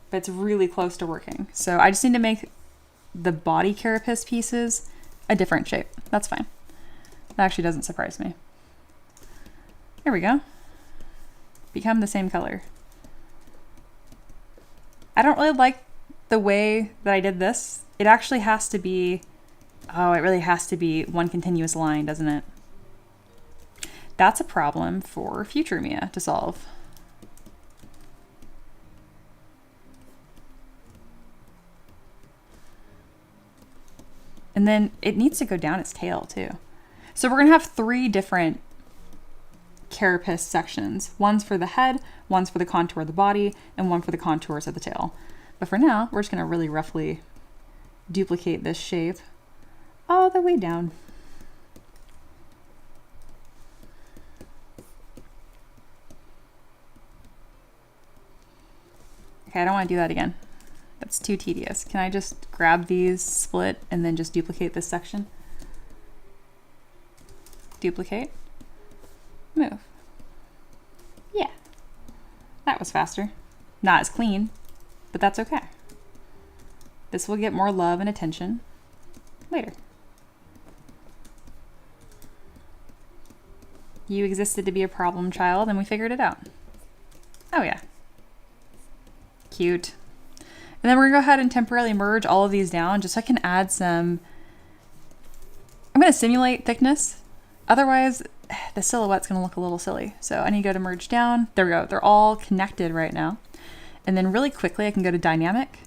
but it's really close to working. So I just need to make the body carapace pieces a different shape. That's fine. That actually doesn't surprise me. There we go. Become the same color. I don't really like the way that I did this. It actually has to be, oh, it really has to be one continuous line, doesn't it? That's a problem for future Mia to solve. And then it needs to go down its tail too. So we're gonna have 3 different carapace sections. One's for the head, one's for the contour of the body, and one for the contours of the tail. But for now, we're just gonna really roughly duplicate this shape all the way down. Okay, I don't wanna do that again. That's too tedious. Can I just grab these, split, and then just duplicate this section? Duplicate. Move. Yeah. That was faster. Not as clean, but that's okay. This will get more love and attention later. You existed to be a problem child, and we figured it out. Oh yeah. Cute. And then we're gonna go ahead and temporarily merge all of these down just so I can add some, I'm gonna simulate thickness. Otherwise, the silhouette's gonna look a little silly. So I need to go to merge down. There we go, they're all connected right now. And then really quickly I can go to dynamic,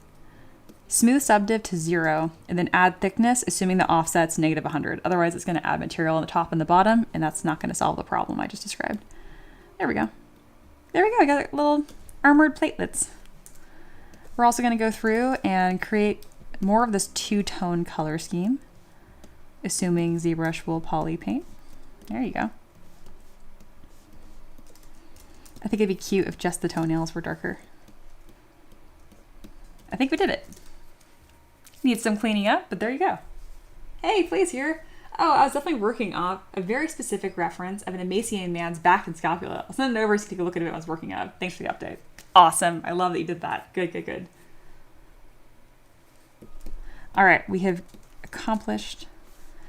smooth subdiv to 0, and then add thickness, assuming the offset's -100. Otherwise it's gonna add material on the top and the bottom, and that's not gonna solve the problem I just described. There we go. There we go, I got little armored platelets. We're also going to go through and create more of this 2-tone color scheme, assuming ZBrush will poly paint. There you go. I think it'd be cute if just the toenails were darker. I think we did it. Needs some cleaning up, but there you go. Hey, Blaze here. Oh, I was definitely working off a very specific reference of an emaciated man's back and scapula. I'll send it over so you can take a look at what I was working on. Thanks for the update. Awesome. I love that you did that. Good, good, good. All right, we have accomplished.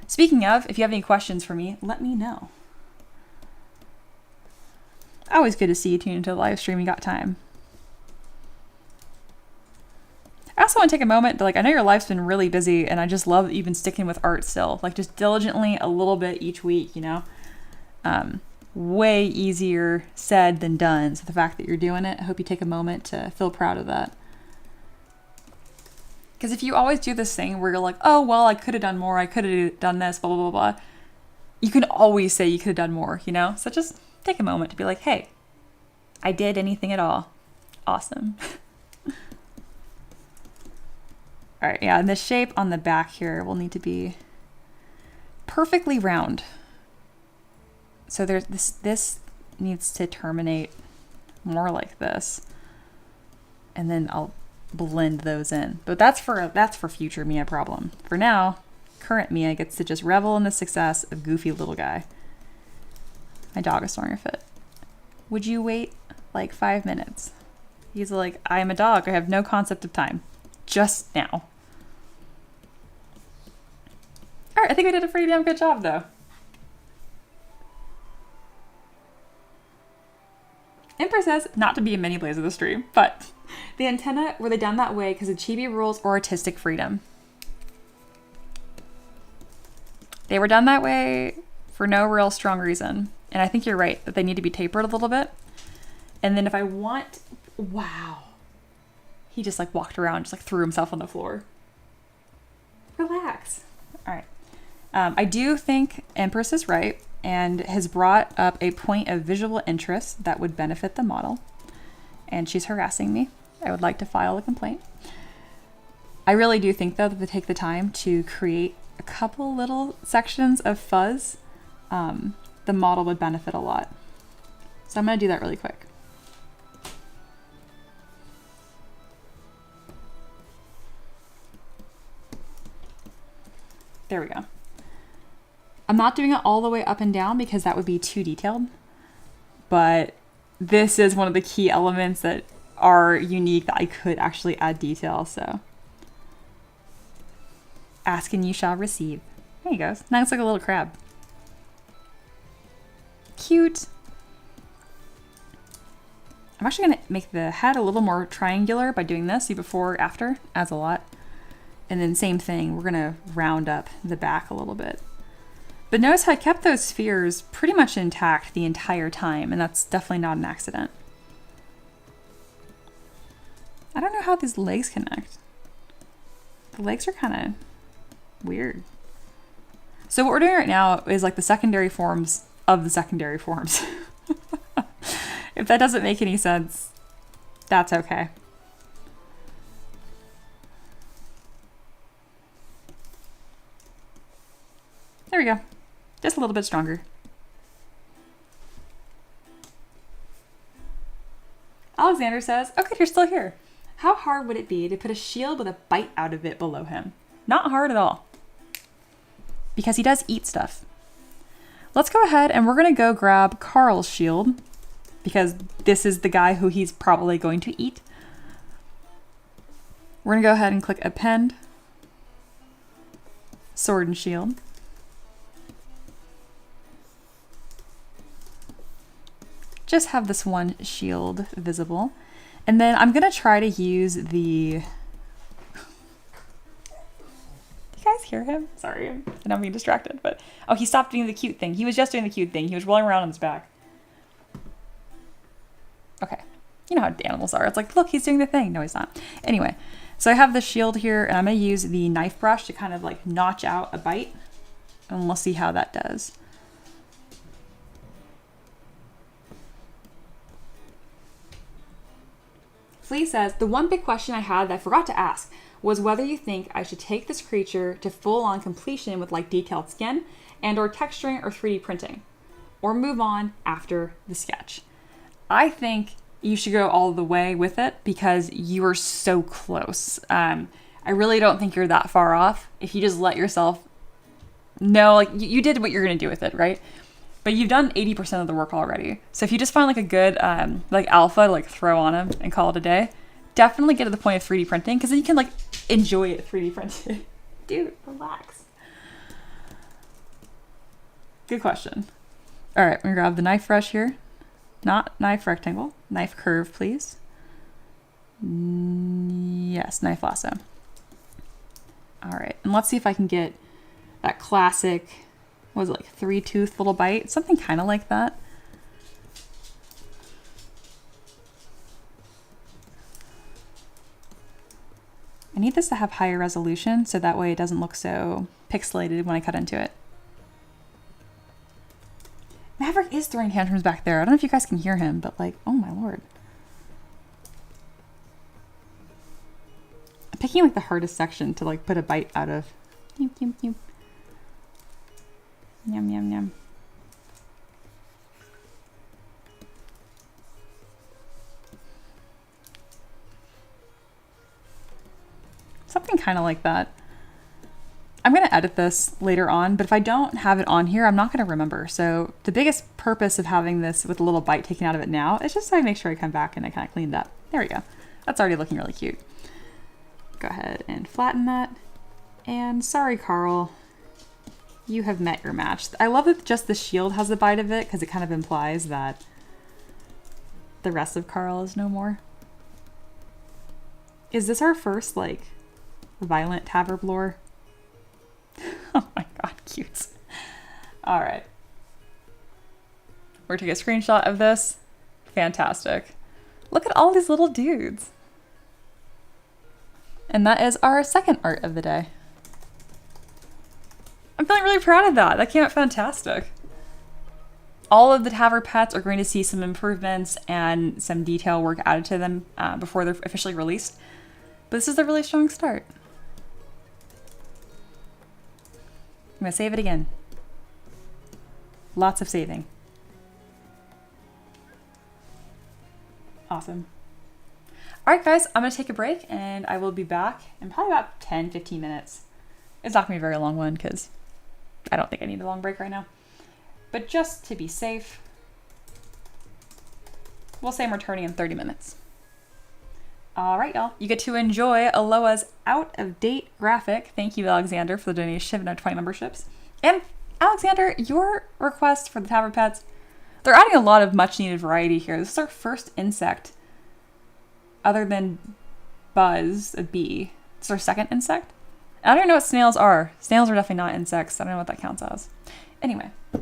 Speaking of, if you have any questions for me, let me know. Always good to see you tune into the live stream. You got time. I also want to take a moment to, like, I know your life's been really busy, and I just love that you've been sticking with art still, like just diligently a little bit each week, you know? Way easier said than done. So the fact that you're doing it, I hope you take a moment to feel proud of that. Because if you always do this thing where you're like, oh, well, I could have done more, I could have done this, blah, blah, blah, blah, you can always say you could have done more, you know? So just take a moment to be like, hey, I did anything at all. Awesome. All right, yeah, and the shape on the back here will need to be perfectly round. So there's this needs to terminate more like this, and then I'll blend those in. But that's for future Mia problem. For now, current Mia gets to just revel in the success of goofy little guy. My dog is throwing a fit. Would you wait like 5 minutes? He's like, I am a dog. I have no concept of time. Just now. All right, I think we did a pretty damn good job though. Emperor says not to be a mini Blaze of the stream, but the antenna, were they done that way because of chibi rules or artistic freedom? They were done that way for no real strong reason. And I think you're right that they need to be tapered a little bit. And then if I want, wow. He just like walked around, just like threw himself on the floor. Relax. All right. I do think Empress is right and has brought up a point of visual interest that would benefit the model. And she's harassing me. I would like to file a complaint. I really do think though that they take the time to create a couple little sections of fuzz, the model would benefit a lot. So I'm going to do that really quick. There we go. I'm not doing it all the way up and down because that would be too detailed, but this is one of the key elements that are unique that I could actually add detail, so. Ask and you shall receive. There you go. Now it's like a little crab. Cute. I'm actually going to make the head a little more triangular by doing this. See, before, after, adds a lot. And then same thing, we're going to round up the back a little bit. But notice how I kept those spheres pretty much intact the entire time, and that's definitely not an accident. I don't know how these legs connect. The legs are kind of weird. So what we're doing right now is like the secondary forms of the secondary forms. If that doesn't make any sense, that's okay. There we go. Just a little bit stronger. Alexander says, okay, you're still here. How hard would it be to put a shield with a bite out of it below him? Not hard at all. Because he does eat stuff. Let's go ahead and we're going to go grab Carl's shield. Because this is the guy who he's probably going to eat. We're going to go ahead and click append. Sword and shield. Just have this one shield visible. And then I'm going to try to use the... You guys hear him? Sorry, I'm being distracted. But oh, he stopped doing the cute thing. He was just doing the cute thing. He was rolling around on his back. Okay. You know how animals are. It's like, look, he's doing the thing. No, he's not. Anyway, so I have the shield here, and I'm going to use the knife brush to kind of like notch out a bite. And we'll see how that does. Flea says, the one big question I had that I forgot to ask was whether you think I should take this creature to full-on completion with like detailed skin and or texturing or 3D printing, or move on after the sketch. I think you should go all the way with it because you are so close. I really don't think you're that far off if you just let yourself know, like you did what you're going to do with it, right? But you've done 80% of the work already. So if you just find like a good like alpha to like throw on him and call it a day, definitely get to the point of 3D printing because then you can like enjoy it 3D printed. Dude, relax. Good question. All right, I'm gonna grab the knife brush here. Not knife rectangle, knife curve, please. Yes, knife lasso. All right, and let's see if I can get that classic, what was it, like 3-tooth little bite? Something kind of like that. I need this to have higher resolution so that way it doesn't look so pixelated when I cut into it. Maverick is throwing tantrums back there. I don't know if you guys can hear him, but like, oh my lord. I'm picking like the hardest section to like put a bite out of. Yum, yum, yum. Yum, yum, yum. Something kind of like that. I'm going to edit this later on, but if I don't have it on here, I'm not going to remember. So the biggest purpose of having this with a little bite taken out of it now is just so I make sure I come back and I kind of cleaned up. There we go. That's already looking really cute. Go ahead and flatten that. And sorry, Carl, you have met your match. I love that just the shield has a bite of it because it kind of implies that the rest of Carl is no more. Is this our first, like, violent Taverb lore? Oh my god, cute. All right. We're taking a screenshot of this. Fantastic. Look at all these little dudes. And that is our second art of the day. I'm feeling really proud of that. That came out fantastic. All of the Taver pets are going to see some improvements and some detail work added to them before they're officially released. But this is a really strong start. I'm going to save it again. Lots of saving. Awesome. All right, guys, I'm going to take a break and I will be back in probably about 10-15 minutes. It's not going to be a very long one because I don't think I need a long break right now. But just to be safe, we'll say I'm returning in 30 minutes. All right, y'all. You get to enjoy Aloha's out-of-date graphic. Thank you, Alexander, for the donation of 20 memberships. And Alexander, your request for the Taver pets, they're adding a lot of much-needed variety here. This is our first insect other than buzz, a bee. It's our second insect. I don't even know what snails are. Snails are definitely not insects. I don't know what that counts as. Anyway, I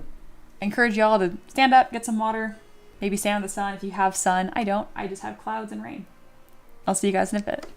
encourage y'all to stand up, get some water, maybe stand in the sun if you have sun. I don't. I just have clouds and rain. I'll see you guys in a bit.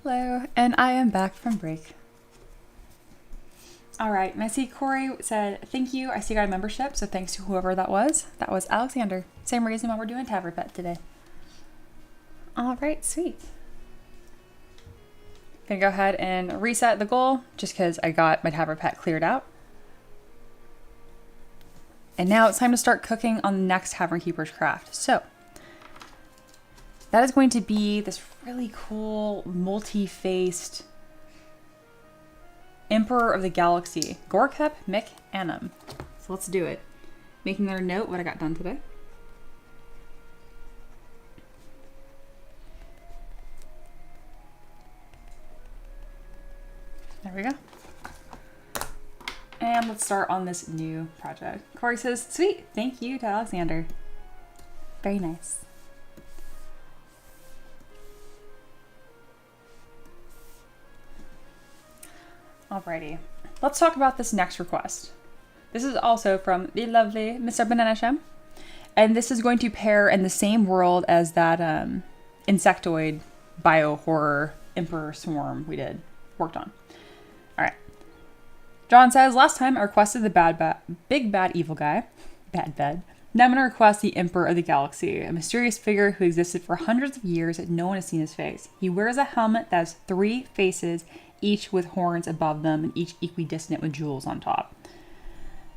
Hello, and I am back from break. All right, and I see Corey said, thank you. I see you got a membership, so thanks to whoever that was. That was Alexander. Same reason why we're doing Tavern Pet today. All right, sweet. Gonna go ahead and reset the goal just because I got my Tavern Pet cleared out. And now it's time to start cooking on the next Tavern Keeper's craft. So that is going to be this really cool multi-faced Emperor of the Galaxy, Gorkep Mick Annam. So let's do it. Making another note what I got done today. There we go. And let's start on this new project. Corey says, sweet, thank you to Alexander. Very nice. Alrighty, let's talk about this next request. This is also from the lovely Mr. Banana Shem. And this is going to pair in the same world as that insectoid bio-horror Emperor Swarm we worked on. Alright. John says, last time I requested the big bad evil guy. Bad. Now I'm going to request the Emperor of the Galaxy, a mysterious figure who existed for hundreds of years that no one has seen his face. He wears a helmet that has 3 faces, each with horns above them and each equidistant with jewels on top.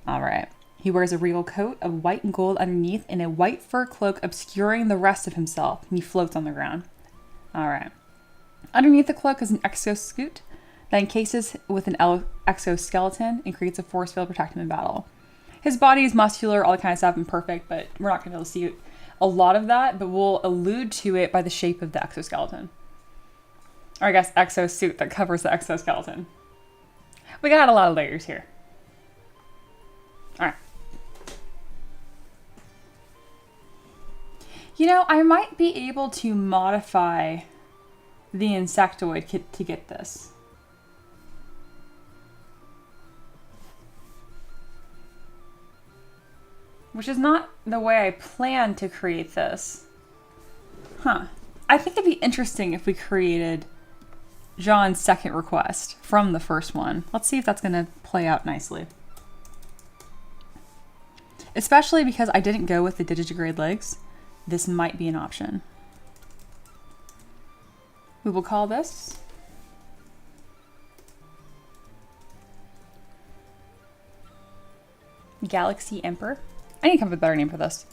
Alright. He wears a regal coat of white and gold underneath and a white fur cloak obscuring the rest of himself. And he floats on the ground. Alright. Underneath the cloak is an exoscoot that encases with an exoskeleton and creates a force field to protect him in battle. His body is muscular, all that kind of stuff, and perfect, but we're not going to be able to see a lot of that, but we'll allude to it by the shape of the exoskeleton. Or I guess exosuit that covers the exoskeleton. We got a lot of layers here. Alright. You know, I might be able to modify the insectoid kit to get this. Which is not the way I planned to create this. Huh. I think it'd be interesting if we created John's second request from the first one. Let's see if that's going to play out nicely. Especially because I didn't go with the digitigrade legs. This might be an option. We will call this Galaxy Emperor. I need to come up with a better name for this.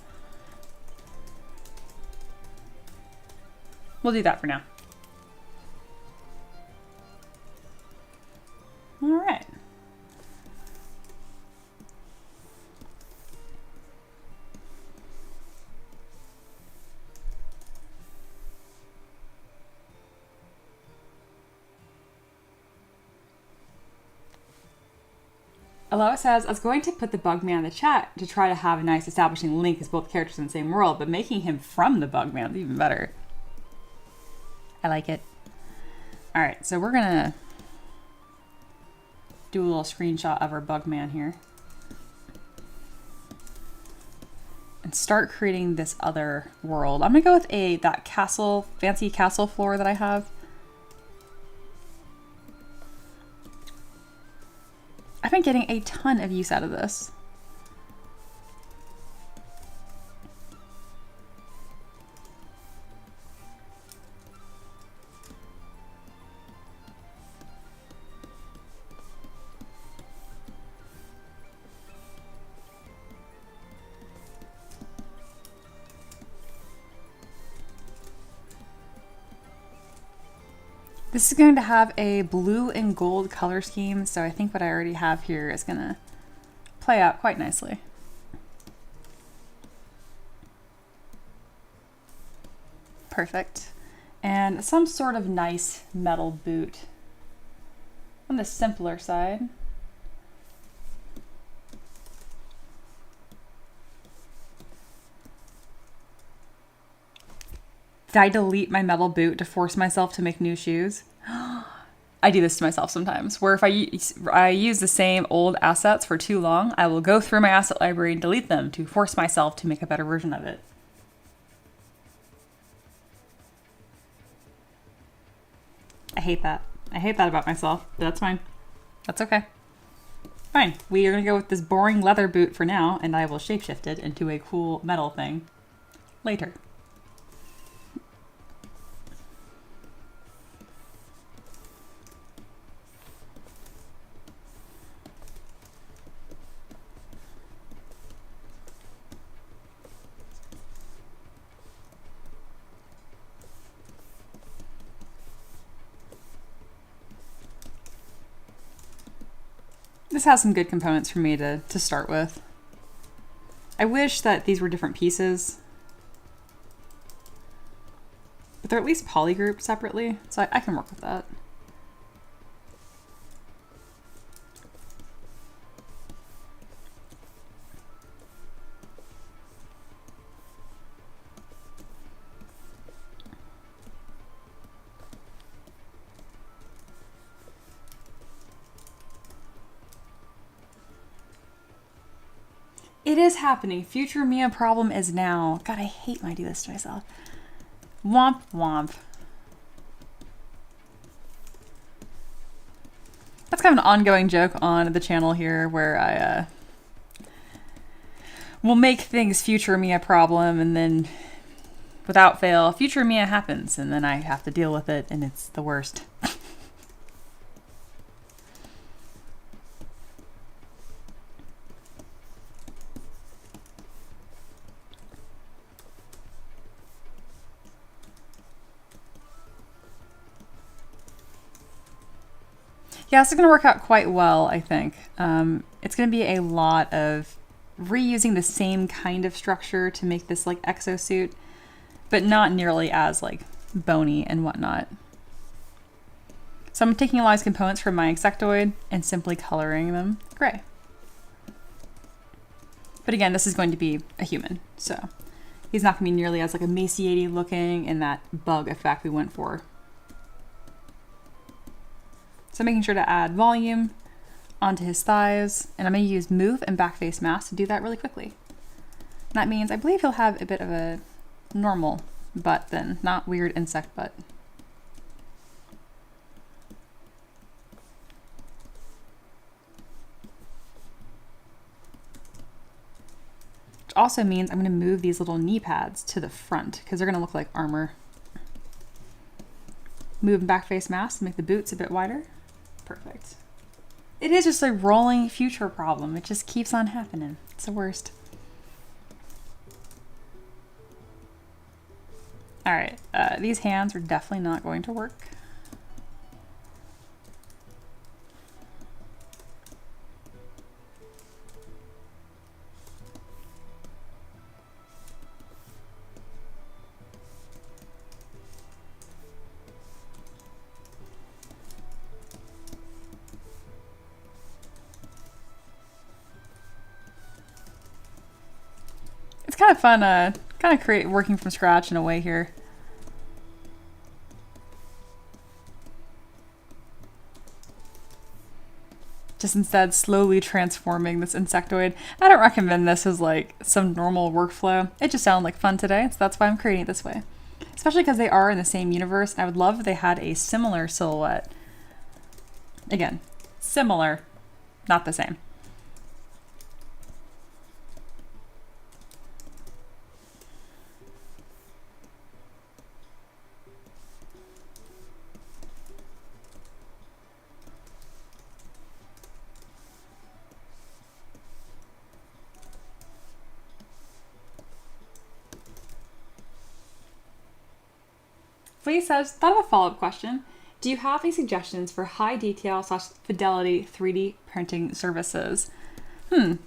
We'll do that for now. All right. Aloha says, I was going to put the Bugman in the chat to try to have a nice establishing link as both characters in the same world, but making him from the Bugman is even better. I like it. All right, so we're gonna do a little screenshot of our Bugman here and start creating this other world. I'm gonna go with that castle, fancy castle floor that I have. I've been getting a ton of use out of this. This is going to have a blue and gold color scheme, so I think what I already have here is going to play out quite nicely. Perfect. And some sort of nice metal boot on the simpler side. Did I delete my metal boot to force myself to make new shoes? I do this to myself sometimes, where if I use the same old assets for too long, I will go through my asset library and delete them to force myself to make a better version of it. I hate that. I hate that about myself, but that's fine. That's okay. Fine. We are going to go with this boring leather boot for now, and I will shapeshift it into a cool metal thing later. This has some good components for me to start with. I wish that these were different pieces, but they're at least polygrouped separately, so I can work with that. It is happening. Future Mia problem is now. God, I hate when I do this to myself. Womp womp. That's kind of an ongoing joke on the channel here where I will make things future Mia problem, and then without fail, future Mia happens, and then I have to deal with it, and it's the worst. Yeah, this is going to work out quite well, I think. It's going to be a lot of reusing the same kind of structure to make this like exosuit, but not nearly as like bony and whatnot. So I'm taking a lot of components from my insectoid and simply coloring them gray. But again, this is going to be a human, so he's not going to be nearly as like emaciated looking in that bug effect we went for. So making sure to add volume onto his thighs, and I'm going to use move and backface mask to do that really quickly. And that means I believe he'll have a bit of a normal butt then, not weird insect butt. Which also means I'm going to move these little knee pads to the front because they're going to look like armor. Move and backface mask to make the boots a bit wider. Perfect. It is just a rolling future problem. It just keeps on happening. It's the worst. All right, these hands are definitely not going to work. It's kind of fun, kind of working from scratch in a way here. Just instead slowly transforming this insectoid. I don't recommend this as like some normal workflow. It just sounded like fun today, so that's why I'm creating it this way. Especially because they are in the same universe, and I would love if they had a similar silhouette. Again, similar, not the same. Flea says, thought of a follow-up question. Do you have any suggestions for high detail / fidelity 3D printing services? I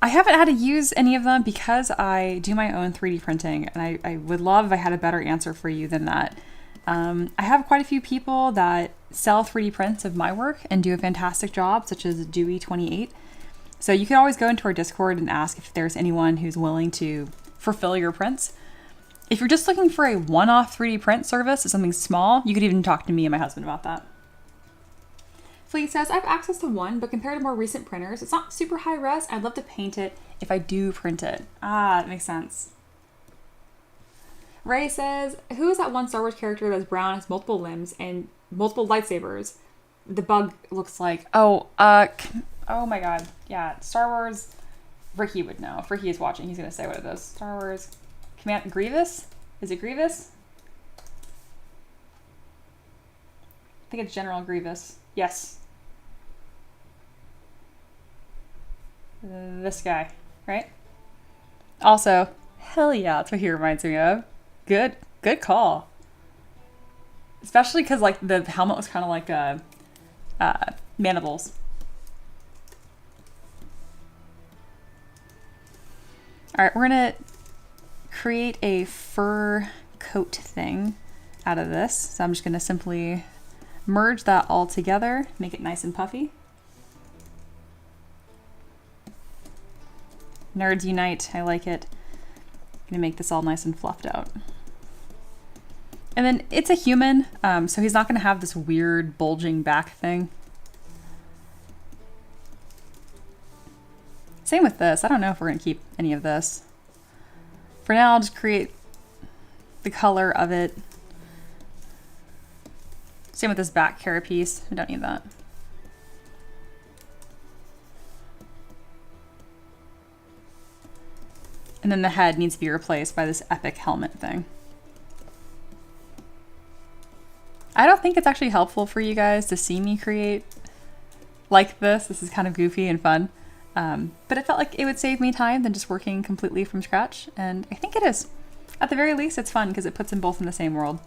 haven't had to use any of them because I do my own 3D printing, and I would love if I had a better answer for you than that. I have quite a few people that sell 3D prints of my work and do a fantastic job, such as Dewey28. So you can always go into our Discord and ask if there's anyone who's willing to fulfill your prints. If you're just looking for a one-off 3D print service or something small, you could even talk to me and my husband about that. Fleet says, I have access to one, but compared to more recent printers, it's not super high res. I'd love to paint it if I do print it. Ah, that makes sense. Ray says, who is that one Star Wars character that's brown, has multiple limbs, and multiple lightsabers? The bug looks like... Oh my god. Yeah, Star Wars... Ricky would know. If Ricky is watching, he's going to say what it is. Star Wars... Grievous? Is it Grievous? I think it's General Grievous. Yes. This guy, right? Also, hell yeah, that's what he reminds me of. Good call. Especially because like the helmet was kind of like mandibles. All right, we're gonna create a fur coat thing out of this. So I'm just gonna simply merge that all together, make it nice and puffy. Nerds unite, I like it. I'm gonna make this all nice and fluffed out. And then it's a human, so he's not gonna have this weird bulging back thing. Same with this. I don't know if we're gonna keep any of this. For now, I'll just create the color of it. Same with this back carapace. We don't need that. And then the head needs to be replaced by this epic helmet thing. I don't think it's actually helpful for you guys to see me create like this. This is kind of goofy and fun. But it felt like it would save me time than just working completely from scratch. And I think it is. At the very least, it's fun because it puts them both in the same world.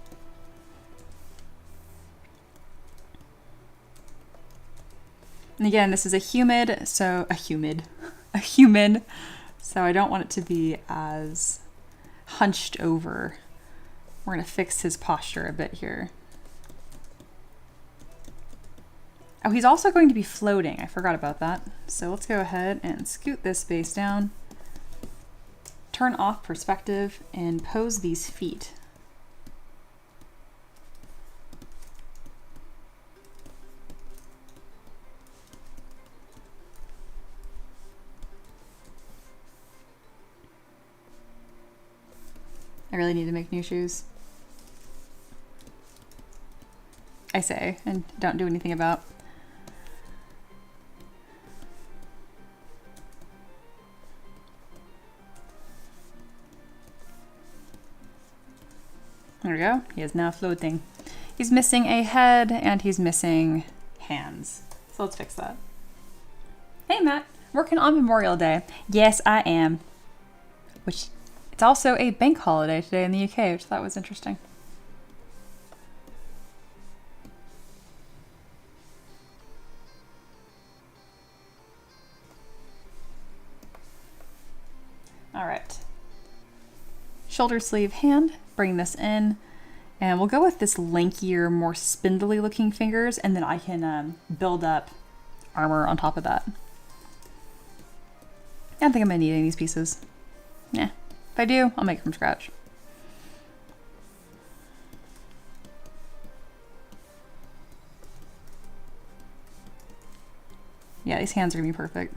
And again, this is a human, so a human. So I don't want it to be as hunched over. We're gonna fix his posture a bit here. Oh, he's also going to be floating. I forgot about that. So let's go ahead and scoot this face down, turn off perspective, and pose these feet. I really need to make new shoes. I say, and don't do anything about. There we go. He is now floating. He's missing a head and he's missing hands. So let's fix that. Hey Matt, working on Memorial Day. Yes, I am. Which, it's also a bank holiday today in the UK, which I thought was interesting. All right. Shoulder sleeve hand, bring this in, and we'll go with this lankier, more spindly looking fingers, and then I can build up armor on top of that. I don't think I'm gonna need any of these pieces. Yeah, if I do, I'll make it from scratch. Yeah, these hands are gonna be perfect.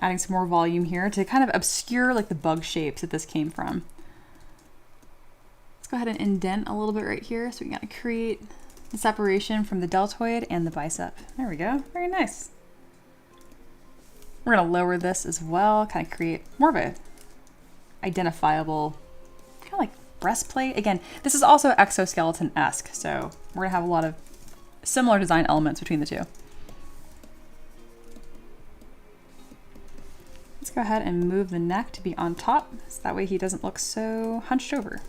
Adding some more volume here to kind of obscure like the bug shapes that this came from. Let's go ahead and indent a little bit right here so we can create the separation from the deltoid and the bicep. There we go, very nice. We're gonna lower this as well, kind of create more of a identifiable, kind of like breastplate. Again, this is also exoskeleton-esque, so we're gonna have a lot of similar design elements between the two. Let's go ahead and move the neck to be on top, so that way he doesn't look so hunched over.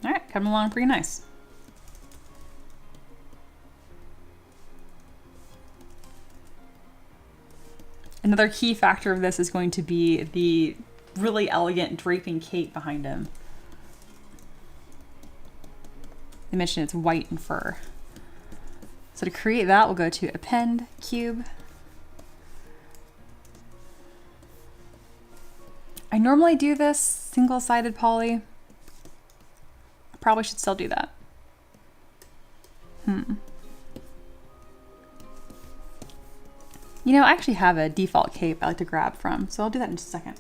All right, coming along pretty nice. Another key factor of this is going to be the really elegant draping cape behind him. They mentioned it's white and fur. So to create that, we'll go to Append, Cube. I normally do this single-sided poly. I probably should still do that. You know, I actually have a default cape I like to grab from, so I'll do that in just a second.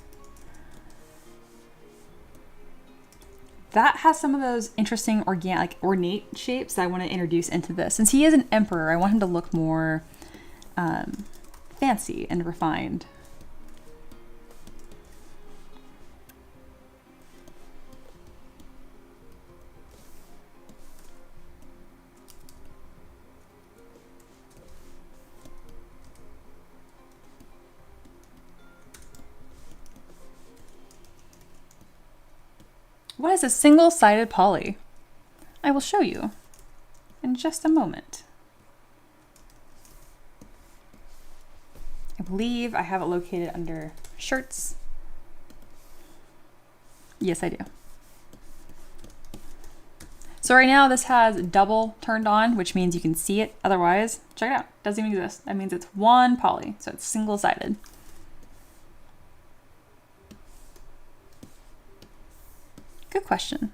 That has some of those interesting organic, like ornate shapes that I want to introduce into this. Since he is an emperor, I want him to look more fancy and refined. What is a single-sided poly? I will show you in just a moment. I believe I have it located under shirts. Yes, I do. So right now this has double turned on, which means you can see it. Otherwise, check it out. Doesn't even exist. That means it's one poly, so it's single-sided. Good question.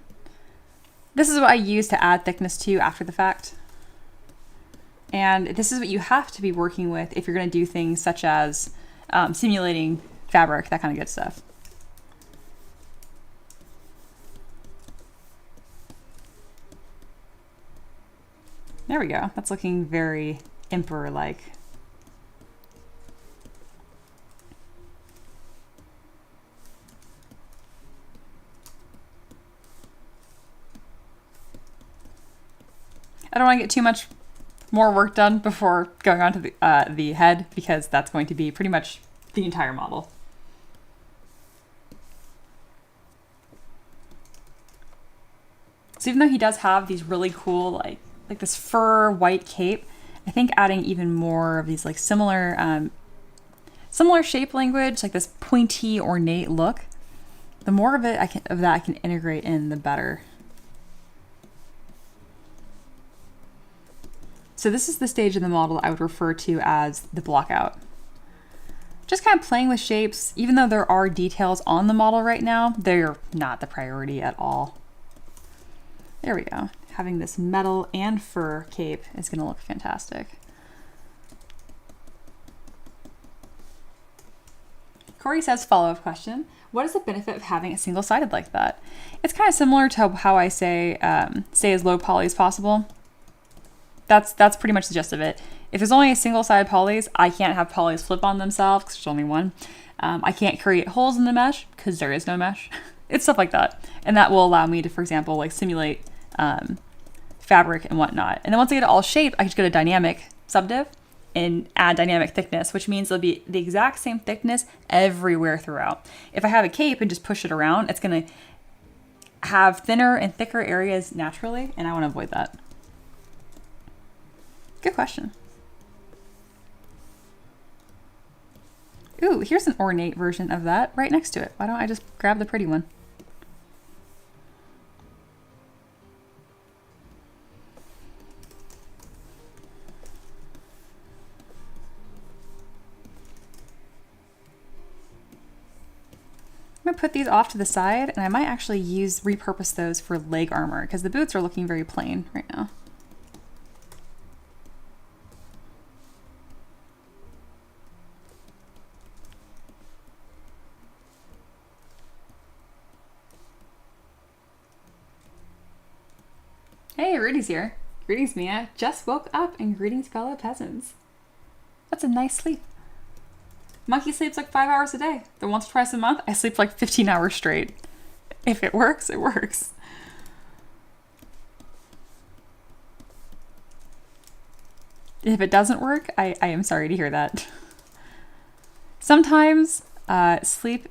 This is what I use to add thickness to after the fact. And this is what you have to be working with if you're going to do things such as simulating fabric, that kind of good stuff. There we go. That's looking very emperor-like. I don't want to get too much more work done before going on to the head, because that's going to be pretty much the entire model. So even though he does have these really cool, like this fur white cape, I think adding even more of these like similar shape language, like this pointy, ornate look, the more of it I can integrate in, the better. So this is the stage of the model I would refer to as the block out. Just kind of playing with shapes, even though there are details on the model right now, they're not the priority at all. There we go. Having this metal and fur cape is going to look fantastic. Corey says, follow-up question. What is the benefit of having a single-sided like that? It's kind of similar to how I say, stay as low poly as possible. That's pretty much the gist of it. If there's only a single-sided polys, I can't have polys flip on themselves because there's only one. I can't create holes in the mesh because there is no mesh. It's stuff like that. And that will allow me to, for example, like simulate fabric and whatnot. And then once I get it all shaped, I just go to dynamic subdiv and add dynamic thickness, which means it'll be the exact same thickness everywhere throughout. If I have a cape and just push it around, it's going to have thinner and thicker areas naturally, and I want to avoid that. Good question. Ooh, here's an ornate version of that right next to it. Why don't I just grab the pretty one? I'm gonna put these off to the side, and I might actually repurpose those for leg armor because the boots are looking very plain right now. Hey, Rudy's here. Greetings, Mia. Just woke up, and greetings, fellow peasants. That's a nice sleep. Monkey sleeps like 5 hours a day. Then once or twice a month, I sleep like 15 hours straight. If it works, it works. If it doesn't work, I am sorry to hear that. Sometimes sleep,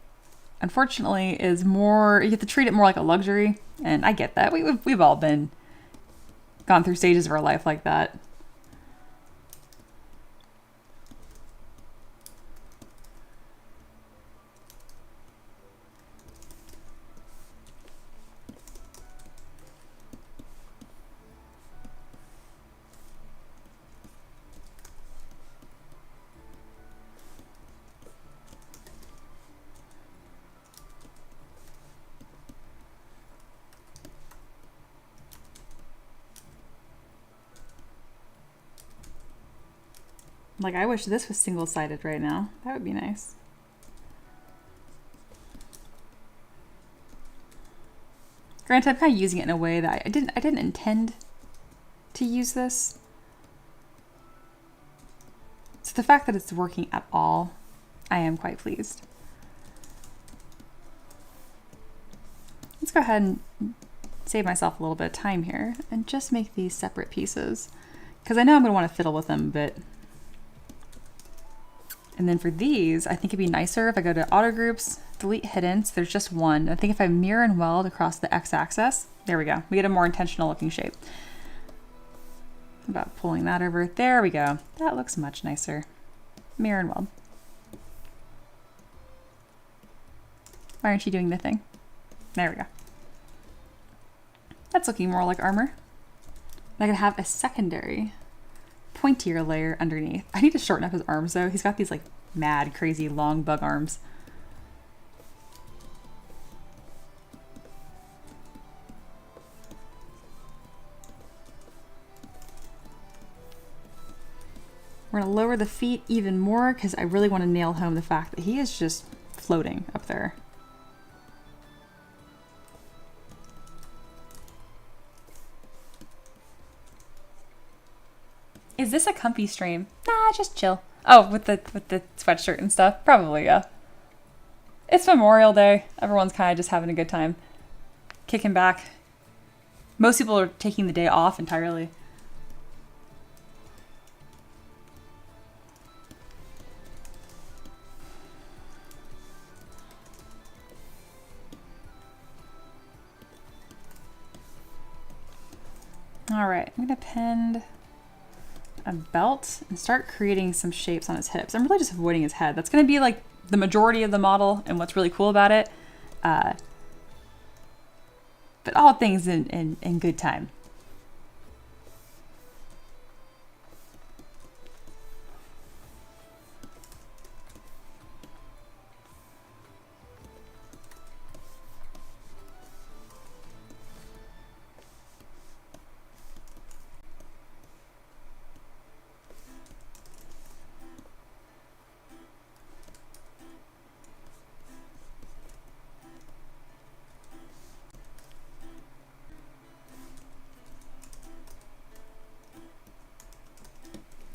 unfortunately, is more, you have to treat it more like a luxury. And I get that. We've all gone through stages of our life like that. Like, I wish this was single-sided right now. That would be nice. Granted, I'm kind of using it in a way that I didn't intend to use this. So the fact that it's working at all, I am quite pleased. Let's go ahead and save myself a little bit of time here and just make these separate pieces, because I know I'm going to want to fiddle with them a bit. And then for these, I think it'd be nicer if I go to auto groups, delete hidden, so there's just one. I think if I mirror and weld across the x-axis, there we go. We get a more intentional looking shape. How about pulling that over? There we go. That looks much nicer. Mirror and weld. Why aren't you doing the thing? There we go. That's looking more like armor. I can have a secondary pointier layer underneath. I need to shorten up his arms though. He's got these like mad, crazy, long bug arms. We're gonna lower the feet even more because I really want to nail home the fact that he is just floating up there. Is this a comfy stream? Nah, just chill. Oh, with the sweatshirt and stuff? Probably, yeah. It's Memorial Day. Everyone's kind of just having a good time. Kicking back. Most people are taking the day off entirely. All right, I'm gonna append a belt and start creating some shapes on his hips. I'm really just avoiding his head. That's going to be like the majority of the model and what's really cool about it. But all things in good time.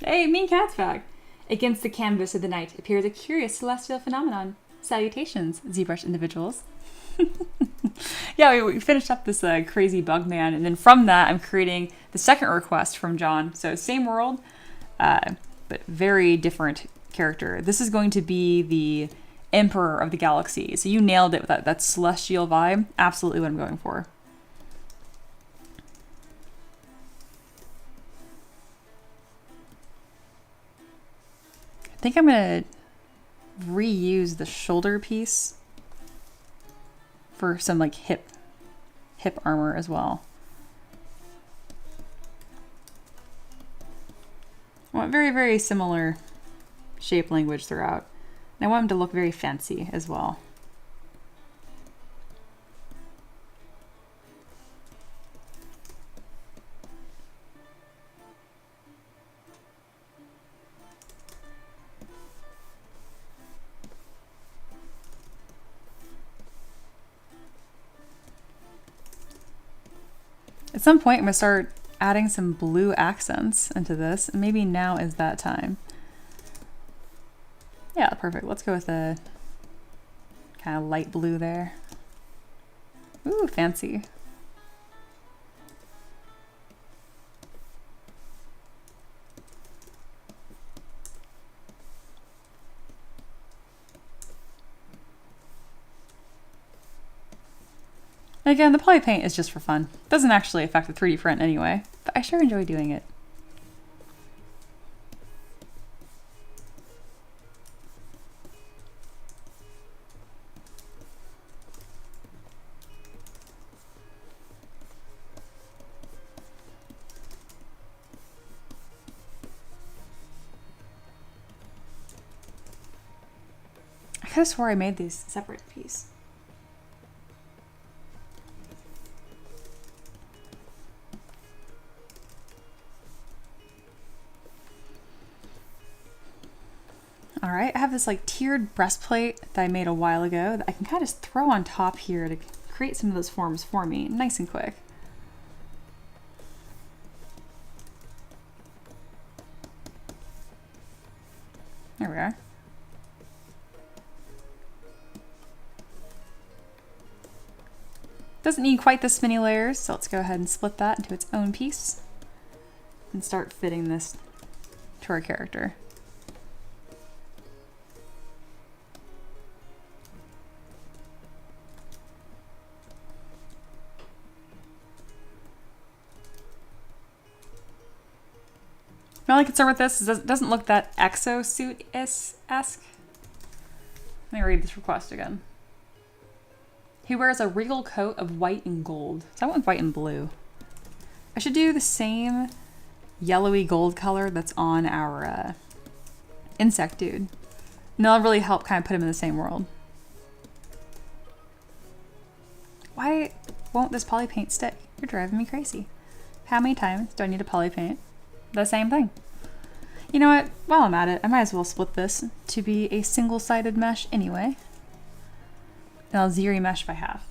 Hey, mean cat's back. Against the canvas of the night appears a curious celestial phenomenon. Salutations, ZBrush individuals. Yeah, we finished up this crazy bug man, and then from that I'm creating the second request from John. So same world, but very different character. This is going to be the Emperor of the Galaxy. So you nailed it with that celestial vibe. Absolutely what I'm going for. I think I'm gonna reuse the shoulder piece for some like hip armor as well. I want very, very similar shape language throughout. And I want him to look very fancy as well. At some point, I'm going to start adding some blue accents into this, and maybe now is that time. Yeah, perfect. Let's go with a kind of light blue there. Ooh, fancy. Again, the poly paint is just for fun. It doesn't actually affect the 3D print anyway, but I sure enjoy doing it. I could have swore I made these separate piece. All right, I have this like tiered breastplate that I made a while ago that I can kind of just throw on top here to create some of those forms for me, nice and quick. There we are. Doesn't need quite this many layers, so let's go ahead and split that into its own piece and start fitting this to our character. My only concern with this is it doesn't look that exosuit-esque. Let me read this request again. He wears a regal coat of white and gold. So I went with white and blue. I should do the same yellowy gold color that's on our insect dude. And that'll really help kind of put him in the same world. Why won't this poly paint stick? You're driving me crazy. How many times do I need to poly paint the same thing? You know what? While I'm at it, I might as well split this to be a single-sided mesh anyway. And I'll zero mesh by half.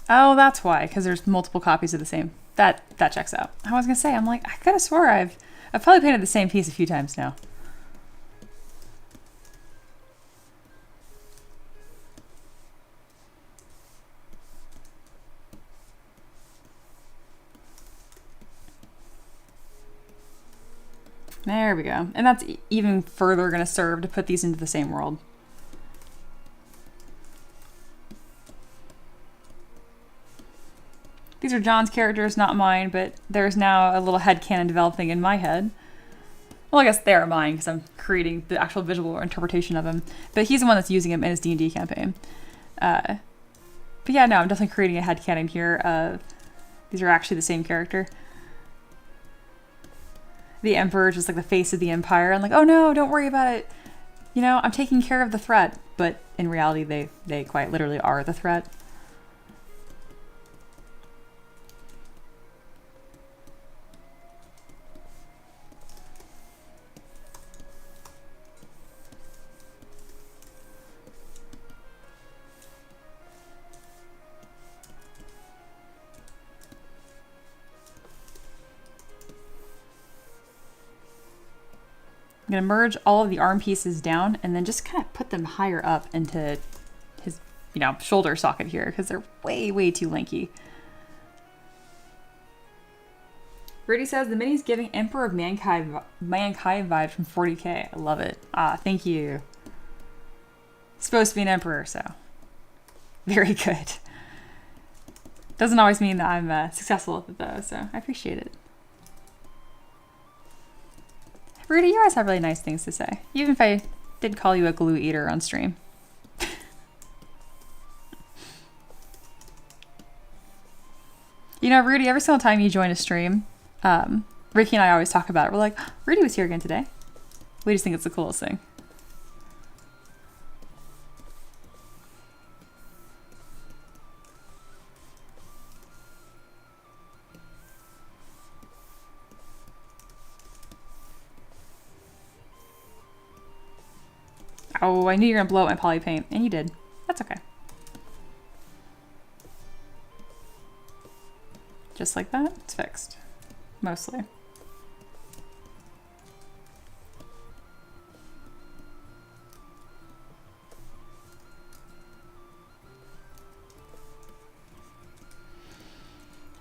Oh, that's why, because there's multiple copies of the same. That checks out. I was gonna say, I'm like, I could have swore I've probably painted the same piece a few times now. There we go. And that's even further going to serve to put these into the same world. These are John's characters, not mine, but there's now a little headcanon developing in my head. Well, I guess they are mine because I'm creating the actual visual interpretation of him. But he's the one that's using him in his D&D campaign. But yeah, no, I'm definitely creating a headcanon here. These are actually the same character. The Emperor is just like the face of the Empire. I'm like, oh no, don't worry about it. You know, I'm taking care of the threat. But in reality, they quite literally are the threat. I'm going to merge all of the arm pieces down and then just kind of put them higher up into his, you know, shoulder socket here because they're way too lanky. Rudy says the mini's giving Emperor of Mankind vibe from 40K. I love it. Ah, thank you. Supposed to be an emperor, so very good. Doesn't always mean that I'm successful with it though, so I appreciate it. Rudy, you always have really nice things to say, even if I did call you a glue eater on stream. You know, Rudy, every single time you join a stream, Ricky and I always talk about it. We're like, Rudy was here again today. We just think it's the coolest thing. Oh, I knew you were going to blow up my poly paint, and you did. That's okay. Just like that, it's fixed. Mostly.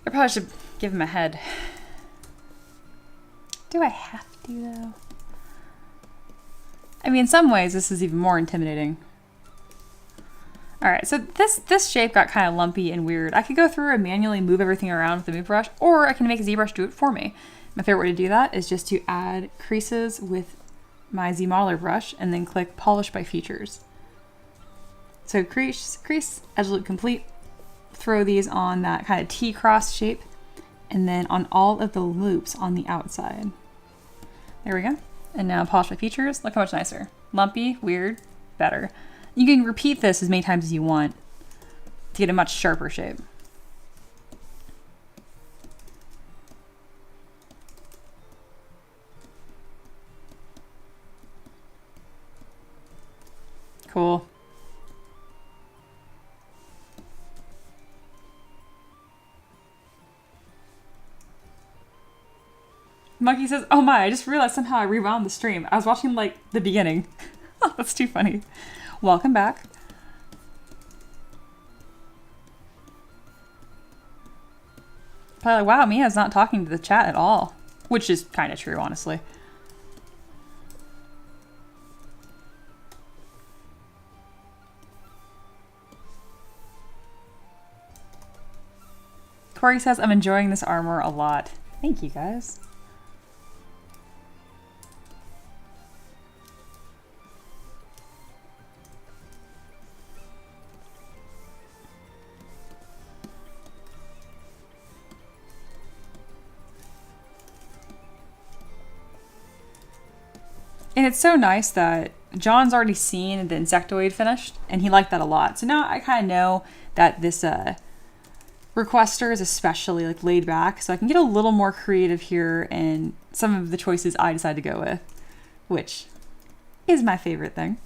I probably should give him a head. Do I have to, though? I mean, in some ways, this is even more intimidating. All right, so this shape got kind of lumpy and weird. I could go through and manually move everything around with the move brush, or I can make ZBrush do it for me. My favorite way to do that is just to add creases with my ZModeler brush and then click Polish by Features. So crease, edge loop complete, throw these on that kind of T-cross shape, and then on all of the loops on the outside. There we go. And now Polish by Features. Look how much nicer. Lumpy, weird, better. You can repeat this as many times as you want to get a much sharper shape. Monkey says, oh my, I just realized somehow I rewound the stream. I was watching, like, the beginning. That's too funny. Welcome back. Probably like, wow, Mia's not talking to the chat at all. Which is kind of true, honestly. Corey says, I'm enjoying this armor a lot. Thank you, guys. And it's so nice that John's already seen the insectoid finished, and he liked that a lot. So now I kind of know that this requester is especially like laid back, so I can get a little more creative here and some of the choices I decide to go with, which is my favorite thing.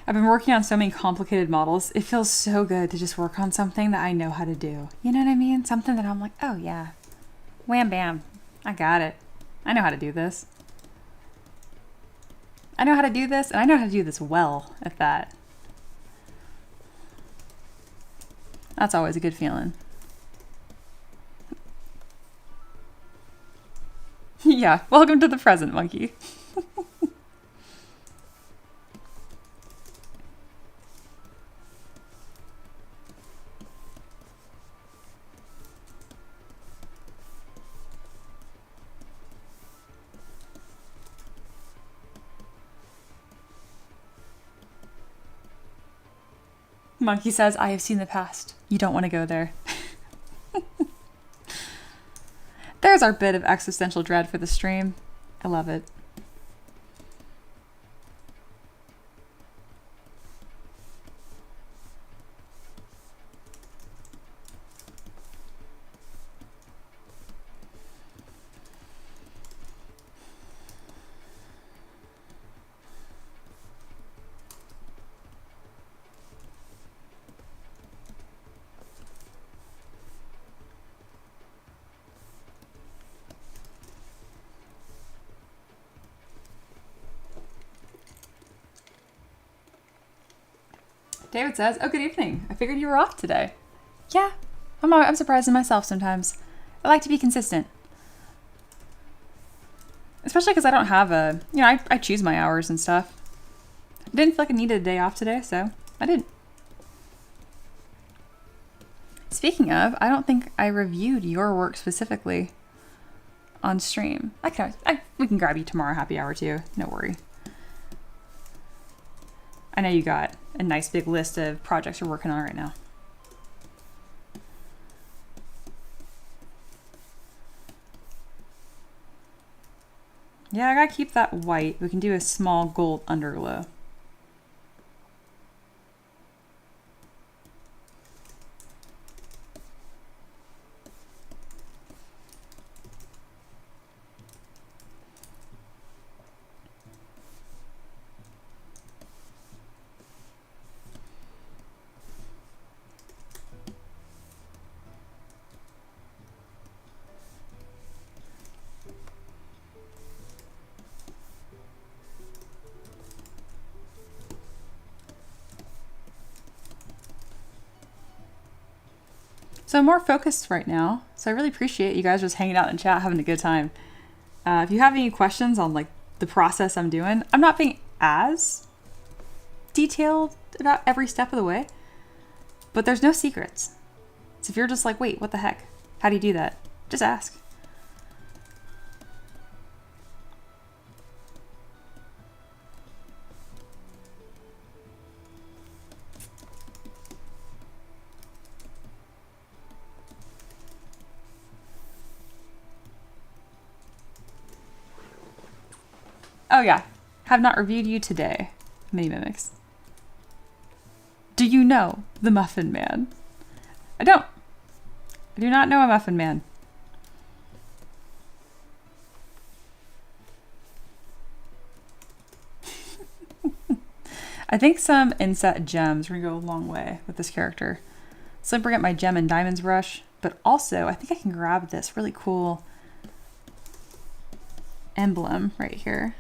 I've been working on so many complicated models. It feels so good to just work on something that I know how to do. You know what I mean? Something that I'm like, oh yeah, wham bam, I got it. I know how to do this. I know how to do this, and I know how to do this well at that. That's always a good feeling. Yeah, welcome to the present, Monkey. Monkey says, I have seen the past. You don't want to go there. There's our bit of existential dread for the stream. I love it. David says, oh, good evening. I figured you were off today. Yeah, I'm surprised in myself sometimes. I like to be consistent. Especially because I don't have a, you know, I choose my hours and stuff. I didn't feel like I needed a day off today, so I didn't. Speaking of, I don't think I reviewed your work specifically on stream. We can grab you tomorrow, happy hour too. No worry. I know you got a nice big list of projects you're working on right now. Yeah, I gotta keep that white. We can do a small gold underglow. So I'm more focused right now. So I really appreciate you guys just hanging out in chat, having a good time. If you have any questions on like the process I'm doing, I'm not being as detailed about every step of the way, but there's no secrets. So if you're just like, wait, what the heck? How do you do that? Just ask. Oh yeah. Have not reviewed you today. Mini Mimics. Do you know the Muffin Man? I don't. I do not know a Muffin Man. I think some inset gems are going to go a long way with this character. So I bring up my Gem and Diamonds brush, but also I think I can grab this really cool emblem right here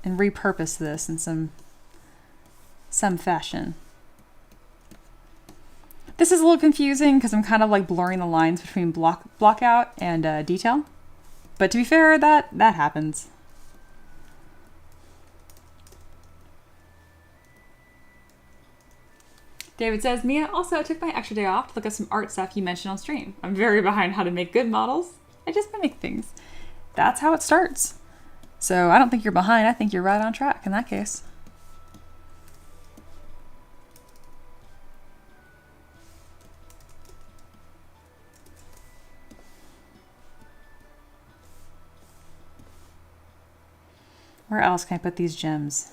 and repurpose this in some fashion. This is a little confusing because I'm kind of like blurring the lines between block out and detail. But to be fair, that happens. David says, Mia, also took my extra day off to look at some art stuff you mentioned on stream. I'm very behind how to make good models. I just mimic things. That's how it starts. So I don't think you're behind. I think you're right on track in that case. Where else can I put these gems?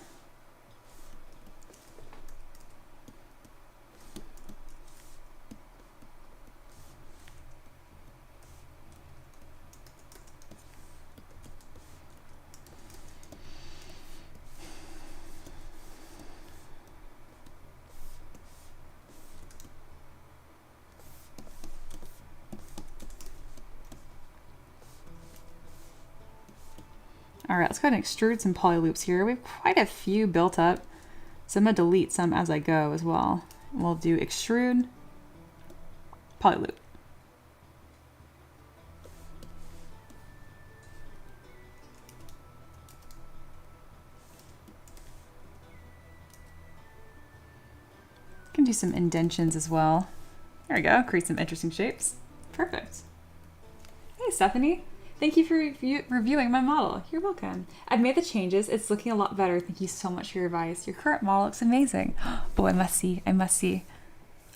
All right, let's go ahead and extrude some poly loops here. We have quite a few built up, so I'm gonna delete some as I go as well. We'll do extrude, poly loop. Can do some indentions as well. There we go, create some interesting shapes. Perfect. Hey, Stephanie. Thank you for reviewing my model. You're welcome. I've made the changes. It's looking a lot better. Thank you so much for your advice. Your current model looks amazing. Oh, I must see. I must see.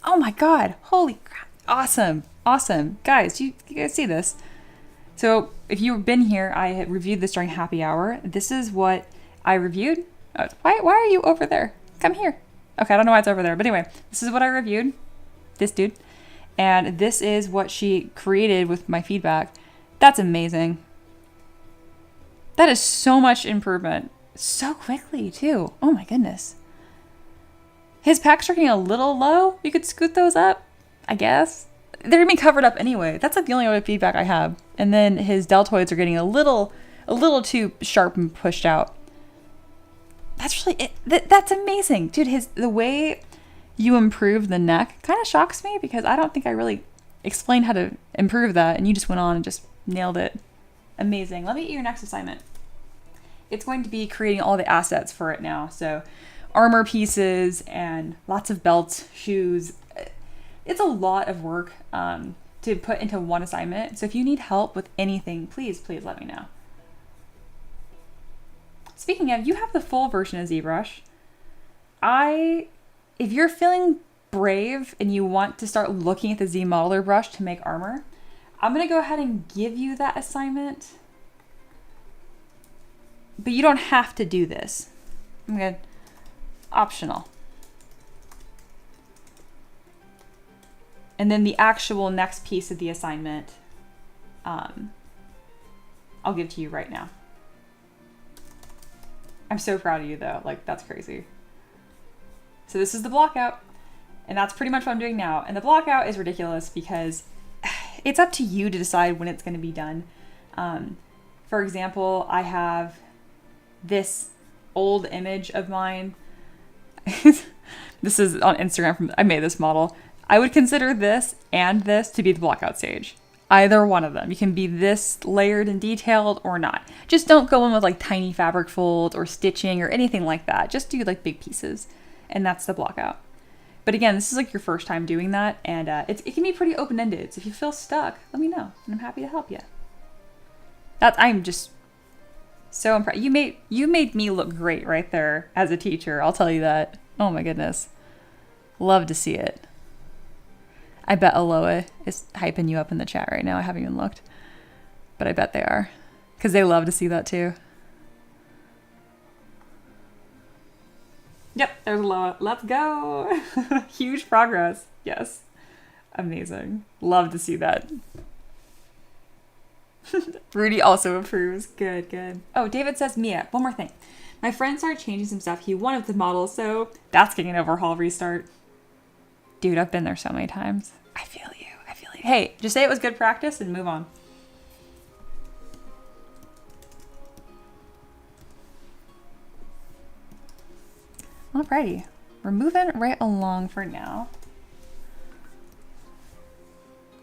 Oh my God. Holy crap. Awesome. Awesome. Guys, you guys see this? So if you've been here, I had reviewed this during happy hour. This is what I reviewed. Oh, why are you over there? Come here. Okay, I don't know why it's over there. But anyway, this is what I reviewed. This dude. And this is what she created with my feedback. That's amazing. That is so much improvement. So quickly, too. Oh my goodness. His pecs are getting a little low. You could scoot those up, I guess. They're gonna be covered up anyway. That's like the only other feedback I have. And then his deltoids are getting a little too sharp and pushed out. That's really it. That's amazing. Dude, the way you improve the neck kind of shocks me because I don't think I really explained how to improve that. And you just went on and just nailed it. Amazing. Let me get your next assignment. It's going to be creating all the assets for it now. So armor pieces and lots of belts, shoes. It's a lot of work to put into one assignment. So if you need help with anything, please let me know. Speaking of, you have the full version of ZBrush. If you're feeling brave and you want to start looking at the Z modeler brush to make armor, I'm going to go ahead and give you that assignment. But you don't have to do this. I'm good. Optional. And then the actual next piece of the assignment, I'll give to you right now. I'm so proud of you though. Like, that's crazy. So this is the block out. And that's pretty much what I'm doing now. And the block out is ridiculous because it's up to you to decide when it's going to be done. For example, I have this old image of mine. This is on Instagram. I made this model. I would consider this and this to be the block out stage. Either one of them. You can be this layered and detailed or not. Just don't go in with like tiny fabric folds or stitching or anything like that. Just do like big pieces. And that's the block out. But again, this is like your first time doing that, and it can be pretty open-ended. So if you feel stuck, let me know, and I'm happy to help you. I'm just so impressed. You made me look great right there as a teacher. I'll tell you that. Oh my goodness, love to see it. I bet Aloha is hyping you up in the chat right now. I haven't even looked, but I bet they are. because they love to see that too. Yep, there's Loa. Let's go. Huge progress. Yes. Amazing. Love to see that. Rudy also approves. Good, good. Oh, David says, Mia, one more thing. My friend started changing some stuff he wanted with the model, so that's getting an overhaul restart. Dude, I've been there so many times. I feel you. I feel you. Hey, just say it was good practice and move on. Alrighty. We're moving right along for now.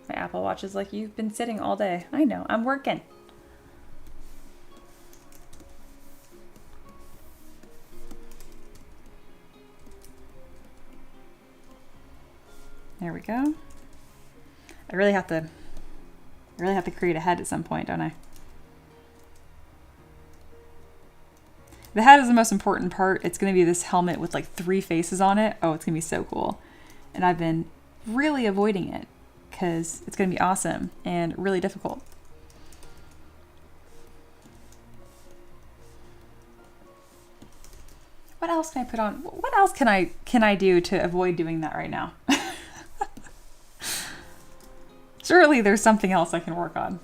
My Apple Watch is like, you've been sitting all day. I know, I'm working. There we go. I really have to create a head at some point, don't I? The head is the most important part. It's going to be this helmet with like 3 faces on it. Oh, it's going to be so cool. And I've been really avoiding it because it's going to be awesome and really difficult. What else can I put on? What else can I do to avoid doing that right now? Surely there's something else I can work on.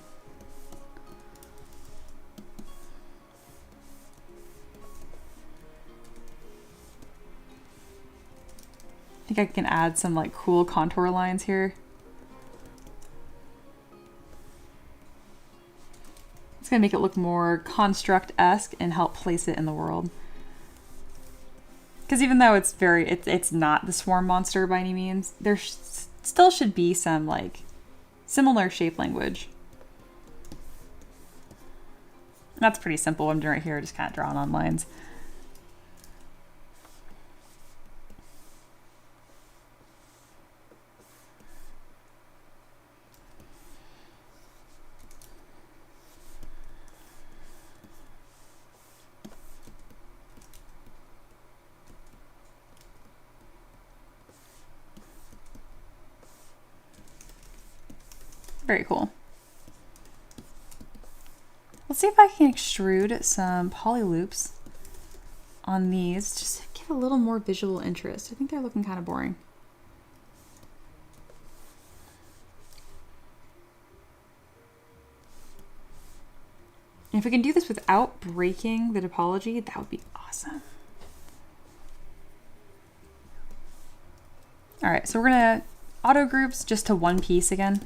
I think I can add some like cool contour lines here. It's gonna make it look more construct-esque and help place it in the world. Because even though it's not the swarm monster by any means, there still should be some like similar shape language. That's pretty simple. I'm doing right here, just kind of drawing on lines. Very cool. Let's see if I can extrude some poly loops on these, just to give a little more visual interest. I think they're looking kind of boring. And if we can do this without breaking the topology, that would be awesome. All right, so we're gonna auto groups just to one piece again.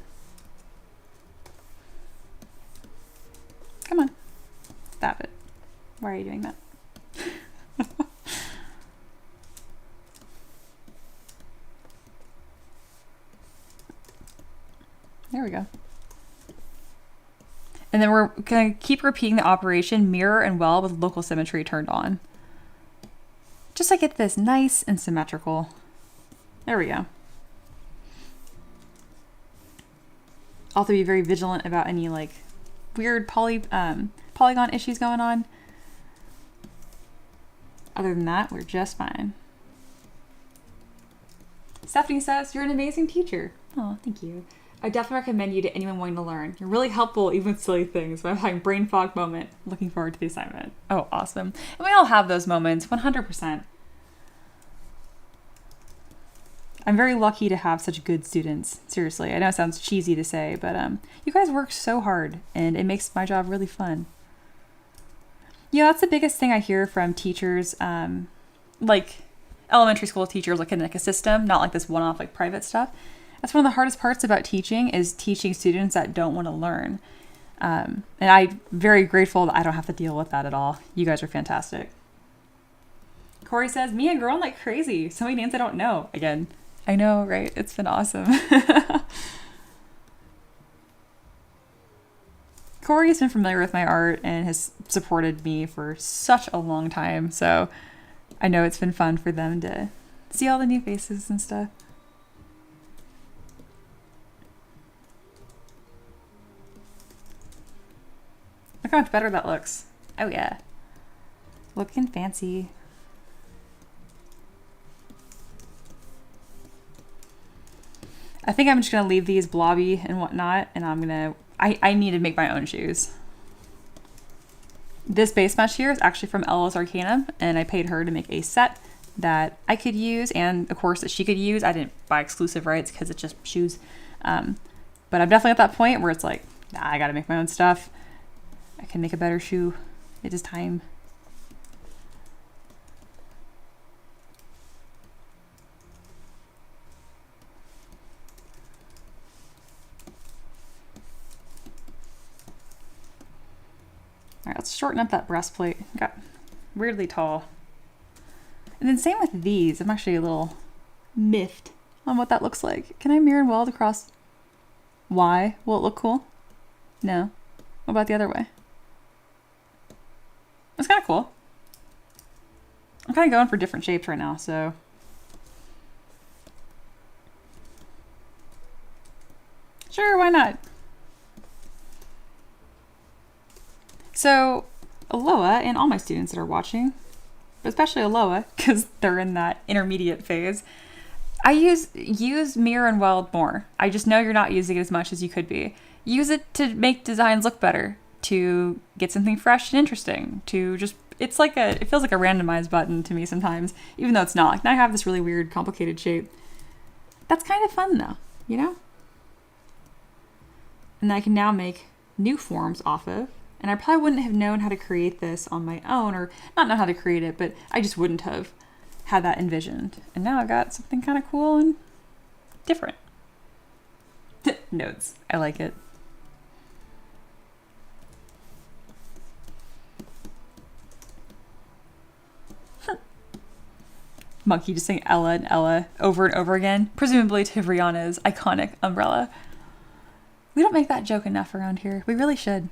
Come on, stop it. Why are you doing that? There we go. And then we're gonna keep repeating the operation mirror and well with local symmetry turned on. Just to get this nice and symmetrical. There we go. Also be very vigilant about any like weird polygon issues going on. Other than that, we're just fine. Stephanie says, you're an amazing teacher. Oh, thank you. I definitely recommend you to anyone wanting to learn. You're really helpful even with silly things. But I'm having brain fog moment. Looking forward to the assignment. Oh, awesome. And we all have those moments, 100%. I'm very lucky to have such good students. Seriously, I know it sounds cheesy to say, but you guys work so hard and it makes my job really fun. You know, that's the biggest thing I hear from teachers, like elementary school teachers looking at like a system, not like this one-off like private stuff. That's one of the hardest parts about teaching is teaching students that don't want to learn. And I'm very grateful that I don't have to deal with that at all. You guys are fantastic. Corey says, me and growing like crazy. So many names I don't know. Again, I know, right? It's been awesome. Corey has been familiar with my art and has supported me for such a long time. So I know it's been fun for them to see all the new faces and stuff. Look how much better that looks. Oh yeah. Looking fancy. I think I'm just gonna leave these blobby and whatnot, and I need to make my own shoes. This base mesh here is actually from Ella's Arcanum, and I paid her to make a set that I could use, and of course that she could use. I didn't buy exclusive rights because it's just shoes. But I'm definitely at that point where it's like, nah, I gotta make my own stuff. I can make a better shoe. It is time. All right, let's shorten up that breastplate. Got weirdly tall. And then same with these. I'm actually a little miffed on what that looks like. Can I mirror and weld across Y? Will it look cool? No. What about the other way? It's kind of cool. I'm kind of going for different shapes right now, so. Sure, why not? So, Aloha and all my students that are watching, but especially Aloha, because they're in that intermediate phase, I use mirror and weld more. I just know you're not using it as much as you could be. Use it to make designs look better, to get something fresh and interesting, to just, it feels like a randomized button to me sometimes, even though it's not. Like, now I have this really weird, complicated shape. That's kind of fun though, you know? And I can now make new forms off of. And I probably wouldn't have known how to create this on my own, or not know how to create it, but I just wouldn't have had that envisioned. And now I've got something kind of cool and different. Notes. I like it. Monkey just saying Ella and Ella over and over again, presumably to Rihanna's iconic umbrella. We don't make that joke enough around here. We really should.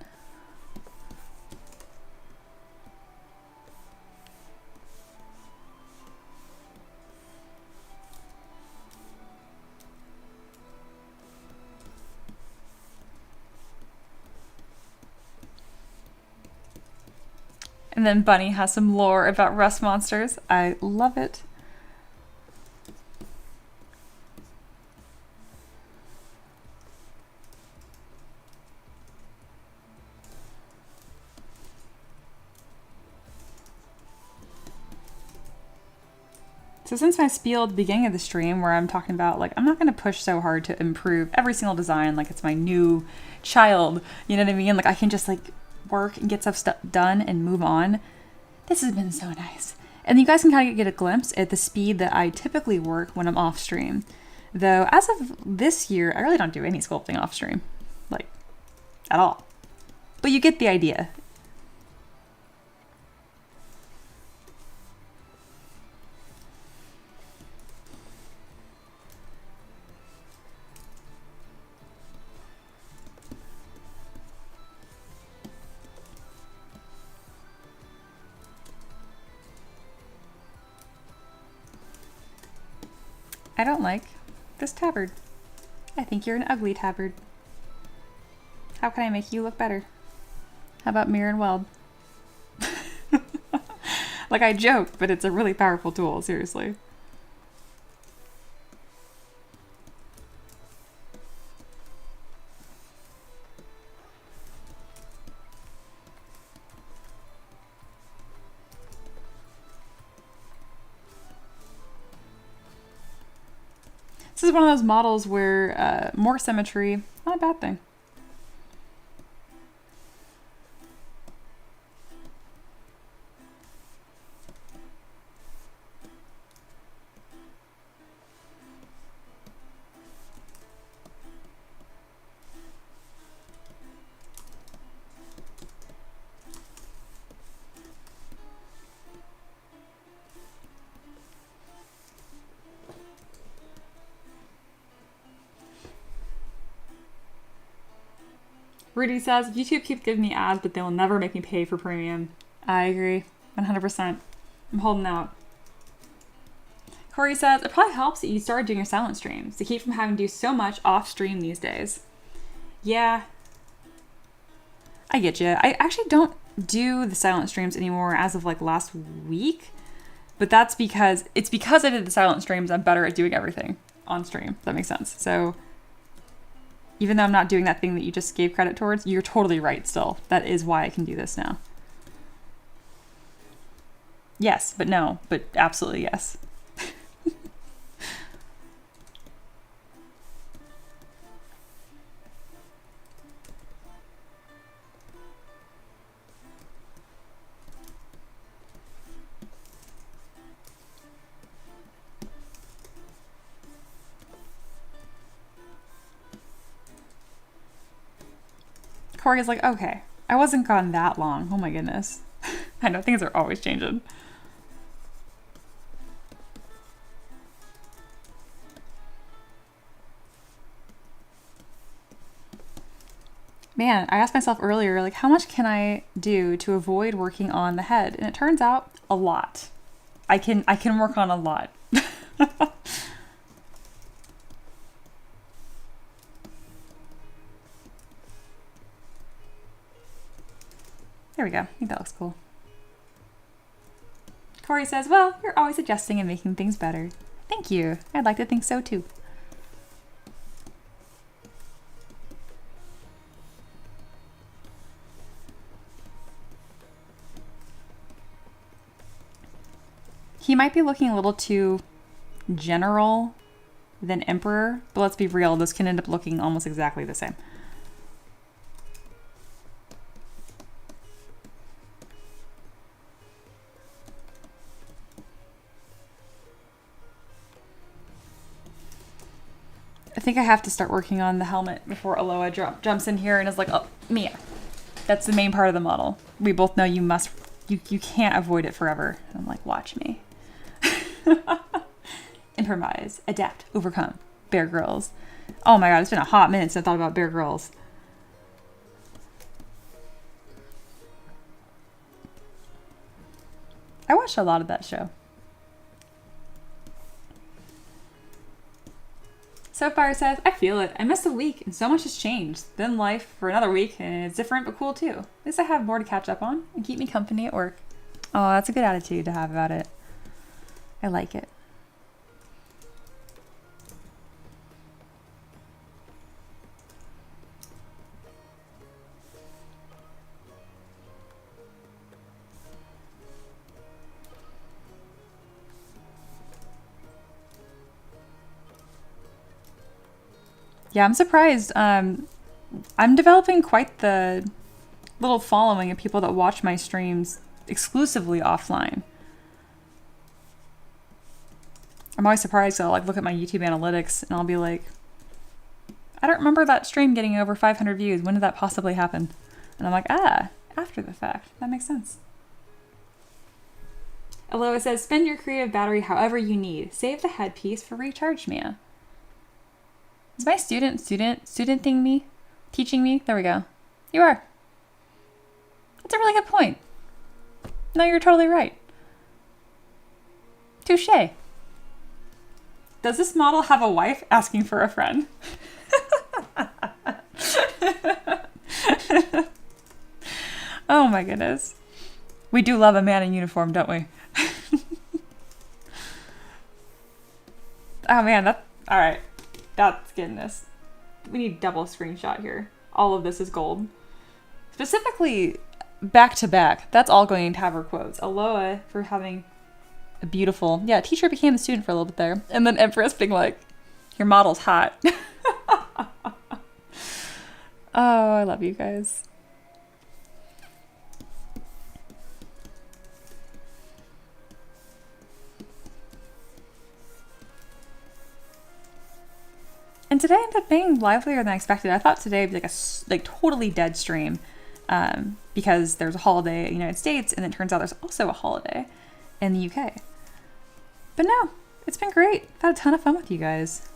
And then Bunny has some lore about rust monsters. I love it. So since my spiel at the beginning of the stream where I'm talking about, like, I'm not going to push so hard to improve every single design like it's my new child, you know what I mean? Like, I can just, like, work and get stuff done and move on. This has been so nice. And you guys can kind of get a glimpse at the speed that I typically work when I'm off stream. Though, as of this year, I really don't do any sculpting off stream. Like, at all. But you get the idea. I don't like this tabard. I think you're an ugly tabard. How can I make you look better? How about mirror and weld? Like, I joke, but it's a really powerful tool, seriously. This is one of those models where more symmetry, not a bad thing. Rudy says, YouTube keeps giving me ads, but they will never make me pay for premium. I agree. 100%. I'm holding out. Corey says, it probably helps that you started doing your silent streams to keep from having to do so much off stream these days. Yeah. I get you. I actually don't do the silent streams anymore as of like last week, but that's because I did the silent streams, I'm better at doing everything on stream. If that makes sense. So even though I'm not doing that thing that you just gave credit towards, you're totally right still. That is why I can do this now. Yes, but no, but absolutely yes. Corey's like, okay, I wasn't gone that long. Oh my goodness. I know things are always changing. Man, I asked myself earlier, like, how much can I do to avoid working on the head? And it turns out a lot. I can work on a lot. There we go. I think that looks cool. Corey says, well, you're always adjusting and making things better. Thank you. I'd like to think so too. He might be looking a little too general than Emperor, but let's be real, this can end up looking almost exactly the same. I think I have to start working on the helmet before Aloha jumps in here and is like, oh, Mia, that's the main part of the model. We both know you can't avoid it forever. And I'm like, watch me. Improvise, adapt, overcome. Bear Grylls. Oh my god, it's been a hot minute since I thought about Bear Grylls. I watched a lot of that show. Soapfire says, I feel it. I missed a week and so much has changed. Then life for another week and it's different but cool too. At least I have more to catch up on and keep me company at work. Oh, that's a good attitude to have about it. I like it. Yeah, I'm surprised. I'm developing quite the little following of people that watch my streams exclusively offline. I'm always surprised. I'll like look at my YouTube analytics and I'll be like, I don't remember that stream getting over 500 views. When did that possibly happen? And I'm like, after the fact. That makes sense. Aloha says, spend your creative battery however you need. Save the headpiece for recharge, Mia. Is my studenting me? Teaching me? There we go. You are. That's a really good point. No, you're totally right. Touché. Does this model have a wife asking for a friend? Oh my goodness. We do love a man in uniform, don't we? Oh man, all right. That's getting this. We need double screenshot here. All of this is gold. Specifically, back to back. That's all going to have her quotes. Aloha for having a beautiful, teacher became a student for a little bit there. And then Empress being like, your model's hot. Oh, I love you guys. And today ended up being livelier than I expected. I thought today would be like totally dead stream because there's a holiday in the United States and it turns out there's also a holiday in the UK. But no, it's been great. I've had a ton of fun with you guys.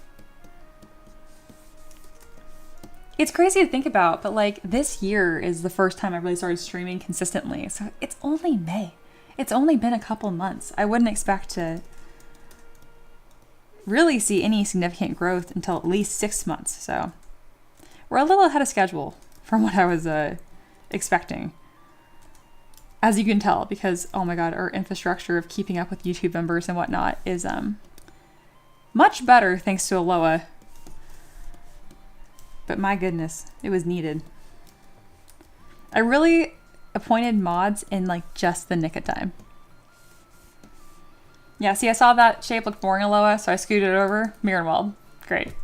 It's crazy to think about, but like this year is the first time I really started streaming consistently. So it's only May. It's only been a couple months. I wouldn't expect to really see any significant growth until at least 6 months. So we're a little ahead of schedule from what I was expecting. As you can tell, because, oh my God, our infrastructure of keeping up with YouTube members and whatnot is much better thanks to Aloha. But my goodness, it was needed. I really appointed mods in like just the nick of time. Yeah, see, I saw that shape look boring, Aloha, so I scooted it over. Mirror and weld. Great.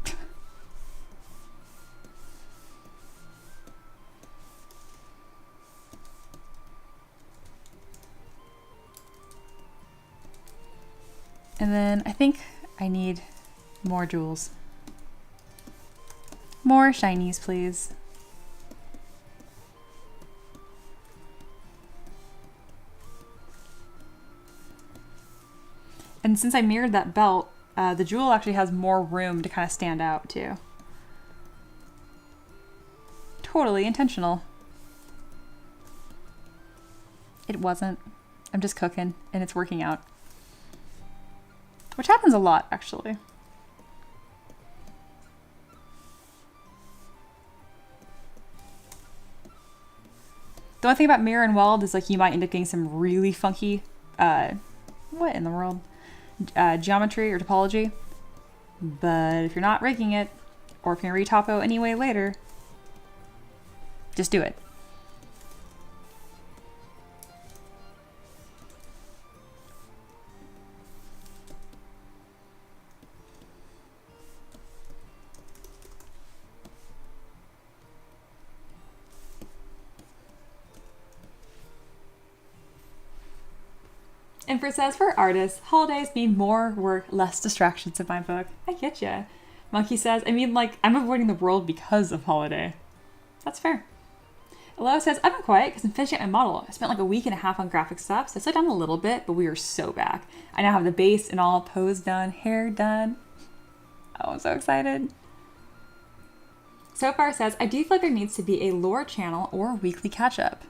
And then I think I need more jewels. More shinies, please. And since I mirrored that belt, the jewel actually has more room to kind of stand out too. Totally intentional. It wasn't. I'm just cooking and it's working out. Which happens a lot, actually. The only thing about mirror and weld is like you might end up getting some really funky, what in the world? Geometry or topology. But if you're not rigging it, or if you're gonna retopo anyway later, just do it. And says for artists, holidays mean more work, less distractions in my book. I get ya. Monkey says, I mean, like, I'm avoiding the world because of holiday. That's fair. Aloha says, I've been quiet because I'm finishing my model. I spent like a week and a half on graphic stuff, so I slowed down a little bit, but we are so back. I now have the base and all, pose done, hair done. Oh, I'm so excited. So far says, I do feel like there needs to be a lore channel or weekly catch-up.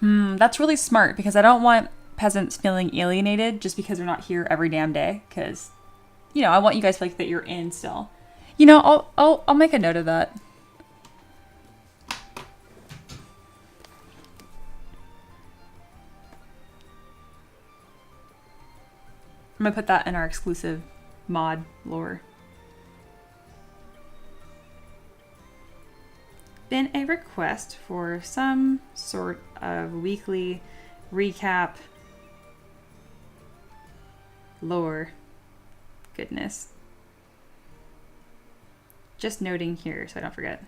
That's really smart because I don't want peasants feeling alienated just because they're not here every damn day, because you know I want you guys to feel like that you're in still. You know, I'll make a note of that. I'm gonna put that in our exclusive mod lore. Been a request for some sort of weekly recap lore. Goodness. Just noting here so I don't forget.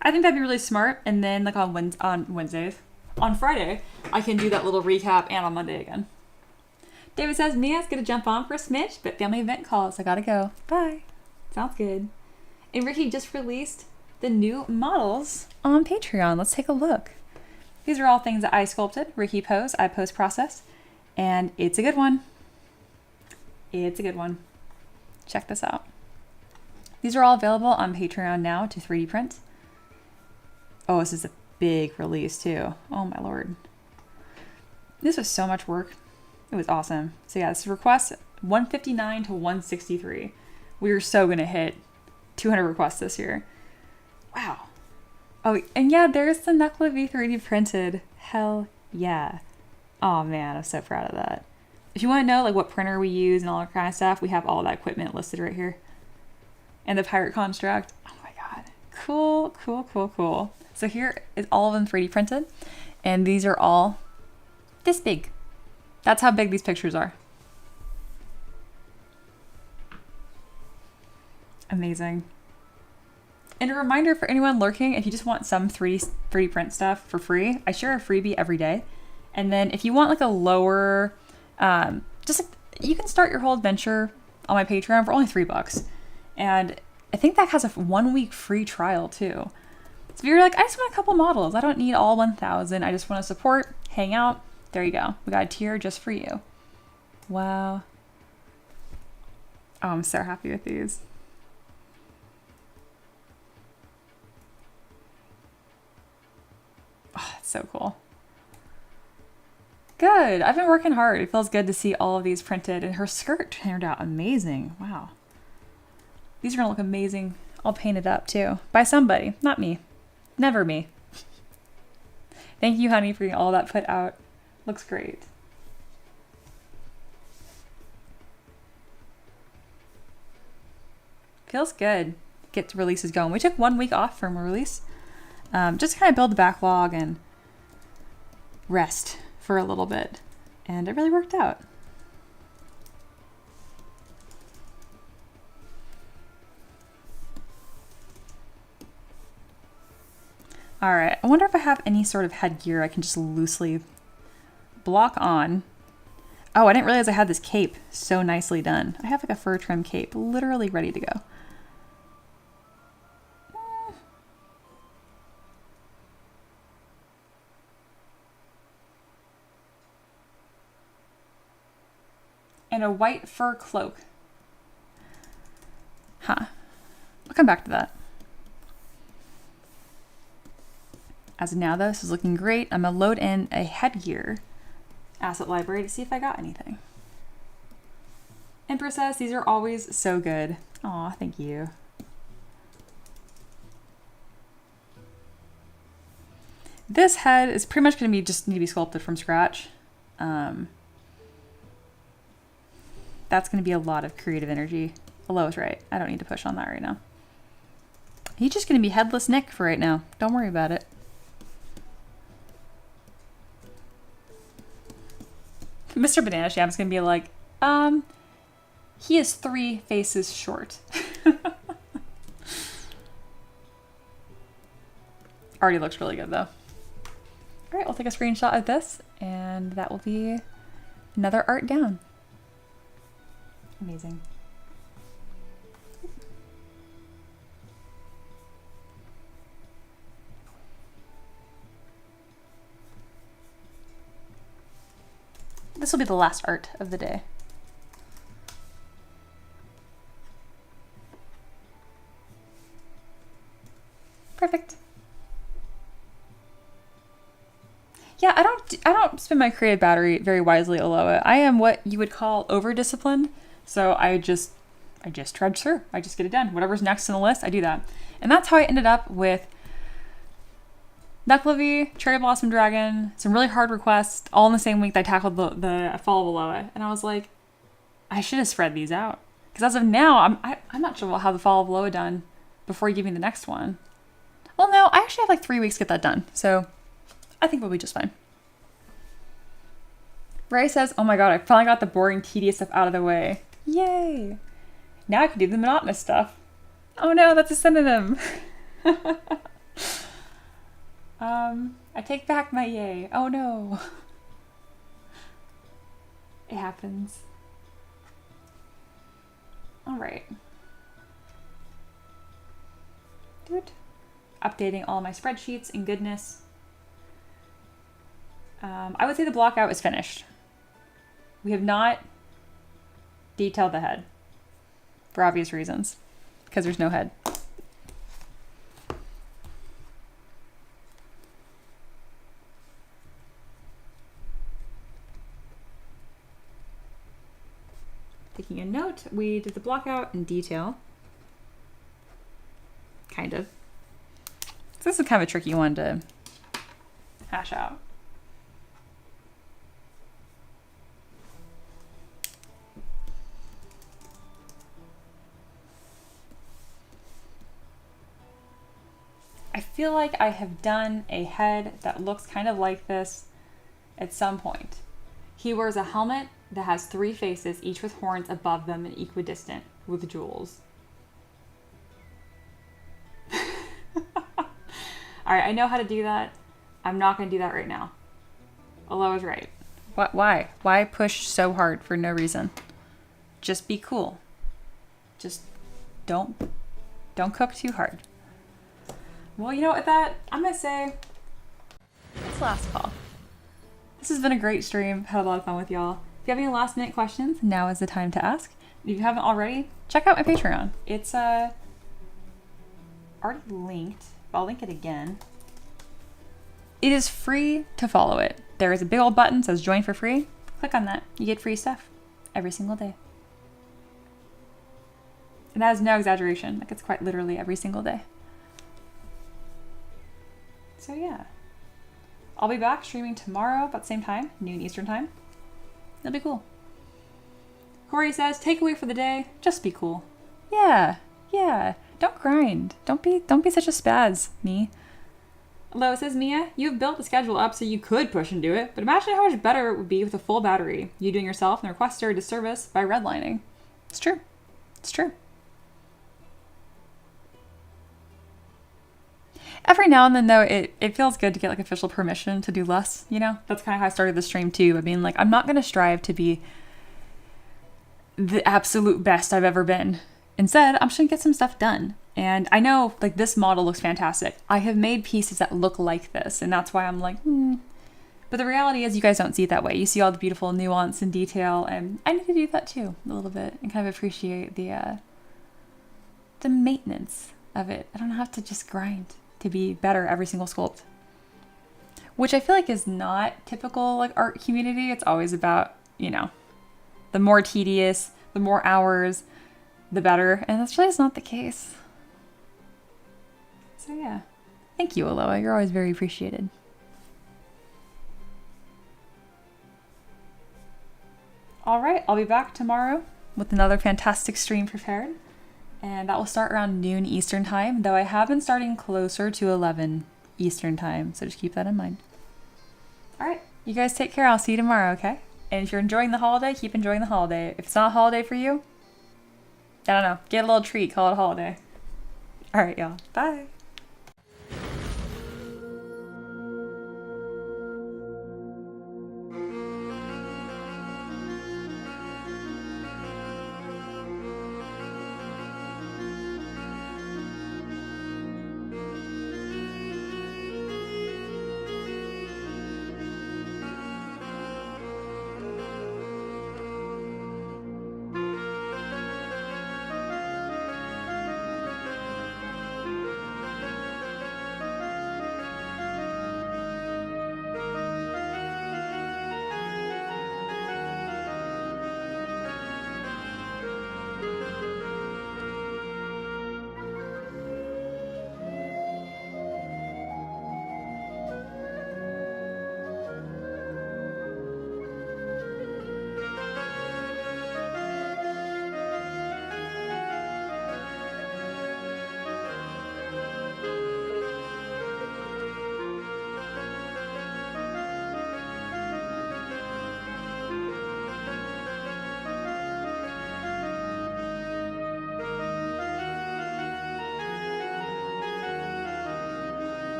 I think that'd be really smart. And then like on Wednesdays, on Friday, I can do that little recap, and on Monday again. David says, Mia's gonna jump on for a smidge, but family event calls. I gotta go. Bye. Sounds good. And Ricky just released the new models on Patreon. Let's take a look. These are all things that I sculpted. Ricky pose, I post process, and it's a good one. It's a good one. Check this out. These are all available on Patreon now to 3D print. Oh, this is a big release too. Oh my lord. This was so much work. It was awesome. So yeah, this is request 159 to 163. We are so gonna hit 200 requests this year. Wow. Oh, and yeah, there's the Knuckle V3D printed. Hell yeah. Oh man, I'm so proud of that. If you want to know like what printer we use and all that kind of stuff, we have all that equipment listed right here. And the pirate construct. Oh my god. Cool, cool, cool, cool. So here is all of them 3D printed. And these are all this big. That's how big these pictures are. Amazing. And a reminder for anyone lurking, if you just want some 3D print stuff for free, I share a freebie every day. And then if you want like a lower, you can start your whole adventure on my Patreon for only $3. And I think that has a 1 week free trial too. So if you're like, I just want a couple models, I don't need all 1,000, I just want to support, hang out, there you go. We got a tier just for you. Wow. Oh, I'm so happy with these. Oh, that's so cool. Good. I've been working hard. It feels good to see all of these printed, and her skirt turned out amazing. Wow. These are gonna look amazing all painted up too by somebody, not me. Never me. Thank you, honey, for getting all that put out. Looks great. Feels good. Get the releases going. We took 1 week off from a release. Just to kind of build the backlog and rest for a little bit. And it really worked out. All right, I wonder if I have any sort of headgear I can just loosely block on. Oh, I didn't realize I had this cape so nicely done. I have like a fur trim cape, literally ready to go. And a white fur cloak. Huh. I'll come back to that. As of now, though, this is looking great. I'm gonna load in a headgear asset library to see if I got anything. Empress says, these are always so good. Aw, thank you. This head is pretty much gonna be just need to be sculpted from scratch. That's gonna be a lot of creative energy. Alo's right. I don't need to push on that right now. He's just gonna be headless Nick for right now. Don't worry about it. Mr. Banana Sham's gonna be like, he is 3 faces short. Already looks really good though. All right, we'll take a screenshot of this and that will be another art down. Amazing. This will be the last art of the day. Perfect. Yeah, I don't spend my creative battery very wisely, Aloha. I am what you would call over-disciplined. So I just trudge through. I just get it done. Whatever's next on the list, I do that. And that's how I ended up with Knucklevi, Cherry Blossom Dragon, some really hard requests, all in the same week that I tackled the Fall of Aloha. And I was like, I should have spread these out. Because as of now, I'm not sure how the Fall of Aloha done before you give me the next one. Well, no, I actually have like 3 weeks to get that done. So I think we'll be just fine. Ray says, oh my god, I finally got the boring, tedious stuff out of the way. Yay! Now I can do the monotonous stuff. Oh no, that's a synonym. I take back my yay. Oh no. It happens. All right. Dude. Updating all my spreadsheets in goodness. I would say the block out is finished. We have not detailed the head for obvious reasons because there's no head. Taking a note, we did the block out in detail. Kind of. So this is kind of a tricky one to hash out. I feel like I have done a head that looks kind of like this at some point. He wears a helmet that has 3 faces, each with horns above them and equidistant with jewels. All right, I know how to do that. I'm not going to do that right now. Alo is right. What? Why? Why push so hard for no reason? Just be cool. Just don't cook too hard. Well, you know, with that, I'm going to say it's last call. This has been a great stream. Had a lot of fun with y'all. If you have any last minute questions, now is the time to ask. If you haven't already, check out my Patreon. It's already linked. I'll link it again. It is free to follow it. There is a big old button that says join for free. Click on that. You get free stuff every single day. And that is no exaggeration. Like, it's quite literally every single day. So yeah. I'll be back streaming tomorrow about the same time, noon Eastern time. It'll be cool. Corey says, takeaway for the day, just be cool. Yeah. Don't grind. Don't be such a spaz, me. Lois says, Mia, you've built the schedule up so you could push and do it, but imagine how much better it would be with a full battery. You doing yourself and the requester a disservice by redlining. It's true. It's true. Every now and then, though, it feels good to get like official permission to do less, you know? That's kind of how I started the stream, too. I mean, like, I'm not going to strive to be the absolute best I've ever been. Instead, I'm just going to get some stuff done. And I know, like, this model looks fantastic. I have made pieces that look like this, and that's why I'm like, But the reality is you guys don't see it that way. You see all the beautiful nuance and detail, and I need to do that, too, a little bit, and kind of appreciate the maintenance of it. I don't have to just grind to be better every single sculpt, which I feel like is not typical like art community. It's always about, you know, the more tedious, the more hours, the better, and that's really just not the case. So yeah, thank you, Aloha. You're always very appreciated. All right, I'll be back tomorrow with another fantastic stream prepared. And that will start around noon Eastern time, though I have been starting closer to 11 Eastern time, so just keep that in mind. All right, you guys take care. I'll see you tomorrow, okay? And if you're enjoying the holiday, keep enjoying the holiday. If it's not a holiday for you, I don't know, get a little treat, call it a holiday. All right, y'all. Bye.